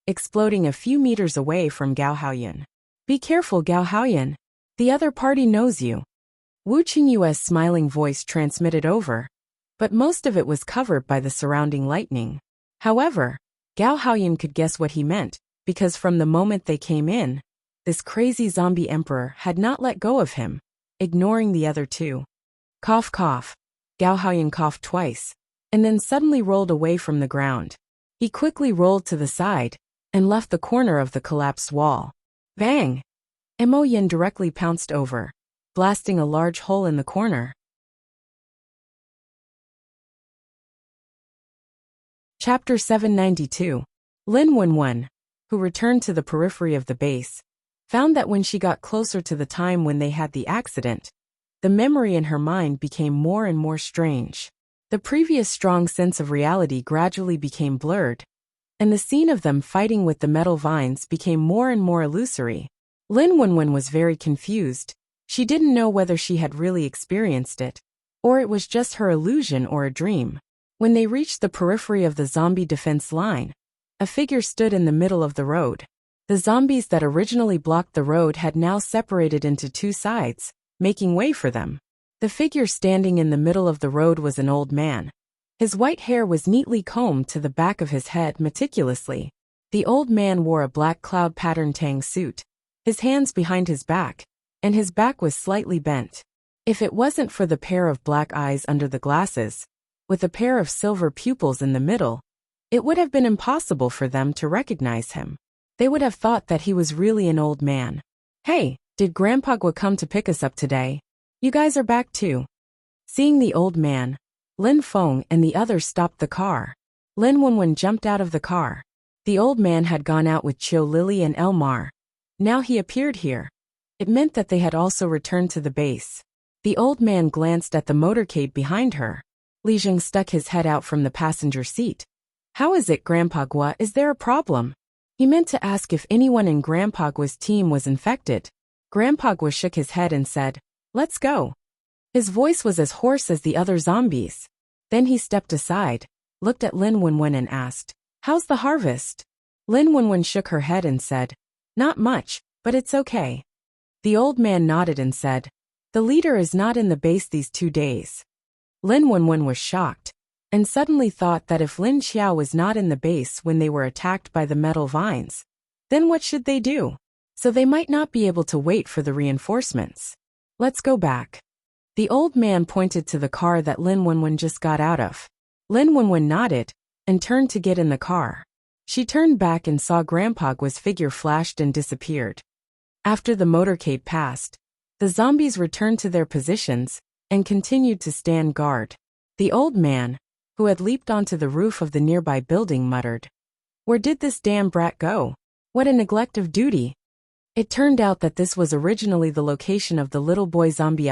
exploding a few meters away from Gao Haoyan. Be careful, Gao Haoyan. The other party knows you. Wu Qingyue's smiling voice transmitted over, but most of it was covered by the surrounding lightning. However, Gao Haoyan could guess what he meant, because from the moment they came in, this crazy zombie emperor had not let go of him, ignoring the other 2. Cough cough. Gao Haoyan coughed twice, and then suddenly rolled away from the ground. He quickly rolled to the side, and left the corner of the collapsed wall. Bang! Mo Yan directly pounced over, blasting a large hole in the corner. Chapter 792. Lin Wenwen, who returned to the periphery of the base, found that when she got closer to the time when they had the accident, the memory in her mind became more and more strange. The previous strong sense of reality gradually became blurred, and the scene of them fighting with the metal vines became more and more illusory. Lin Wenwen was very confused. She didn't know whether she had really experienced it, or it was just her illusion or a dream. When they reached the periphery of the zombie defense line, a figure stood in the middle of the road. The zombies that originally blocked the road had now separated into 2 sides, making way for them. The figure standing in the middle of the road was an old man. His white hair was neatly combed to the back of his head meticulously. The old man wore a black cloud pattern tang suit, his hands behind his back, and his back was slightly bent. If it wasn't for the pair of black eyes under the glasses, with a pair of silver pupils in the middle, it would have been impossible for them to recognize him. They would have thought that he was really an old man. Hey, did Grandpa Gua come to pick us up today? You guys are back too. Seeing the old man, Lin Feng and the others stopped the car. Lin Wenwen jumped out of the car. The old man had gone out with Chiu Lily and Elmar. Now he appeared here. It meant that they had also returned to the base. The old man glanced at the motorcade behind her. Li Jing stuck his head out from the passenger seat. How is it, Grandpa Gua? Is there a problem? He meant to ask if anyone in Grandpa Gua's team was infected. Grandpa Gua shook his head and said, "Let's go." His voice was as hoarse as the other zombies. Then he stepped aside, looked at Lin Wenwen and asked, "How's the harvest?" Lin Wenwen shook her head and said, "Not much, but it's okay." The old man nodded and said, "The leader is not in the base these 2 days." Lin Wenwen was shocked, and suddenly thought that if Lin Xiao was not in the base when they were attacked by the metal vines, then what should they do? So they might not be able to wait for the reinforcements. Let's go back. The old man pointed to the car that Lin Wenwen just got out of. Lin Wenwen nodded and turned to get in the car. She turned back and saw Grandpa Gua's figure flashed and disappeared. After the motorcade passed, the zombies returned to their positions and continued to stand guard. The old man, who had leaped onto the roof of the nearby building, muttered, "Where did this damn brat go? What a neglect of duty." It turned out that this was originally the location of the little boy zombie,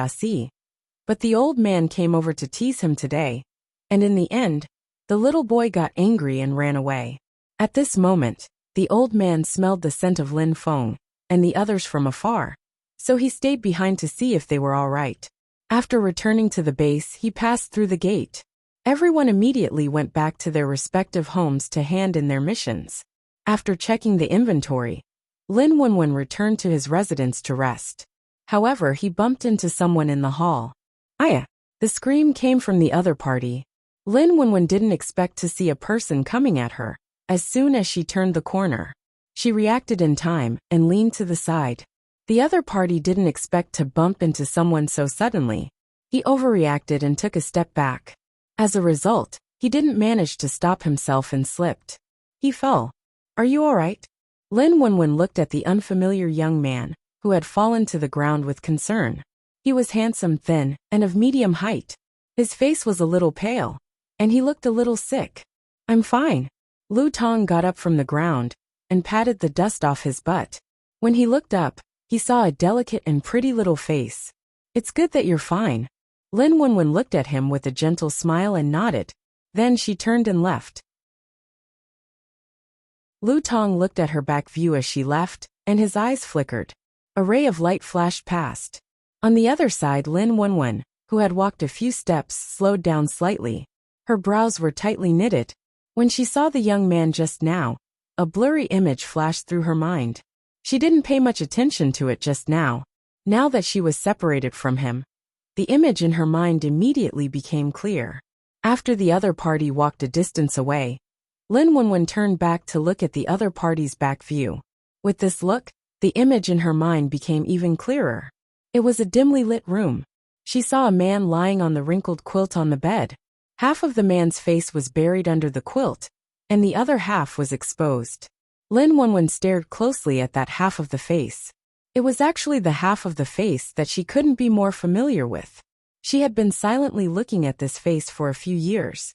but the old man came over to tease him today, and in the end, the little boy got angry and ran away. At this moment, the old man smelled the scent of Lin Feng and the others from afar, so he stayed behind to see if they were all right. After returning to the base, he passed through the gate. Everyone immediately went back to their respective homes to hand in their missions. After checking the inventory, Lin Wenwen returned to his residence to rest. However, he bumped into someone in the hall. "Aya!" The scream came from the other party. Lin Wenwen didn't expect to see a person coming at her. As soon as she turned the corner, she reacted in time and leaned to the side. The other party didn't expect to bump into someone so suddenly. He overreacted and took a step back. As a result, he didn't manage to stop himself and slipped. He fell. "Are you all right?" Lin Wenwen looked at the unfamiliar young man, who had fallen to the ground with concern. He was handsome, thin, and of medium height. His face was a little pale, and he looked a little sick. "I'm fine." Lu Tong got up from the ground and patted the dust off his butt. When he looked up, he saw a delicate and pretty little face. "It's good that you're fine." Lin Wenwen looked at him with a gentle smile and nodded. Then she turned and left. Lu Tong looked at her back view as she left, and his eyes flickered. A ray of light flashed past. On the other side, Lin Wenwen, who had walked a few steps, slowed down slightly. Her brows were tightly knitted. When she saw the young man just now, a blurry image flashed through her mind. She didn't pay much attention to it just now. Now that she was separated from him, the image in her mind immediately became clear. After the other party walked a distance away, Lin Wenwen turned back to look at the other party's back view. With this look, the image in her mind became even clearer. It was a dimly lit room. She saw a man lying on the wrinkled quilt on the bed. Half of the man's face was buried under the quilt, and the other half was exposed. Lin Wenwen stared closely at that half of the face. It was actually the half of the face that she couldn't be more familiar with. She had been silently looking at this face for a few years.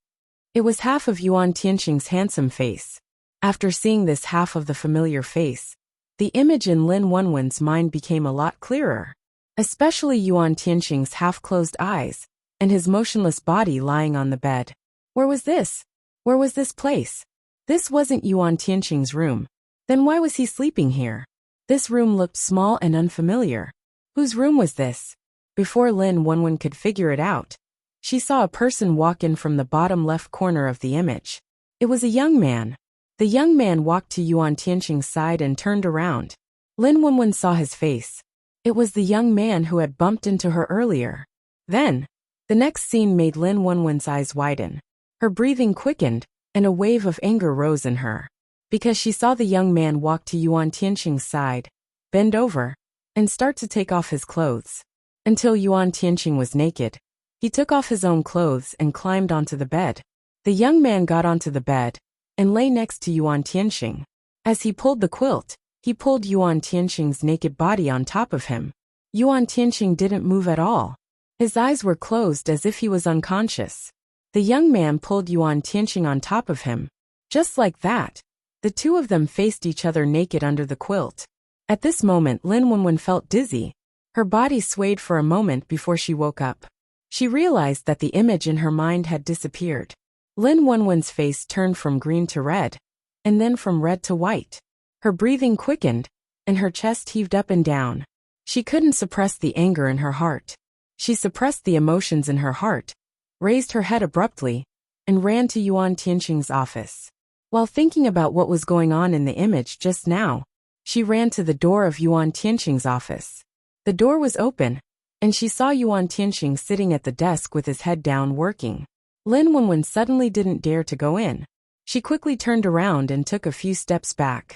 It was half of Yuan Tianqing's handsome face. After seeing this half of the familiar face, the image in Lin Wenwen's mind became a lot clearer. Especially Yuan Tianqing's half-closed eyes, and his motionless body lying on the bed. Where was this? Where was this place? This wasn't Yuan Tianqing's room. Then why was he sleeping here? This room looked small and unfamiliar. Whose room was this? Before Lin Wenwen could figure it out, she saw a person walk in from the bottom left corner of the image. It was a young man. The young man walked to Yuan Tianqing's side and turned around. Lin Wenwen saw his face. It was the young man who had bumped into her earlier. Then, the next scene made Lin Wenwen's eyes widen. Her breathing quickened, and a wave of anger rose in her. Because she saw the young man walk to Yuan Tianqing's side, bend over, and start to take off his clothes. Until Yuan Tianqing was naked. He took off his own clothes and climbed onto the bed. The young man got onto the bed and lay next to Yuan Tianqing. As he pulled the quilt, he pulled Yuan Tianqing's naked body on top of him. Yuan Tianqing didn't move at all. His eyes were closed as if he was unconscious. The young man pulled Yuan Tianqing on top of him. Just like that, the two of them faced each other naked under the quilt. At this moment, Lin Wenwen felt dizzy. Her body swayed for a moment before she woke up. She realized that the image in her mind had disappeared. Lin Wenwen's face turned from green to red, and then from red to white. Her breathing quickened, and her chest heaved up and down. She couldn't suppress the anger in her heart. She suppressed the emotions in her heart, raised her head abruptly, and ran to Yuan Tianqing's office. While thinking about what was going on in the image just now, she ran to the door of Yuan Tianqing's office. The door was open, and she saw Yuan Tianqing sitting at the desk with his head down working. Lin Wenwen suddenly didn't dare to go in. She quickly turned around and took a few steps back.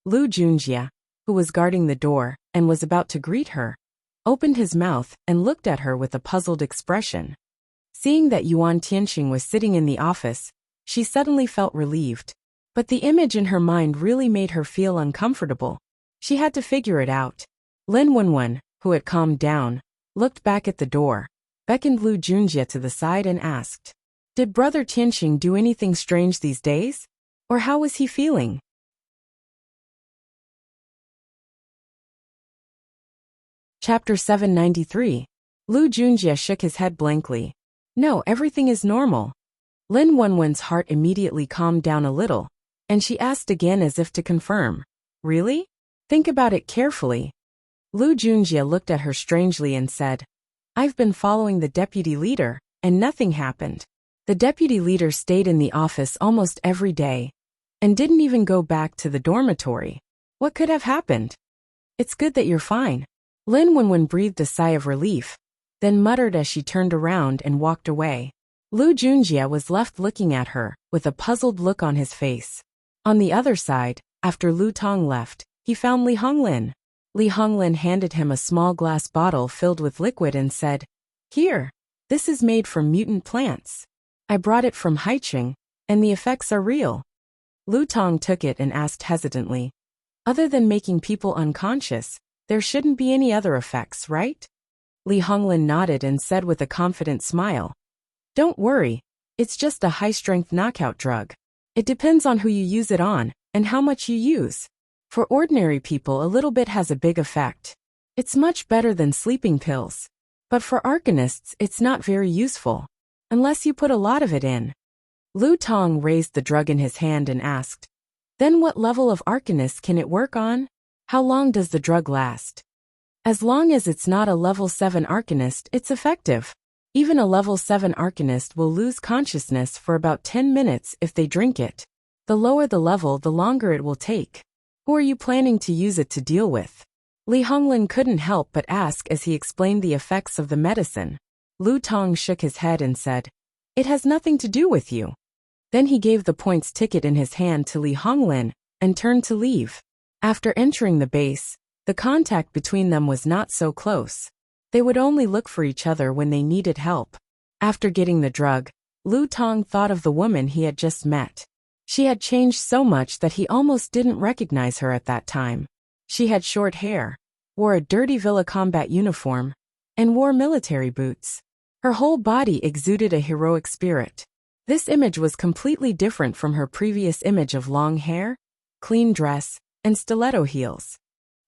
Lu Junjie, who was guarding the door and was about to greet her, opened his mouth and looked at her with a puzzled expression. Seeing that Yuan Tianqing was sitting in the office, she suddenly felt relieved. But the image in her mind really made her feel uncomfortable. She had to figure it out. Lin Wenwen, who had calmed down, looked back at the door, beckoned Lu Junjie to the side and asked, "Did Brother Tianqing do anything strange these days? Or how was he feeling?" Chapter 793. Lu Junjie shook his head blankly. "No, everything is normal." Lin Wenwen's heart immediately calmed down a little, and she asked again as if to confirm, "Really? Think about it carefully." Lu Junjie looked at her strangely and said, "I've been following the deputy leader, and nothing happened. The deputy leader stayed in the office almost every day, and didn't even go back to the dormitory. What could have happened?" "It's good that you're fine." Lin Wenwen breathed a sigh of relief, then muttered as she turned around and walked away. Lu Junjie was left looking at her, with a puzzled look on his face. On the other side, after Lu Tong left, he found Li Honglin. Li Honglin handed him a small glass bottle filled with liquid and said, "Here, this is made from mutant plants. I brought it from Haicheng, and the effects are real." Lu Tong took it and asked hesitantly, "Other than making people unconscious, there shouldn't be any other effects, right?" Li Honglin nodded and said with a confident smile, "Don't worry, it's just a high-strength knockout drug. It depends on who you use it on, and how much you use. For ordinary people, a little bit has a big effect. It's much better than sleeping pills. But for arcanists, it's not very useful, unless you put a lot of it in." Lu Tong raised the drug in his hand and asked, "Then what level of arcanist can it work on? How long does the drug last?" "As long as it's not a level 7 arcanist, it's effective. Even a level 7 arcanist will lose consciousness for about 10 minutes if they drink it. The lower the level, the longer it will take. Who are you planning to use it to deal with?" Li Honglin couldn't help but ask as he explained the effects of the medicine. Lu Tong shook his head and said, "It has nothing to do with you." Then he gave the points ticket in his hand to Li Honglin and turned to leave. After entering the base, the contact between them was not so close. They would only look for each other when they needed help. After getting the drug, Lu Tong thought of the woman he had just met. She had changed so much that he almost didn't recognize her at that time. She had short hair, wore a dirty villa combat uniform, and wore military boots. Her whole body exuded a heroic spirit. This image was completely different from her previous image of long hair, clean dress, and stiletto heels.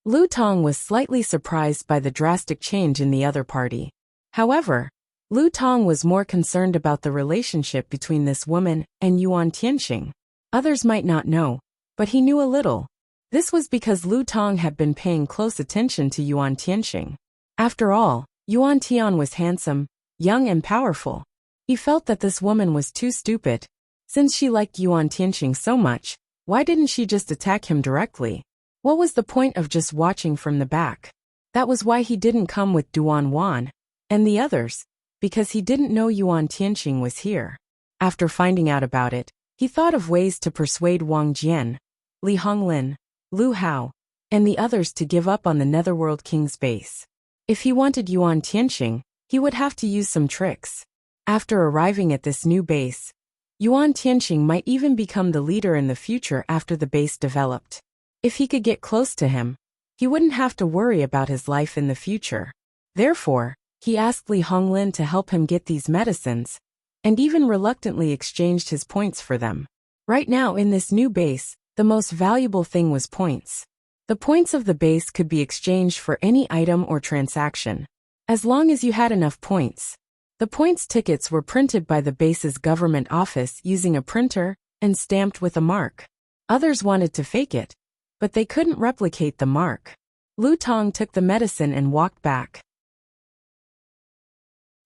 Lu Tong was slightly surprised by the drastic change in the other party. However, Lu Tong was more concerned about the relationship between this woman and Yuan Tianqing. Others might not know, but he knew a little. This was because Lu Tong had been paying close attention to Yuan Tianqing. After all, Yuan Tian was handsome, young and powerful. He felt that this woman was too stupid. Since she liked Yuan Tianqing so much, why didn't she just attack him directly? What was the point of just watching from the back? That was why he didn't come with Duan Wan and the others, because he didn't know Yuan Tianqing was here. After finding out about it, he thought of ways to persuade Wang Jian, Li Honglin, Lu Hao, and the others to give up on the Netherworld King's base. If he wanted Yuan Tianqing, he would have to use some tricks. After arriving at this new base, Yuan Tianqing might even become the leader in the future after the base developed. If he could get close to him, he wouldn't have to worry about his life in the future. Therefore, he asked Li Honglin to help him get these medicines, and even reluctantly exchanged his points for them. Right now in this new base, the most valuable thing was points. The points of the base could be exchanged for any item or transaction. As long as you had enough points, The points tickets were printed by the base's government office using a printer and stamped with a mark. Others wanted to fake it, but they couldn't replicate the mark. Lu Tong took the medicine and walked back.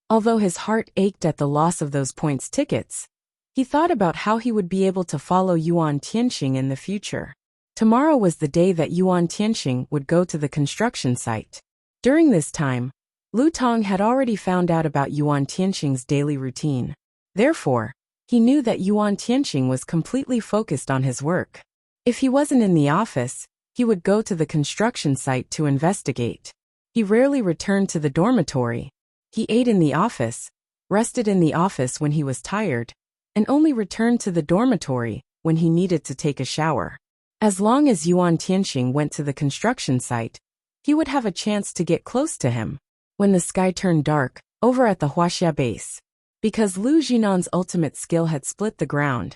Although his heart ached at the loss of those points tickets, he thought about how he would be able to follow Yuan Tianxing in the future. Tomorrow was the day that Yuan Tianxing would go to the construction site. During this time, Lu Tong had already found out about Yuan Tianxing's daily routine. Therefore, he knew that Yuan Tianxing was completely focused on his work. If he wasn't in the office, he would go to the construction site to investigate. He rarely returned to the dormitory. He ate in the office, rested in the office when he was tired, and only returned to the dormitory when he needed to take a shower. As long as Yuan Tianxing went to the construction site, he would have a chance to get close to him. When the sky turned dark, over at the Wuxia base, because Lu Jinan's ultimate skill had split the ground,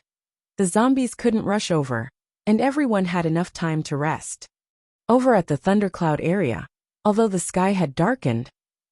the zombies couldn't rush over, and everyone had enough time to rest. Over at the thundercloud area, although the sky had darkened,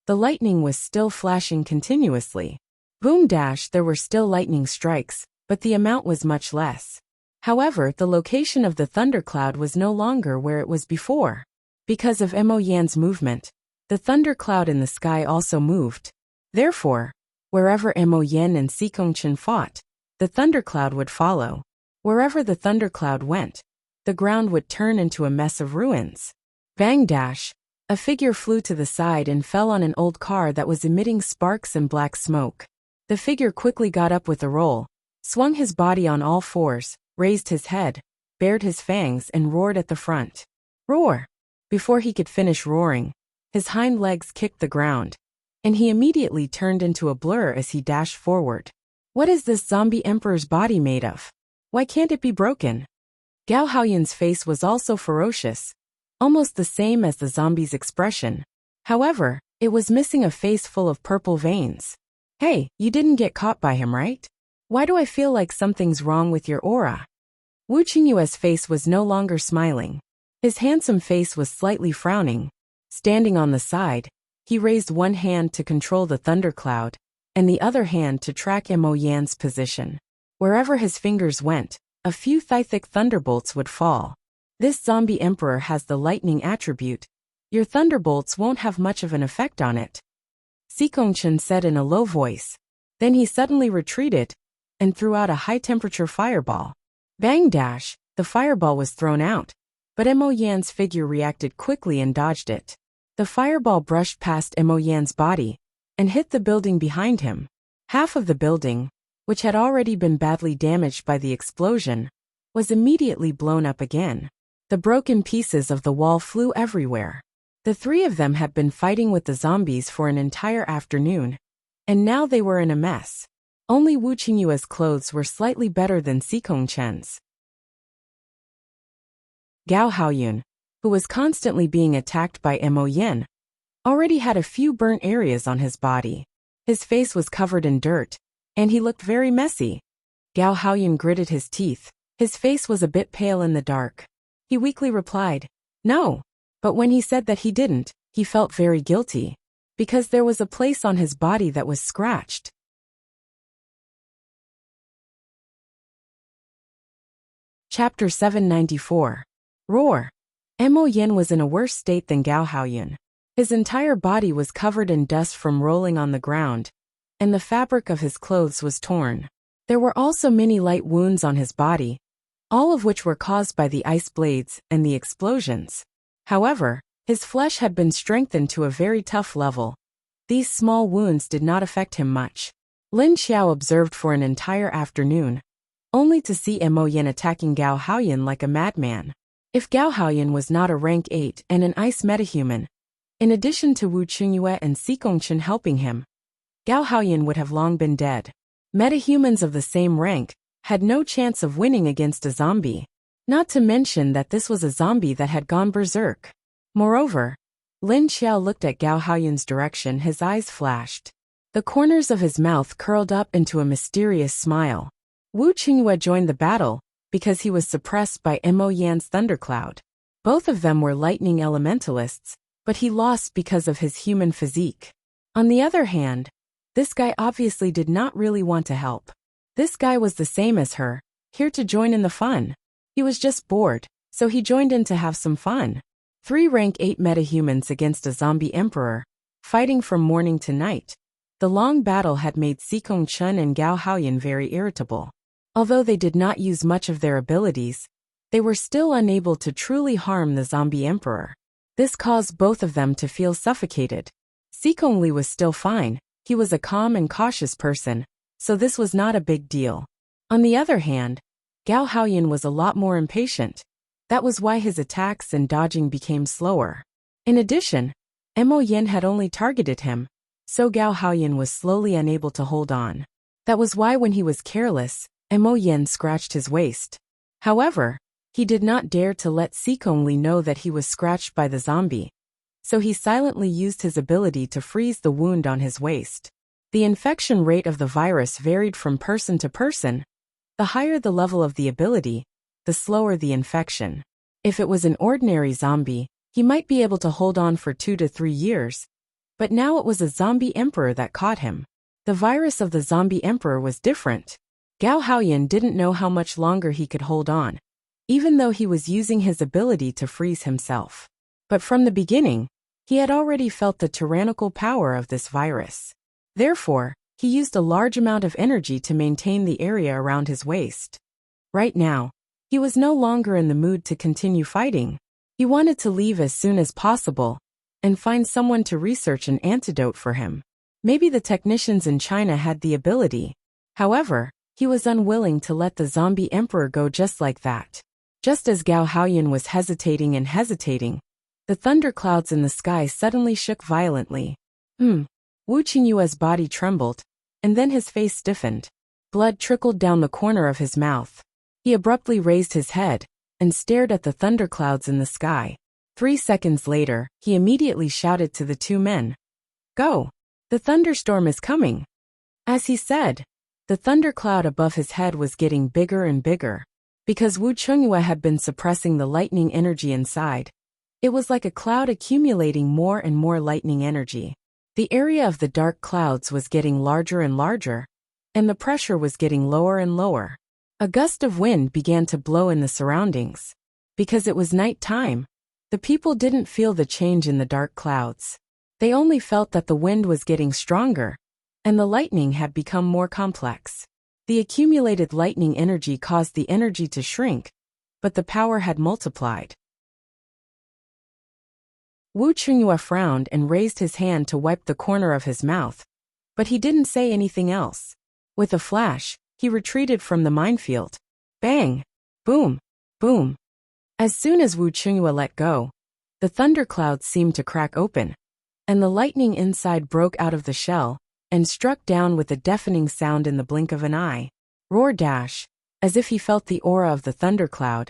the lightning was still flashing continuously. Boom dash, there were still lightning strikes, but the amount was much less. However, the location of the thundercloud was no longer where it was before. Because of Mo Yan's movement, the thundercloud in the sky also moved. Therefore, wherever Mo Yan and Sikongchen fought, the thundercloud would follow. Wherever the thundercloud went, the ground would turn into a mess of ruins. Bang dash, a figure flew to the side and fell on an old car that was emitting sparks and black smoke. The figure quickly got up with a roll, swung his body on all fours, raised his head, bared his fangs and roared at the front. Roar! Before he could finish roaring, his hind legs kicked the ground, and he immediately turned into a blur as he dashed forward. What is this zombie emperor's body made of? Why can't it be broken? Gao Haoyun's face was also ferocious, almost the same as the zombie's expression. However, it was missing a face full of purple veins. Hey, you didn't get caught by him, right? Why do I feel like something's wrong with your aura? Wu Qingyue's face was no longer smiling. His handsome face was slightly frowning. Standing on the side, he raised one hand to control the thundercloud, and the other hand to track Mo Yan's position. Wherever his fingers went, a few thick thunderbolts would fall. This zombie emperor has the lightning attribute. Your thunderbolts won't have much of an effect on it, Sikongchen said in a low voice. Then he suddenly retreated and threw out a high-temperature fireball. Bang dash, the fireball was thrown out, but Mo Yan's figure reacted quickly and dodged it. The fireball brushed past Mo Yan's body and hit the building behind him. Half of the building, which had already been badly damaged by the explosion, was immediately blown up again. The broken pieces of the wall flew everywhere. The three of them had been fighting with the zombies for an entire afternoon, and now they were in a mess. Only Wu Qingyue's clothes were slightly better than Sikongchen's. Gao Haoyun, who was constantly being attacked by Mo Yan, already had a few burnt areas on his body. His face was covered in dirt, and he looked very messy. Gao Haoyun gritted his teeth. His face was a bit pale in the dark. He weakly replied, "No." But when he said that he didn't, he felt very guilty, because there was a place on his body that was scratched. Chapter 794. Roar. Mo Yan was in a worse state than Gao Haoyun. His entire body was covered in dust from rolling on the ground, and the fabric of his clothes was torn. There were also many light wounds on his body, all of which were caused by the ice blades and the explosions. However, his flesh had been strengthened to a very tough level. These small wounds did not affect him much. Lin Xiao observed for an entire afternoon, only to see Mo Yan attacking Gao Haoyun like a madman. If Gao Haoyun was not a rank 8 and an ice metahuman, in addition to Wu Qingyue and Sikongchen helping him, Gao Haoyun would have long been dead. Metahumans of the same rank had no chance of winning against a zombie. Not to mention that this was a zombie that had gone berserk. Moreover, Lin Xiao looked at Gao Haoyun's direction. His eyes flashed. The corners of his mouth curled up into a mysterious smile. Wu Qingyue joined the battle because he was suppressed by Mo Yan's thundercloud. Both of them were lightning elementalists, but he lost because of his human physique. On the other hand, This guy obviously did not really want to help. This guy was the same as her, here to join in the fun. He was just bored, so he joined in to have some fun. 3 rank 8 metahumans against a zombie emperor, fighting from morning to night. The long battle had made Sikong Chun and Gao Haoyan very irritable. Although they did not use much of their abilities, they were still unable to truly harm the zombie emperor. This caused both of them to feel suffocated. Sikong Li was still fine, he was a calm and cautious person, so this was not a big deal. On the other hand, Gao Haoyan was a lot more impatient. That was why his attacks and dodging became slower. In addition, Mo Yen had only targeted him, so Gao Haoyan was slowly unable to hold on. That was why when he was careless, Mo Yen scratched his waist. However, he did not dare to let Sikong Li know that he was scratched by the zombie, so he silently used his ability to freeze the wound on his waist. The infection rate of the virus varied from person to person. The higher the level of the ability, the slower the infection. If it was an ordinary zombie, he might be able to hold on for 2 to 3 years, but now it was a zombie emperor that caught him. The virus of the zombie emperor was different. Gao Haoyan didn't know how much longer he could hold on, even though he was using his ability to freeze himself. But from the beginning, he had already felt the tyrannical power of this virus. Therefore, he used a large amount of energy to maintain the area around his waist. Right now, he was no longer in the mood to continue fighting. He wanted to leave as soon as possible and find someone to research an antidote for him. Maybe the technicians in China had the ability. However, he was unwilling to let the zombie emperor go just like that. Just as Gao Haoyan was hesitating and hesitating, the thunderclouds in the sky suddenly shook violently. Wu Qingyue's body trembled, and then his face stiffened. Blood trickled down the corner of his mouth. He abruptly raised his head and stared at the thunderclouds in the sky. 3 seconds later, he immediately shouted to the 2 men, "Go! The thunderstorm is coming!" As he said, the thundercloud above his head was getting bigger and bigger. Because Wu Qingyue had been suppressing the lightning energy inside, it was like a cloud accumulating more and more lightning energy. The area of the dark clouds was getting larger and larger, and the pressure was getting lower and lower. A gust of wind began to blow in the surroundings. Because it was night time, the people didn't feel the change in the dark clouds. They only felt that the wind was getting stronger, and the lightning had become more complex. The accumulated lightning energy caused the energy to shrink, but the power had multiplied. Wu Qingyue frowned and raised his hand to wipe the corner of his mouth, but he didn't say anything else. With a flash, he retreated from the minefield. Bang! Boom! Boom! As soon as Wu Qingyue let go, the thunderclouds seemed to crack open, and the lightning inside broke out of the shell and struck down with a deafening sound in the blink of an eye. Roar dash! As if he felt the aura of the thundercloud,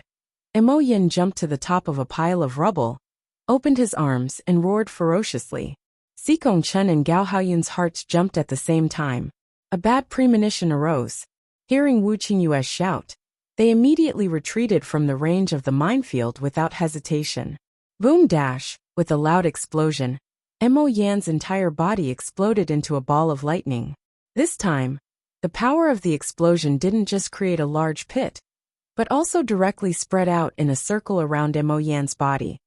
Mo Yen jumped to the top of a pile of rubble, opened his arms and roared ferociously. Sikong Chun and Gao Haoyan's hearts jumped at the same time. A bad premonition arose. Hearing Wu Qingyue's shout, they immediately retreated from the range of the minefield without hesitation. Boom dash! With a loud explosion, Mo Yan's entire body exploded into a ball of lightning. This time, the power of the explosion didn't just create a large pit, but also directly spread out in a circle around Mo Yan's body,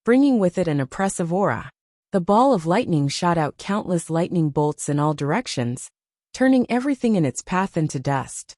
bringing with it an oppressive aura. The ball of lightning shot out countless lightning bolts in all directions, turning everything in its path into dust.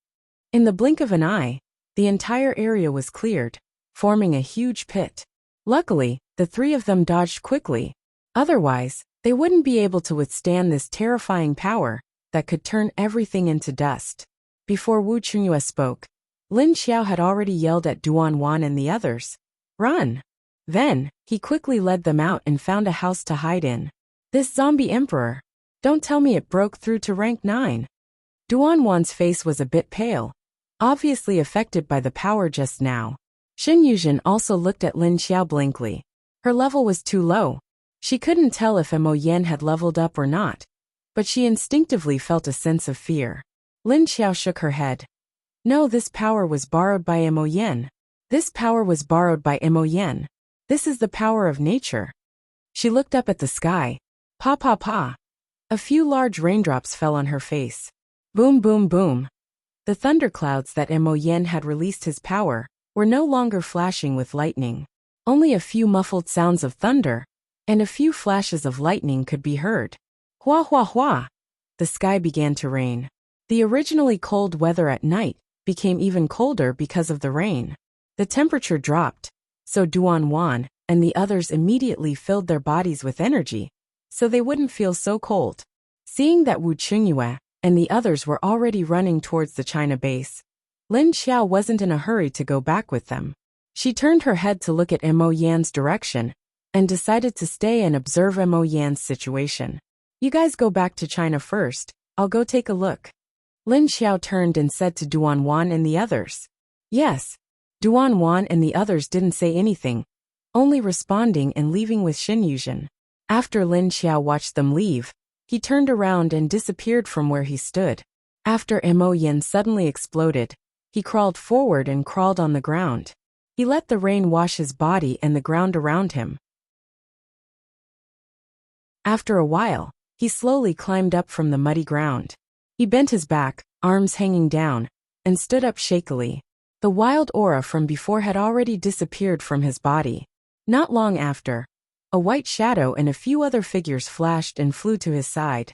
In the blink of an eye, the entire area was cleared, forming a huge pit. Luckily, the 3 of them dodged quickly. Otherwise, they wouldn't be able to withstand this terrifying power that could turn everything into dust. Before Wu Qingyue spoke, Lin Xiao had already yelled at Duan Wan and the others, "Run!" Then, he quickly led them out and found a house to hide in. This zombie emperor! Don't tell me it broke through to rank 9. Duan Wan's face was a bit pale, obviously affected by the power just now. Xin Yuzhen also looked at Lin Xiao blankly. Her level was too low. She couldn't tell if Mo Yen had leveled up or not, but she instinctively felt a sense of fear. Lin Xiao shook her head. No, this power was borrowed by Mo Yen. This power was borrowed by Mo Yen. This is the power of nature. She looked up at the sky. Pa pa pa. A few large raindrops fell on her face. Boom, boom, boom. The thunderclouds that Mo Yen had released his power were no longer flashing with lightning. Only a few muffled sounds of thunder and a few flashes of lightning could be heard. Hua hua hua! The sky began to rain. The originally cold weather at night became even colder because of the rain. The temperature dropped, so Duan Wan and the others immediately filled their bodies with energy, so they wouldn't feel so cold. Seeing that Wu Qingyue and the others were already running towards the China base, Lin Xiao wasn't in a hurry to go back with them. She turned her head to look at Mo Yan's direction and decided to stay and observe Mo Yan's situation. You guys go back to China first, I'll go take a look. Lin Xiao turned and said to Duan Wan and the others. Yes. Duan Wan and the others didn't say anything, only responding and leaving with Xin Yuzhen. After Lin Xiao watched them leave, he turned around and disappeared from where he stood. After Mo Yen suddenly exploded, he crawled forward and crawled on the ground. He let the rain wash his body and the ground around him. After a while, he slowly climbed up from the muddy ground. He bent his back, arms hanging down, and stood up shakily. The wild aura from before had already disappeared from his body. Not long after, a white shadow and a few other figures flashed and flew to his side.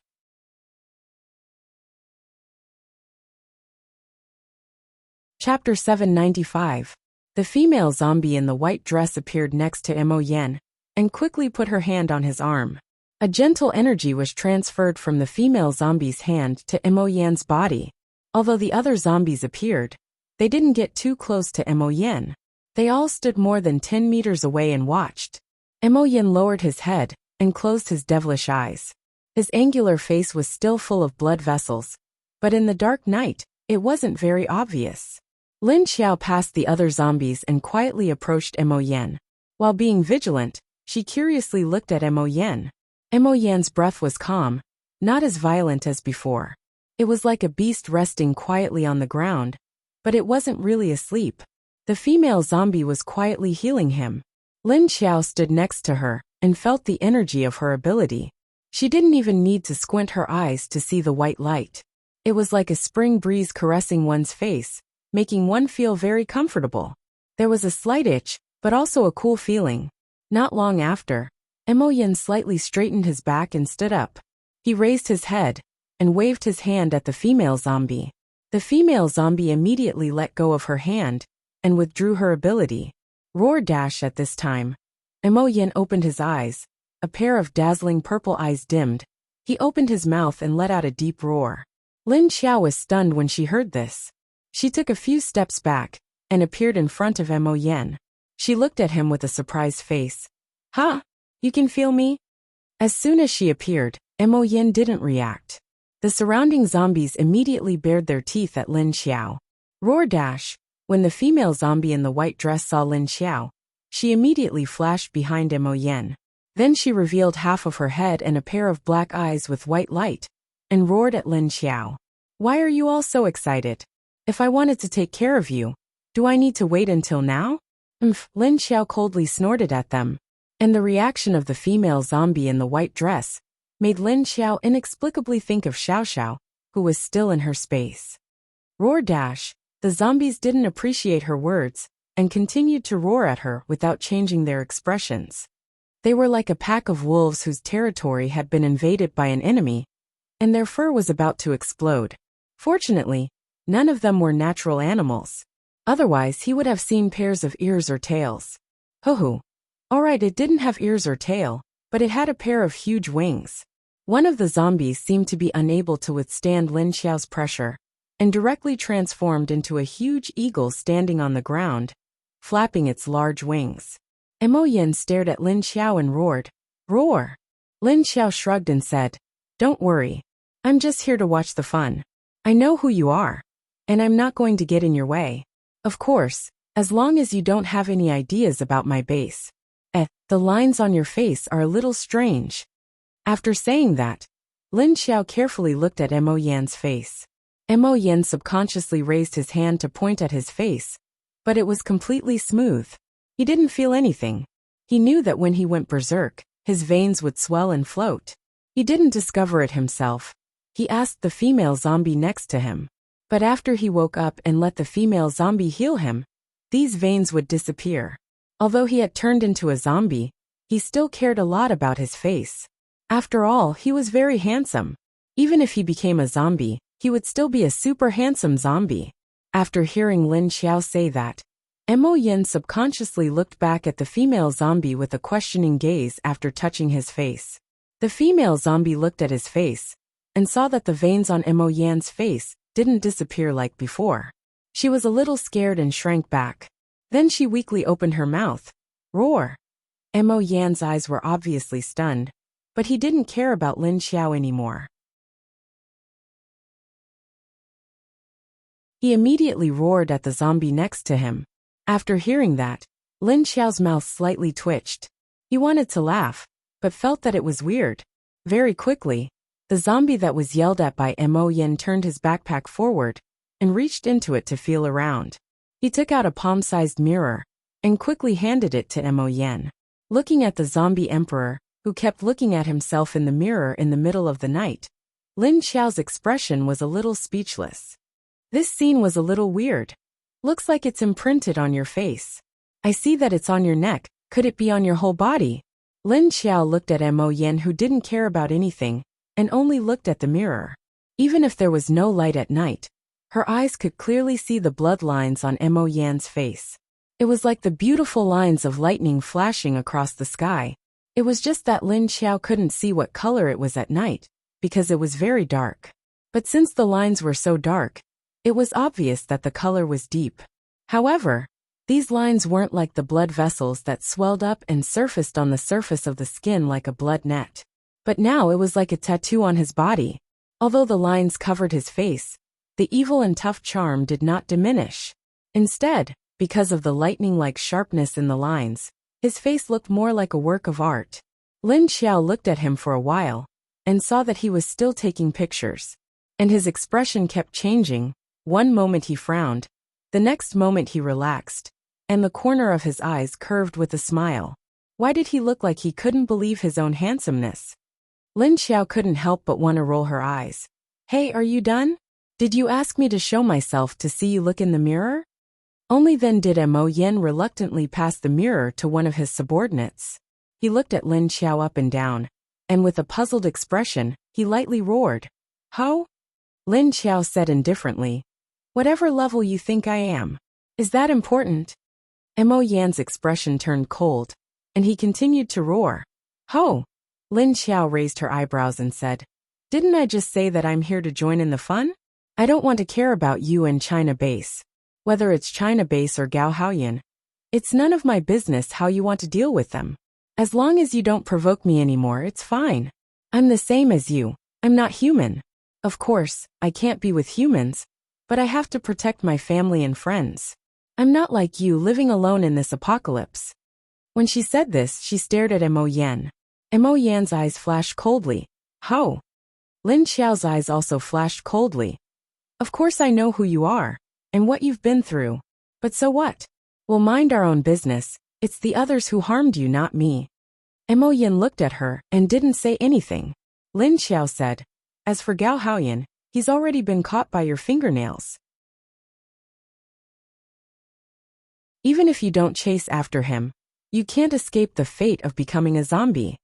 Chapter 795. The female zombie in the white dress appeared next to Mo Yen and quickly put her hand on his arm. A gentle energy was transferred from the female zombie's hand to Mo Yan's body. Although the other zombies appeared, they didn't get too close to Mo Yen. They all stood more than 10 meters away and watched. Mo Yen lowered his head and closed his devilish eyes. His angular face was still full of blood vessels, but in the dark night, it wasn't very obvious. Lin Xiao passed the other zombies and quietly approached Mo Yen. While being vigilant, she curiously looked at Mo Yen. Mo Yan's breath was calm, not as violent as before. It was like a beast resting quietly on the ground, but it wasn't really asleep. The female zombie was quietly healing him. Lin Xiao stood next to her and felt the energy of her ability. She didn't even need to squint her eyes to see the white light. It was like a spring breeze caressing one's face, making one feel very comfortable. There was a slight itch, but also a cool feeling. Not long after, Mo Yen slightly straightened his back and stood up. He raised his head and waved his hand at the female zombie. The female zombie immediately let go of her hand and withdrew her ability. Roar dash at this time. Mo Yen opened his eyes. A pair of dazzling purple eyes dimmed. He opened his mouth and let out a deep roar. Lin Xiao was stunned when she heard this. She took a few steps back and appeared in front of Mo Yen. She looked at him with a surprised face. Huh? You can feel me? As soon as she appeared, Mo Yen didn't react. The surrounding zombies immediately bared their teeth at Lin Xiao. Roar dash. When the female zombie in the white dress saw Lin Xiao, she immediately flashed behind Mo Yen. Then she revealed half of her head and a pair of black eyes with white light, and roared at Lin Xiao. Why are you all so excited? If I wanted to take care of you, do I need to wait until now? Lin Xiao coldly snorted at them. And the reaction of the female zombie in the white dress made Lin Xiao inexplicably think of Xiao Xiao, who was still in her space. Roar dash. The zombies didn't appreciate her words and continued to roar at her without changing their expressions. They were like a pack of wolves whose territory had been invaded by an enemy, and their fur was about to explode. Fortunately, none of them were natural animals. Otherwise, he would have seen pairs of ears or tails. Hoo-hoo. Alright, it didn't have ears or tail, but it had a pair of huge wings. One of the zombies seemed to be unable to withstand Lin Xiao's pressure, and directly transformed into a huge eagle standing on the ground, flapping its large wings. Mo Yen stared at Lin Xiao and roared, "Roar!" Lin Xiao shrugged and said, "Don't worry. I'm just here to watch the fun. I know who you are, and I'm not going to get in your way. Of course, as long as you don't have any ideas about my base. The lines on your face are a little strange." After saying that, Lin Xiao carefully looked at Mo Yan's face. Mo Yen subconsciously raised his hand to point at his face, but it was completely smooth. He didn't feel anything. He knew that when he went berserk, his veins would swell and float. He didn't discover it himself. He asked the female zombie next to him. But after he woke up and let the female zombie heal him, these veins would disappear. Although he had turned into a zombie, he still cared a lot about his face. After all, he was very handsome. Even if he became a zombie, he would still be a super handsome zombie. After hearing Lin Xiao say that, Mo Yin subconsciously looked back at the female zombie with a questioning gaze after touching his face. The female zombie looked at his face and saw that the veins on Mo Yan's face didn't disappear like before. She was a little scared and shrank back. Then she weakly opened her mouth. Roar! Mo Yan's eyes were obviously stunned, but he didn't care about Lin Xiao anymore. He immediately roared at the zombie next to him. After hearing that, Lin Xiao's mouth slightly twitched. He wanted to laugh, but felt that it was weird. Very quickly, the zombie that was yelled at by Mo Yin turned his backpack forward and reached into it to feel around. He took out a palm-sized mirror and quickly handed it to Mo Yin. Looking at the zombie emperor, who kept looking at himself in the mirror in the middle of the night, Lin Xiao's expression was a little speechless. This scene was a little weird. Looks like it's imprinted on your face. I see that it's on your neck. Could it be on your whole body? Lin Xiao looked at Mo Yin, who didn't care about anything and only looked at the mirror. Even if there was no light at night, her eyes could clearly see the blood lines on Mo Yan's face. It was like the beautiful lines of lightning flashing across the sky. It was just that Lin Xiao couldn't see what color it was at night, because it was very dark. But since the lines were so dark, it was obvious that the color was deep. However, these lines weren't like the blood vessels that swelled up and surfaced on the surface of the skin like a blood net. But now it was like a tattoo on his body. Although the lines covered his face, the evil and tough charm did not diminish. Instead, because of the lightning-like sharpness in the lines, his face looked more like a work of art. Lin Xiao looked at him for a while and saw that he was still taking pictures. And his expression kept changing. One moment he frowned, the next moment he relaxed, and the corner of his eyes curved with a smile. Why did he look like he couldn't believe his own handsomeness? Lin Xiao couldn't help but want to roll her eyes. Hey, are you done? Did you ask me to show myself to see you look in the mirror? Only then did Mo Yin reluctantly pass the mirror to one of his subordinates. He looked at Lin Xiao up and down, and with a puzzled expression, he lightly roared. Ho? Lin Xiao said indifferently. Whatever level you think I am. Is that important? Mo Yan's expression turned cold, and he continued to roar. Ho! Lin Xiao raised her eyebrows and said, Didn't I just say that I'm here to join in the fun? I don't want to care about you and China Base. Whether it's China Base or Gao Haoyan, it's none of my business how you want to deal with them. As long as you don't provoke me anymore, it's fine. I'm the same as you. I'm not human. Of course, I can't be with humans, but I have to protect my family and friends. I'm not like you living alone in this apocalypse. When she said this, she stared at Mo Yan. Mo Yan's eyes flashed coldly. Ho! Lin Xiao's eyes also flashed coldly. Of course I know who you are, and what you've been through. But so what? We'll mind our own business. It's the others who harmed you, not me. Mo Yan looked at her and didn't say anything. Lin Xiao said, As for Gao Haoyan, he's already been caught by your fingernails. Even if you don't chase after him, you can't escape the fate of becoming a zombie.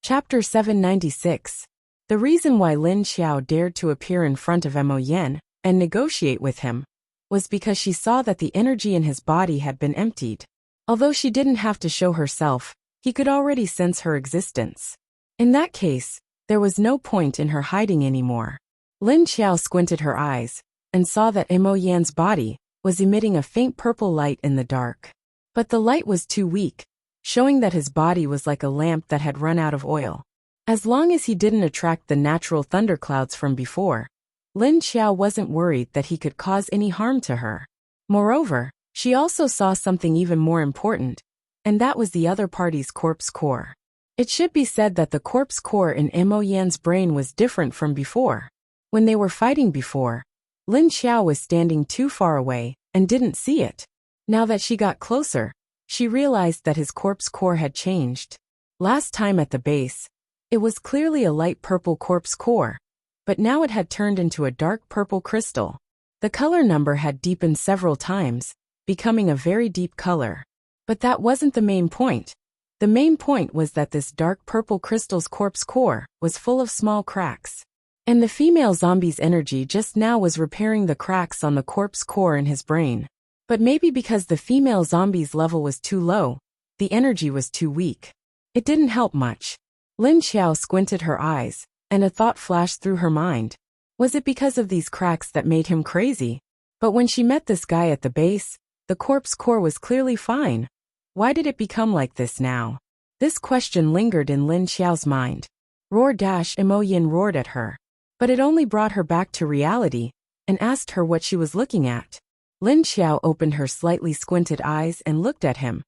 Chapter 796. The reason why Lin Xiao dared to appear in front of Mo Yan and negotiate with him was because she saw that the energy in his body had been emptied. Although she didn't have to show herself, he could already sense her existence. In that case, there was no point in her hiding anymore. Lin Xiao squinted her eyes and saw that Mo Yan's body was emitting a faint purple light in the dark. But the light was too weak, showing that his body was like a lamp that had run out of oil. As long as he didn't attract the natural thunderclouds from before, Lin Xiao wasn't worried that he could cause any harm to her. Moreover, she also saw something even more important, and that was the other party's corpse core. It should be said that the corpse core in Mo Yan's brain was different from before. When they were fighting before, Lin Xiao was standing too far away and didn't see it. Now that she got closer, She realized that his corpse core had changed. Last time at the base, it was clearly a light purple corpse core, but now it had turned into a dark purple crystal. The color number had deepened several times, becoming a very deep color. But that wasn't the main point. The main point was that this dark purple crystal's corpse core was full of small cracks. And the female zombie's energy just now was repairing the cracks on the corpse core in his brain. But maybe because the female zombie's level was too low, the energy was too weak. It didn't help much. Lin Xiao squinted her eyes, and a thought flashed through her mind. Was it because of these cracks that made him crazy? But when she met this guy at the base, the corpse core was clearly fine. Why did it become like this now? This question lingered in Lin Xiao's mind. Mo Yin roared at her. But it only brought her back to reality, and asked her what she was looking at. Lin Xiao opened her slightly squinted eyes and looked at him.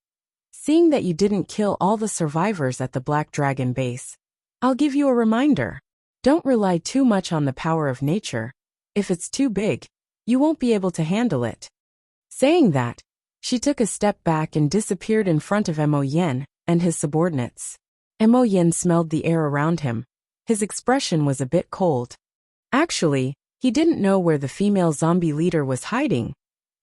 Seeing that you didn't kill all the survivors at the Black Dragon base, I'll give you a reminder. Don't rely too much on the power of nature. If it's too big, you won't be able to handle it. Saying that, she took a step back and disappeared in front of Mo Yin and his subordinates. Mo Yin smelled the air around him. His expression was a bit cold. Actually, he didn't know where the female zombie leader was hiding,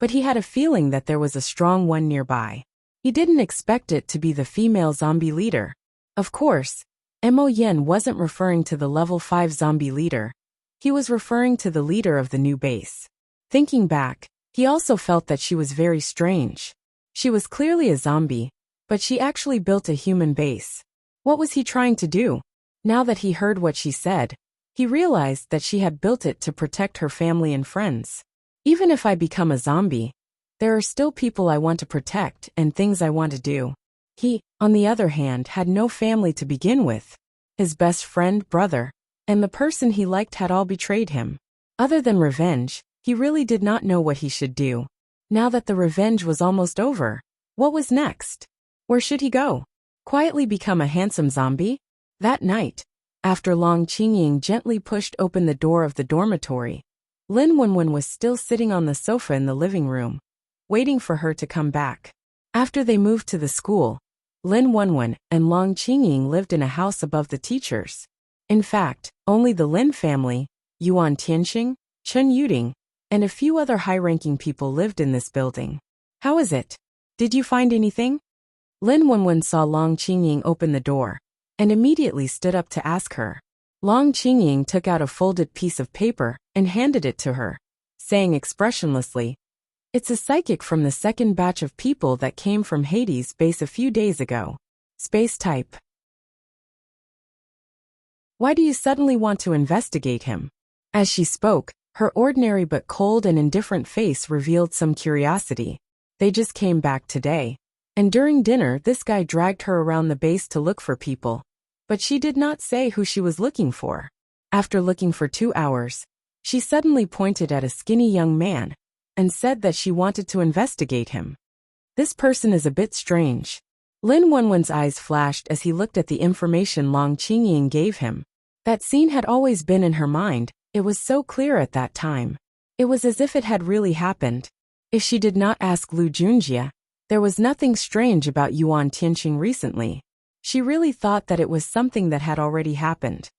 but he had a feeling that there was a strong one nearby. He didn't expect it to be the female zombie leader. Of course, Mo Yin wasn't referring to the level 5 zombie leader. He was referring to the leader of the new base. Thinking back, he also felt that she was very strange. She was clearly a zombie, but she actually built a human base. What was he trying to do? Now that he heard what she said, he realized that she had built it to protect her family and friends. Even if I become a zombie, there are still people I want to protect and things I want to do. He, on the other hand, had no family to begin with. His best friend, brother, and the person he liked had all betrayed him. Other than revenge, he really did not know what he should do. Now that the revenge was almost over, what was next? Where should he go? Quietly become a handsome zombie? That night, after Long Qingying gently pushed open the door of the dormitory, Lin Wenwen was still sitting on the sofa in the living room, waiting for her to come back. After they moved to the school, Lin Wenwen and Long Qingying lived in a house above the teachers. In fact, only the Lin family, Yuan Tianxing, Chen Yuding, and a few other high-ranking people lived in this building. How is it? Did you find anything? Lin Wenwen saw Long Qingying open the door, and immediately stood up to ask her. Long Qingying took out a folded piece of paper and handed it to her, saying expressionlessly, "It's a psychic from the second batch of people that came from Hades base a few days ago. Space type. Why do you suddenly want to investigate him?" As she spoke, her ordinary but cold and indifferent face revealed some curiosity. They just came back today, and during dinner this guy dragged her around the base to look for people, but she did not say who she was looking for. After looking for 2 hours, she suddenly pointed at a skinny young man and said that she wanted to investigate him. This person is a bit strange. Lin Wenwen's eyes flashed as he looked at the information Long Qingying gave him. That scene had always been in her mind. It was so clear at that time. It was as if it had really happened. If she did not ask Lu Junjie, there was nothing strange about Yuan Tianxing recently. She really thought that it was something that had already happened.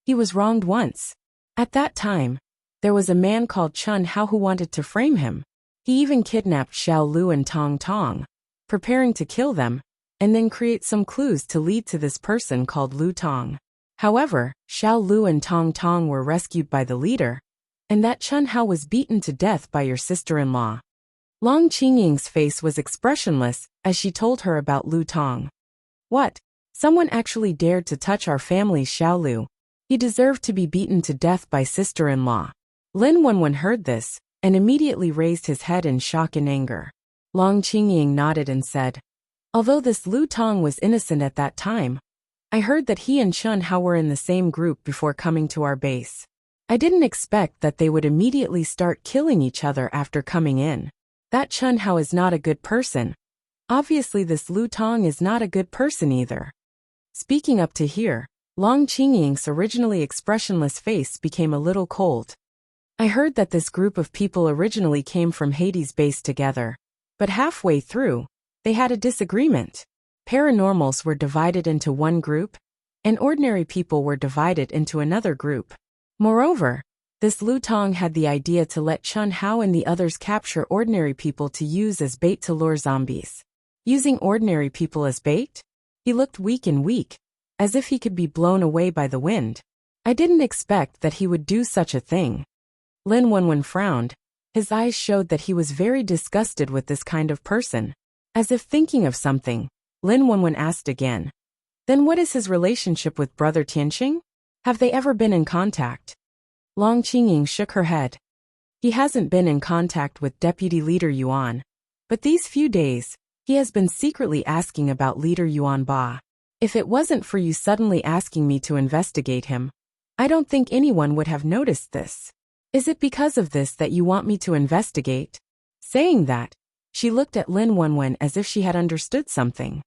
He was wronged once. At that time, there was a man called Chun Hao who wanted to frame him. He even kidnapped Xiao Lu and Tong Tong, preparing to kill them, and then create some clues to lead to this person called Lu Tong. However, Xiao Lu and Tong Tong were rescued by the leader, and that Chun Hao was beaten to death by your sister-in-law. Long Qingying's face was expressionless as she told her about Lu Tong. What? Someone actually dared to touch our family's Xiao Lu. He deserved to be beaten to death by sister-in-law. Lin Wenwen heard this, and immediately raised his head in shock and anger. Long Qingying nodded and said, "Although this Lu Tong was innocent at that time, I heard that he and Chun Hao were in the same group before coming to our base. I didn't expect that they would immediately start killing each other after coming in. That Chun Hao is not a good person. Obviously this Lu Tong is not a good person either." Speaking up to here, Long Qingying's originally expressionless face became a little cold. "I heard that this group of people originally came from Hades base together, but halfway through, They had a disagreement. Paranormals were divided into one group, and ordinary people were divided into another group. Moreover, this Lu Tong had the idea to let Chun Hao and the others capture ordinary people to use as bait to lure zombies. Using ordinary people as bait? He looked weak and weak, as if he could be blown away by the wind. I didn't expect that he would do such a thing. Lin Wenwen frowned. His eyes showed that he was very disgusted with this kind of person. As if thinking of something, Lin Wenwen asked again. Then what is his relationship with Brother Tianqing? Have they ever been in contact? Long Qingying shook her head. He hasn't been in contact with Deputy Leader Yuan. But these few days, he has been secretly asking about Leader Yuan Ba. If it wasn't for you suddenly asking me to investigate him, I don't think anyone would have noticed this. Is it because of this that you want me to investigate? Saying that, she looked at Lin Wenwen as if she had understood something.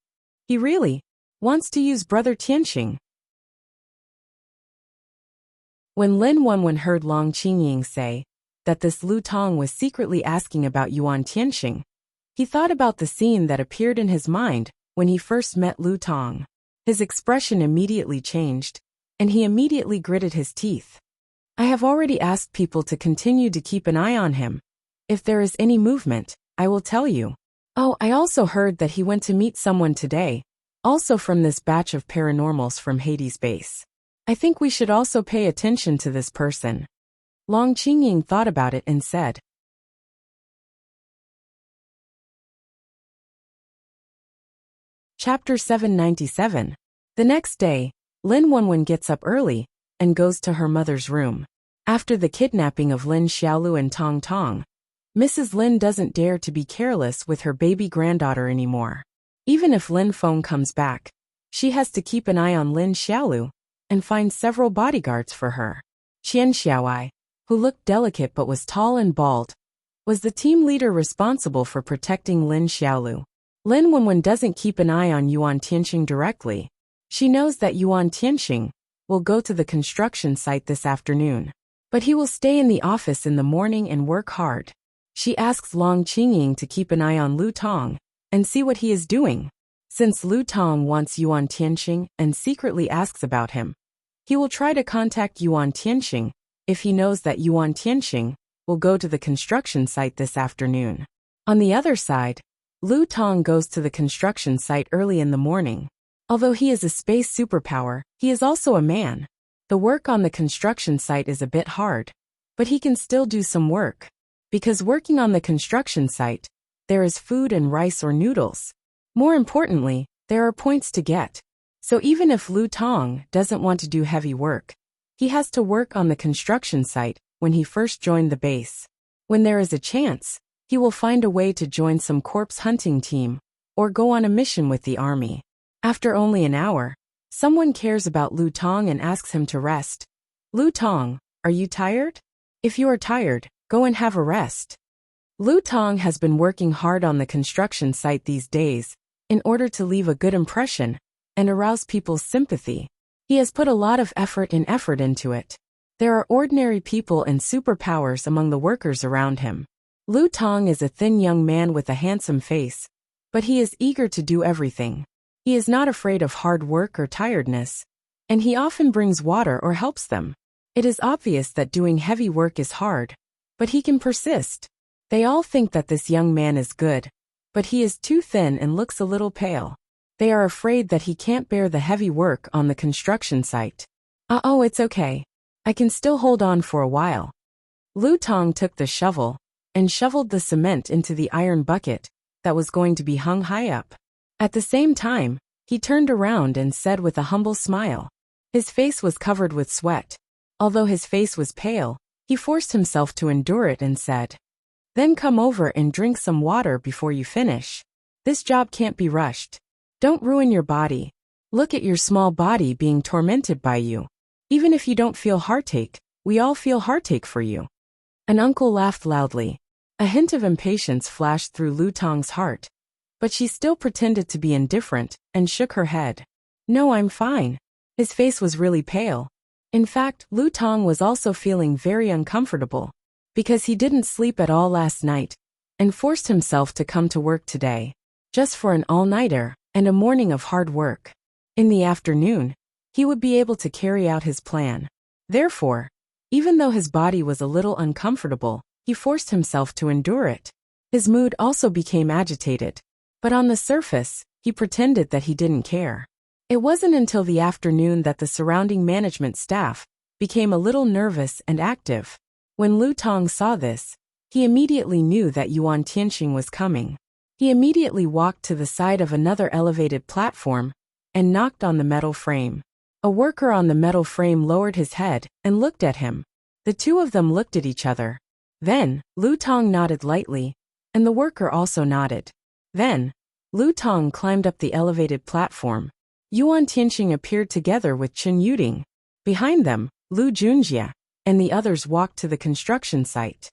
He really wants to use Brother Tianqing. When Lin Wenwen heard Long Qingying say that this Lu Tong was secretly asking about Yuan Tianqing, he thought about the scene that appeared in his mind when he first met Lu Tong. His expression immediately changed, and he immediately gritted his teeth. I have already asked people to continue to keep an eye on him. If there is any movement, I will tell you. Oh, I also heard that he went to meet someone today, also from this batch of paranormals from Hades base. I think we should also pay attention to this person. Long Qingying thought about it and said. Chapter 797. The next day, Lin Wenwen gets up early and goes to her mother's room. After the kidnapping of Lin Xiaolu and Tong Tong, Mrs. Lin doesn't dare to be careless with her baby granddaughter anymore. Even if Lin Feng comes back, she has to keep an eye on Lin Xiaolu and find several bodyguards for her. Qian Xiaoai, who looked delicate but was tall and bald, was the team leader responsible for protecting Lin Xiaolu. Lin Wenwen doesn't keep an eye on Yuan Tianqing directly. She knows that Yuan Tianqing will go to the construction site this afternoon, but he will stay in the office in the morning and work hard. She asks Long Qingying to keep an eye on Lu Tong and see what he is doing. Since Lu Tong wants Yuan Tianqing and secretly asks about him, he will try to contact Yuan Tianqing if he knows that Yuan Tianqing will go to the construction site this afternoon. On the other side, Lu Tong goes to the construction site early in the morning. Although he is a space superpower, he is also a man. The work on the construction site is a bit hard, but he can still do some work. Because working on the construction site, there is food and rice or noodles. More importantly, there are points to get. So even if Lu Tong doesn't want to do heavy work, he has to work on the construction site when he first joined the base. When there is a chance, he will find a way to join some corpse hunting team or go on a mission with the army. After only an hour, someone cares about Lu Tong and asks him to rest. Lu Tong, are you tired? If you are tired, go and have a rest. Lu Tong has been working hard on the construction site these days in order to leave a good impression and arouse people's sympathy. He has put a lot of effort into it. There are ordinary people and superpowers among the workers around him. Lu Tong is a thin young man with a handsome face, but he is eager to do everything. He is not afraid of hard work or tiredness, and he often brings water or helps them. It is obvious that doing heavy work is hard, but he can persist. They all think that this young man is good, but he is too thin and looks a little pale. They are afraid that he can't bear the heavy work on the construction site. Oh, it's okay. I can still hold on for a while. Lu Tong took the shovel and shoveled the cement into the iron bucket that was going to be hung high up. At the same time, he turned around and said with a humble smile. His face was covered with sweat. Although his face was pale, he forced himself to endure it and said, "Then come over and drink some water before you finish. This job can't be rushed. Don't ruin your body. Look at your small body being tormented by you. Even if you don't feel heartache, we all feel heartache for you." An uncle laughed loudly. A hint of impatience flashed through Lu Tong's heart, but she still pretended to be indifferent and shook her head. "No, I'm fine." His face was really pale. In fact, Lu Tong was also feeling very uncomfortable, because he didn't sleep at all last night and forced himself to come to work today. just for an all-nighter and a morning of hard work. In the afternoon, he would be able to carry out his plan. Therefore, even though his body was a little uncomfortable, he forced himself to endure it. His mood also became agitated, but on the surface, he pretended that he didn't care. It wasn't until the afternoon that the surrounding management staff became a little nervous and active. When Lu Tong saw this, he immediately knew that Yuan Tianxing was coming. He immediately walked to the side of another elevated platform and knocked on the metal frame. A worker on the metal frame lowered his head and looked at him. The two of them looked at each other. Then, Lu Tong nodded lightly, and the worker also nodded. Then, Lu Tong climbed up the elevated platform. Yuan Tianxing appeared together with Chen Yuding. Behind them, Lu Junjie and the others walked to the construction site.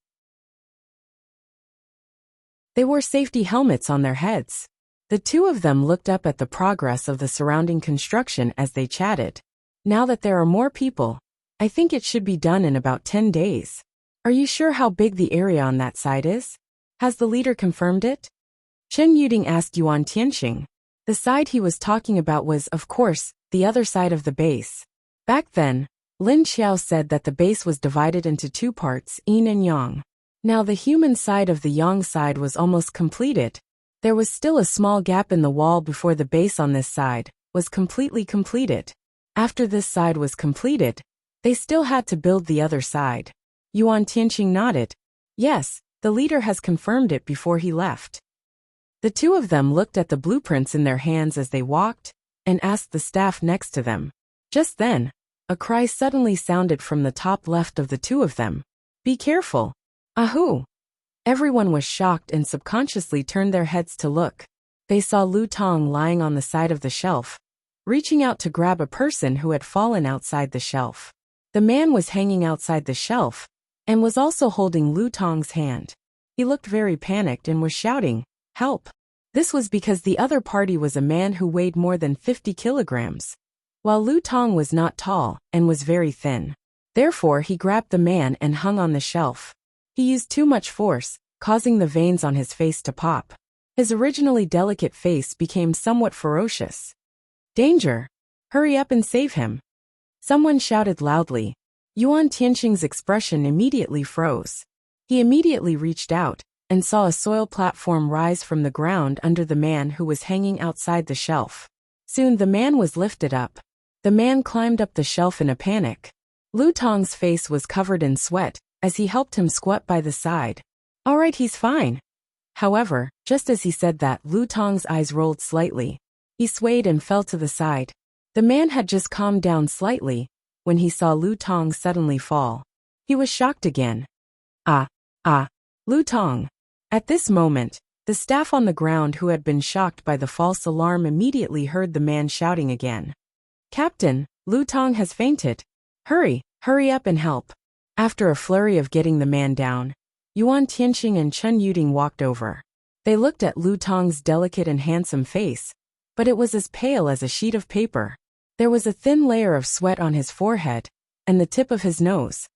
They wore safety helmets on their heads. The two of them looked up at the progress of the surrounding construction as they chatted. Now that there are more people, I think it should be done in about 10 days. Are you sure how big the area on that side is? Has the leader confirmed it? Chen Yuding asked Yuan Tianxing. The side he was talking about was, of course, the other side of the base. Back then, Lin Xiao said that the base was divided into two parts, yin and yang. Now the human side of the yang side was almost completed. There was still a small gap in the wall before the base on this side was completely completed. After this side was completed, they still had to build the other side. Yuan Tianxing nodded. Yes, the leader has confirmed it before he left. The two of them looked at the blueprints in their hands as they walked, and asked the staff next to them. Just then, a cry suddenly sounded from the top left of the two of them. Be careful! Ahoo! Everyone was shocked and subconsciously turned their heads to look. They saw Lu Tong lying on the side of the shelf, reaching out to grab a person who had fallen outside the shelf. The man was hanging outside the shelf, and was also holding Lu Tong's hand. He looked very panicked and was shouting, "Help!" This was because the other party was a man who weighed more than 50 kilograms, while Lu Tong was not tall and was very thin. Therefore he grabbed the man and hung on the shelf. He used too much force, causing the veins on his face to pop. His originally delicate face became somewhat ferocious. Danger! Hurry up and save him! Someone shouted loudly. Yuan Tianxing's expression immediately froze. He immediately reached out and saw a soil platform rise from the ground under the man who was hanging outside the shelf. Soon the man was lifted up. The man climbed up the shelf in a panic. Lu Tong's face was covered in sweat as he helped him squat by the side. All right, he's fine. However, just as he said that, Lu Tong's eyes rolled slightly. He swayed and fell to the side. The man had just calmed down slightly when he saw Lu Tong suddenly fall. He was shocked again. Lu Tong. At this moment, the staff on the ground who had been shocked by the false alarm immediately heard the man shouting again. Captain, Lu Tong has fainted. Hurry up and help. After a flurry of getting the man down, Yuan Tianxing and Chen Yuding walked over. They looked at Lu Tong's delicate and handsome face, but it was as pale as a sheet of paper. There was a thin layer of sweat on his forehead and the tip of his nose.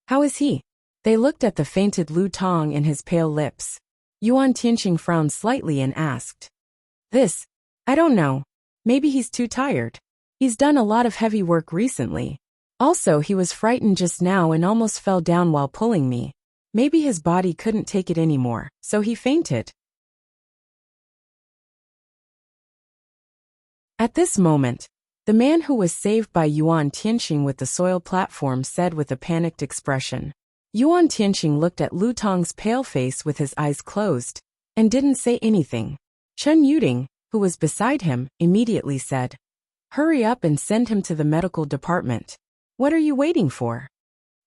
How is he? They looked at the fainted Lu Tong and his pale lips. Yuan Tianxing frowned slightly and asked. I don't know. Maybe he's too tired. He's done a lot of heavy work recently. Also, he was frightened just now and almost fell down while pulling me. Maybe his body couldn't take it anymore, so he fainted. At this moment, the man who was saved by Yuan Tianxing with the soil platform said with a panicked expression. Yuan Tianxing looked at Lu Tong's pale face with his eyes closed, and didn't say anything. Chen Yuding, who was beside him, immediately said, Hurry up and send him to the medical department. What are you waiting for?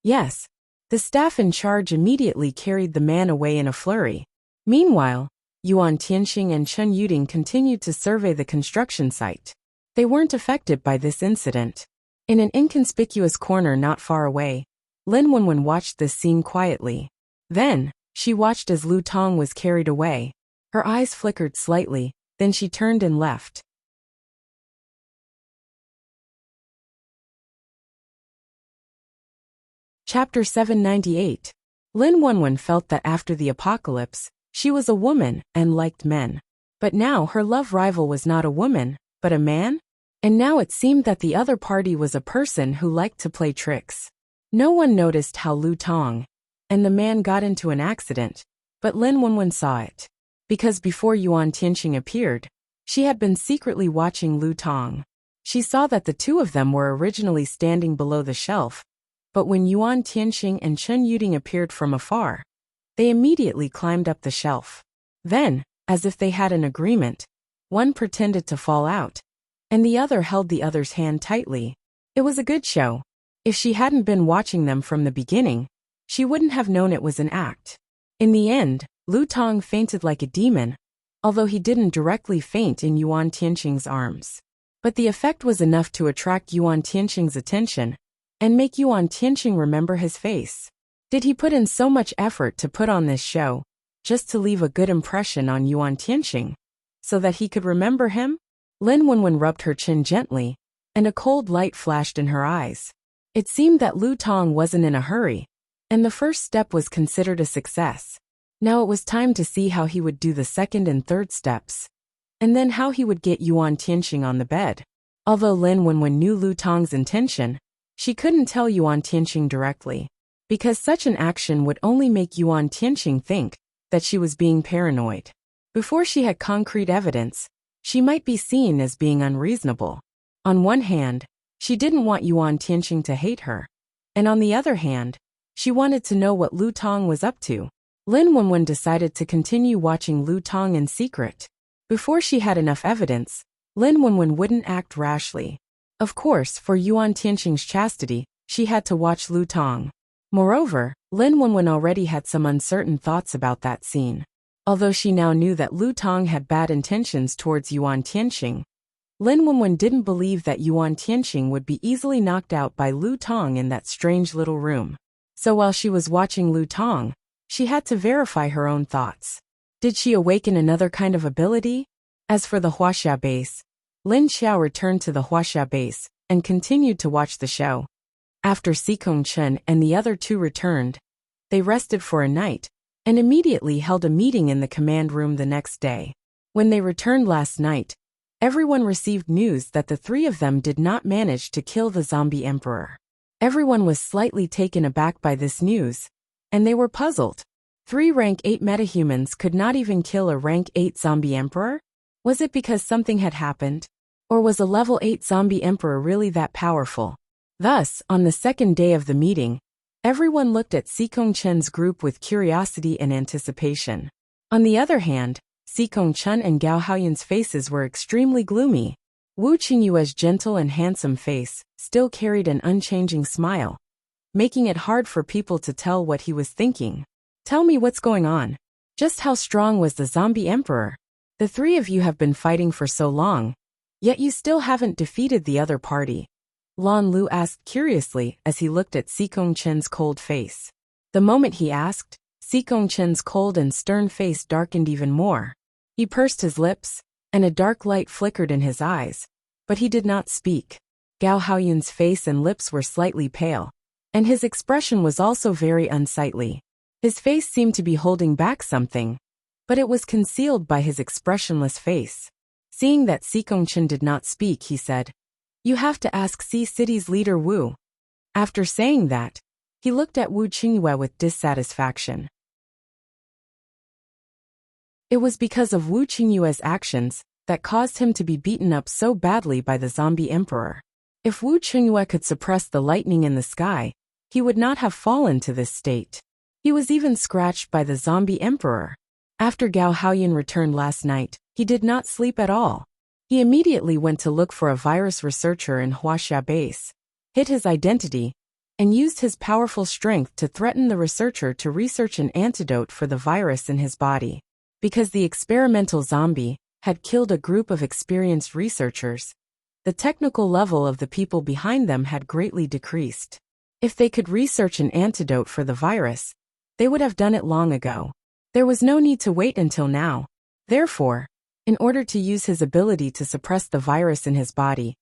Yes. The staff in charge immediately carried the man away in a flurry. Meanwhile, Yuan Tianxing and Chen Yuding continued to survey the construction site. They weren't affected by this incident. In an inconspicuous corner not far away, Lin Wenwen watched this scene quietly. Then, she watched as Lu Tong was carried away. Her eyes flickered slightly, then she turned and left. Chapter 798. Lin Wenwen felt that after the apocalypse, she was a woman and liked men. But now her love rival was not a woman, but a man? And now it seemed that the other party was a person who liked to play tricks. No one noticed how Lu Tong and the man got into an accident, but Lin Wenwen saw it. Because before Yuan Tianqing appeared, she had been secretly watching Lu Tong. She saw that the two of them were originally standing below the shelf, but when Yuan Tianqing and Chen Yuding appeared from afar, they immediately climbed up the shelf. Then, as if they had an agreement, one pretended to fall out, and the other held the other's hand tightly. It was a good show. If she hadn't been watching them from the beginning, she wouldn't have known it was an act. In the end, Lu Tong fainted like a demon, although he didn't directly faint in Yuan Tianqing's arms. But the effect was enough to attract Yuan Tianqing's attention and make Yuan Tianqing remember his face. Did he put in so much effort to put on this show, just to leave a good impression on Yuan Tianqing, so that he could remember him? Lin Wenwen rubbed her chin gently, and a cold light flashed in her eyes. It seemed that Lu Tong wasn't in a hurry, and the first step was considered a success. Now it was time to see how he would do the second and third steps, and then how he would get Yuan Tianqing on the bed. Although Lin Wenwen knew Lu Tong's intention, she couldn't tell Yuan Tianqing directly, because such an action would only make Yuan Tianqing think that she was being paranoid. Before she had concrete evidence, she might be seen as being unreasonable. On one hand, she didn't want Yuan Tianqing to hate her, and on the other hand, she wanted to know what Lu Tong was up to. Lin Wenwen decided to continue watching Lu Tong in secret. Before she had enough evidence, Lin Wenwen wouldn't act rashly. Of course, for Yuan Tianqing's chastity, she had to watch Lu Tong. Moreover, Lin Wenwen already had some uncertain thoughts about that scene. Although she now knew that Lu Tong had bad intentions towards Yuan Tianqing, Lin Wenwen didn't believe that Yuan Tianqing would be easily knocked out by Lu Tong in that strange little room. So while she was watching Lu Tong, she had to verify her own thoughts. Did she awaken another kind of ability? As for the Wuxia base, Lin Xiao returned to the Wuxia base and continued to watch the show. After Xikong Chen and the other two returned, they rested for a night and immediately held a meeting in the command room the next day. When they returned last night, everyone received news that the three of them did not manage to kill the zombie emperor. Everyone was slightly taken aback by this news, and they were puzzled. 3 rank 8 metahumans could not even kill a rank 8 zombie emperor? Was it because something had happened? Or was a level 8 zombie emperor really that powerful? Thus, on the second day of the meeting, everyone looked at Xikong Chen's group with curiosity and anticipation. On the other hand, Xikong Chen and Gao Haoyun's faces were extremely gloomy. Wu Qingyue's gentle and handsome face still carried an unchanging smile, making it hard for people to tell what he was thinking. Tell me what's going on. Just how strong was the zombie emperor? The three of you have been fighting for so long, yet you still haven't defeated the other party. Lan Lu asked curiously as he looked at Xikong Chen's cold face. The moment he asked, Xikong Chen's cold and stern face darkened even more. He pursed his lips, and a dark light flickered in his eyes, but he did not speak. Gao Haoyun's face and lips were slightly pale, and his expression was also very unsightly. His face seemed to be holding back something, but it was concealed by his expressionless face. Seeing that Xikong Chen did not speak, he said, "You have to ask Xi City's leader Wu." After saying that, he looked at Wu Qingyue with dissatisfaction. It was because of Wu Qingyue's actions that caused him to be beaten up so badly by the zombie emperor. If Wu Qingyue could suppress the lightning in the sky, he would not have fallen to this state. He was even scratched by the zombie emperor. After Gao Haoyun returned last night, he did not sleep at all. He immediately went to look for a virus researcher in Wuxia base, hid his identity, and used his powerful strength to threaten the researcher to research an antidote for the virus in his body. Because the experimental zombie had killed a group of experienced researchers, the technical level of the people behind them had greatly decreased. If they could research an antidote for the virus, they would have done it long ago. There was no need to wait until now. Therefore, in order to use his ability to suppress the virus in his body,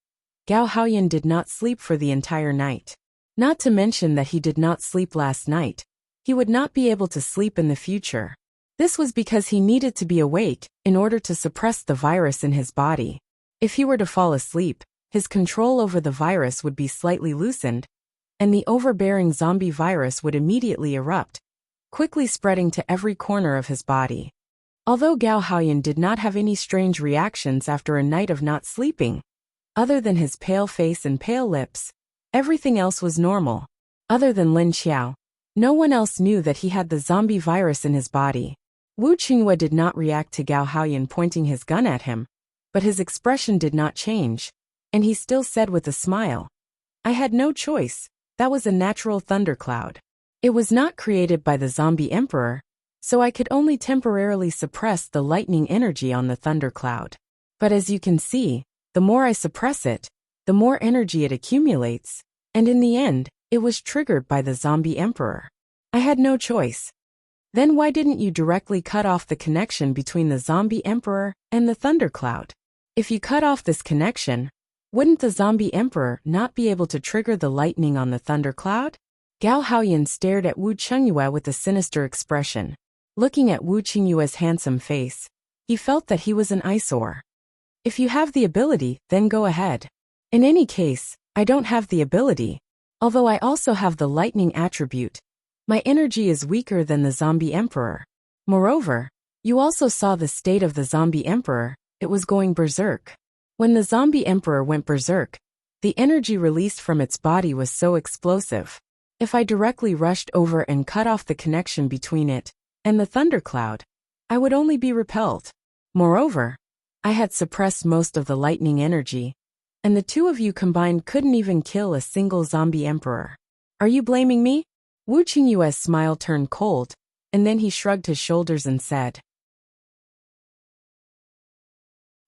Gao Haoyun did not sleep for the entire night. Not to mention that he did not sleep last night, he would not be able to sleep in the future. This was because he needed to be awake in order to suppress the virus in his body. If he were to fall asleep, his control over the virus would be slightly loosened, and the overbearing zombie virus would immediately erupt, quickly spreading to every corner of his body. Although Gao Haoyan did not have any strange reactions after a night of not sleeping, other than his pale face and pale lips, everything else was normal. Other than Lin Xiao, no one else knew that he had the zombie virus in his body. Wu Qingyue did not react to Gao Haoyan pointing his gun at him, but his expression did not change, and he still said with a smile, "I had no choice, that was a natural thundercloud. It was not created by the zombie emperor, so I could only temporarily suppress the lightning energy on the thundercloud. But as you can see, the more I suppress it, the more energy it accumulates, and in the end, it was triggered by the zombie emperor. I had no choice." Then why didn't you directly cut off the connection between the zombie emperor and the thundercloud? If you cut off this connection, wouldn't the zombie emperor not be able to trigger the lightning on the thundercloud? Gao Haoyan stared at Wu Qingyue with a sinister expression. Looking at Wu Qingyue's handsome face, he felt that he was an eyesore. If you have the ability, then go ahead. In any case, I don't have the ability, although I also have the lightning attribute. My energy is weaker than the zombie emperor. Moreover, you also saw the state of the zombie emperor, it was going berserk. When the zombie emperor went berserk, the energy released from its body was so explosive. If I directly rushed over and cut off the connection between it and the thundercloud, I would only be repelled. Moreover, I had suppressed most of the lightning energy, and the two of you combined couldn't even kill a single zombie emperor. Are you blaming me? Wu Qingyue's smile turned cold, and then he shrugged his shoulders and said.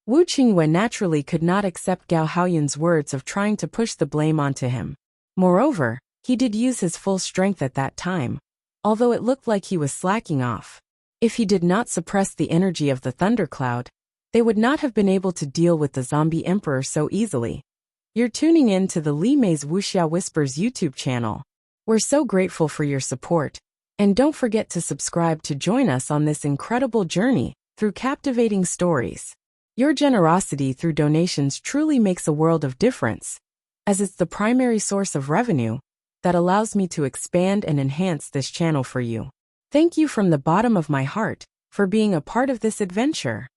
Wu Qingyue naturally could not accept Gao Haoyan's words of trying to push the blame onto him. Moreover, he did use his full strength at that time, although it looked like he was slacking off. If he did not suppress the energy of the thundercloud, they would not have been able to deal with the zombie emperor so easily. You're tuning in to the Li Mei's Wuxia Whispers YouTube channel. We're so grateful for your support, and don't forget to subscribe to join us on this incredible journey through captivating stories. Your generosity through donations truly makes a world of difference, as it's the primary source of revenue that allows me to expand and enhance this channel for you. Thank you from the bottom of my heart for being a part of this adventure.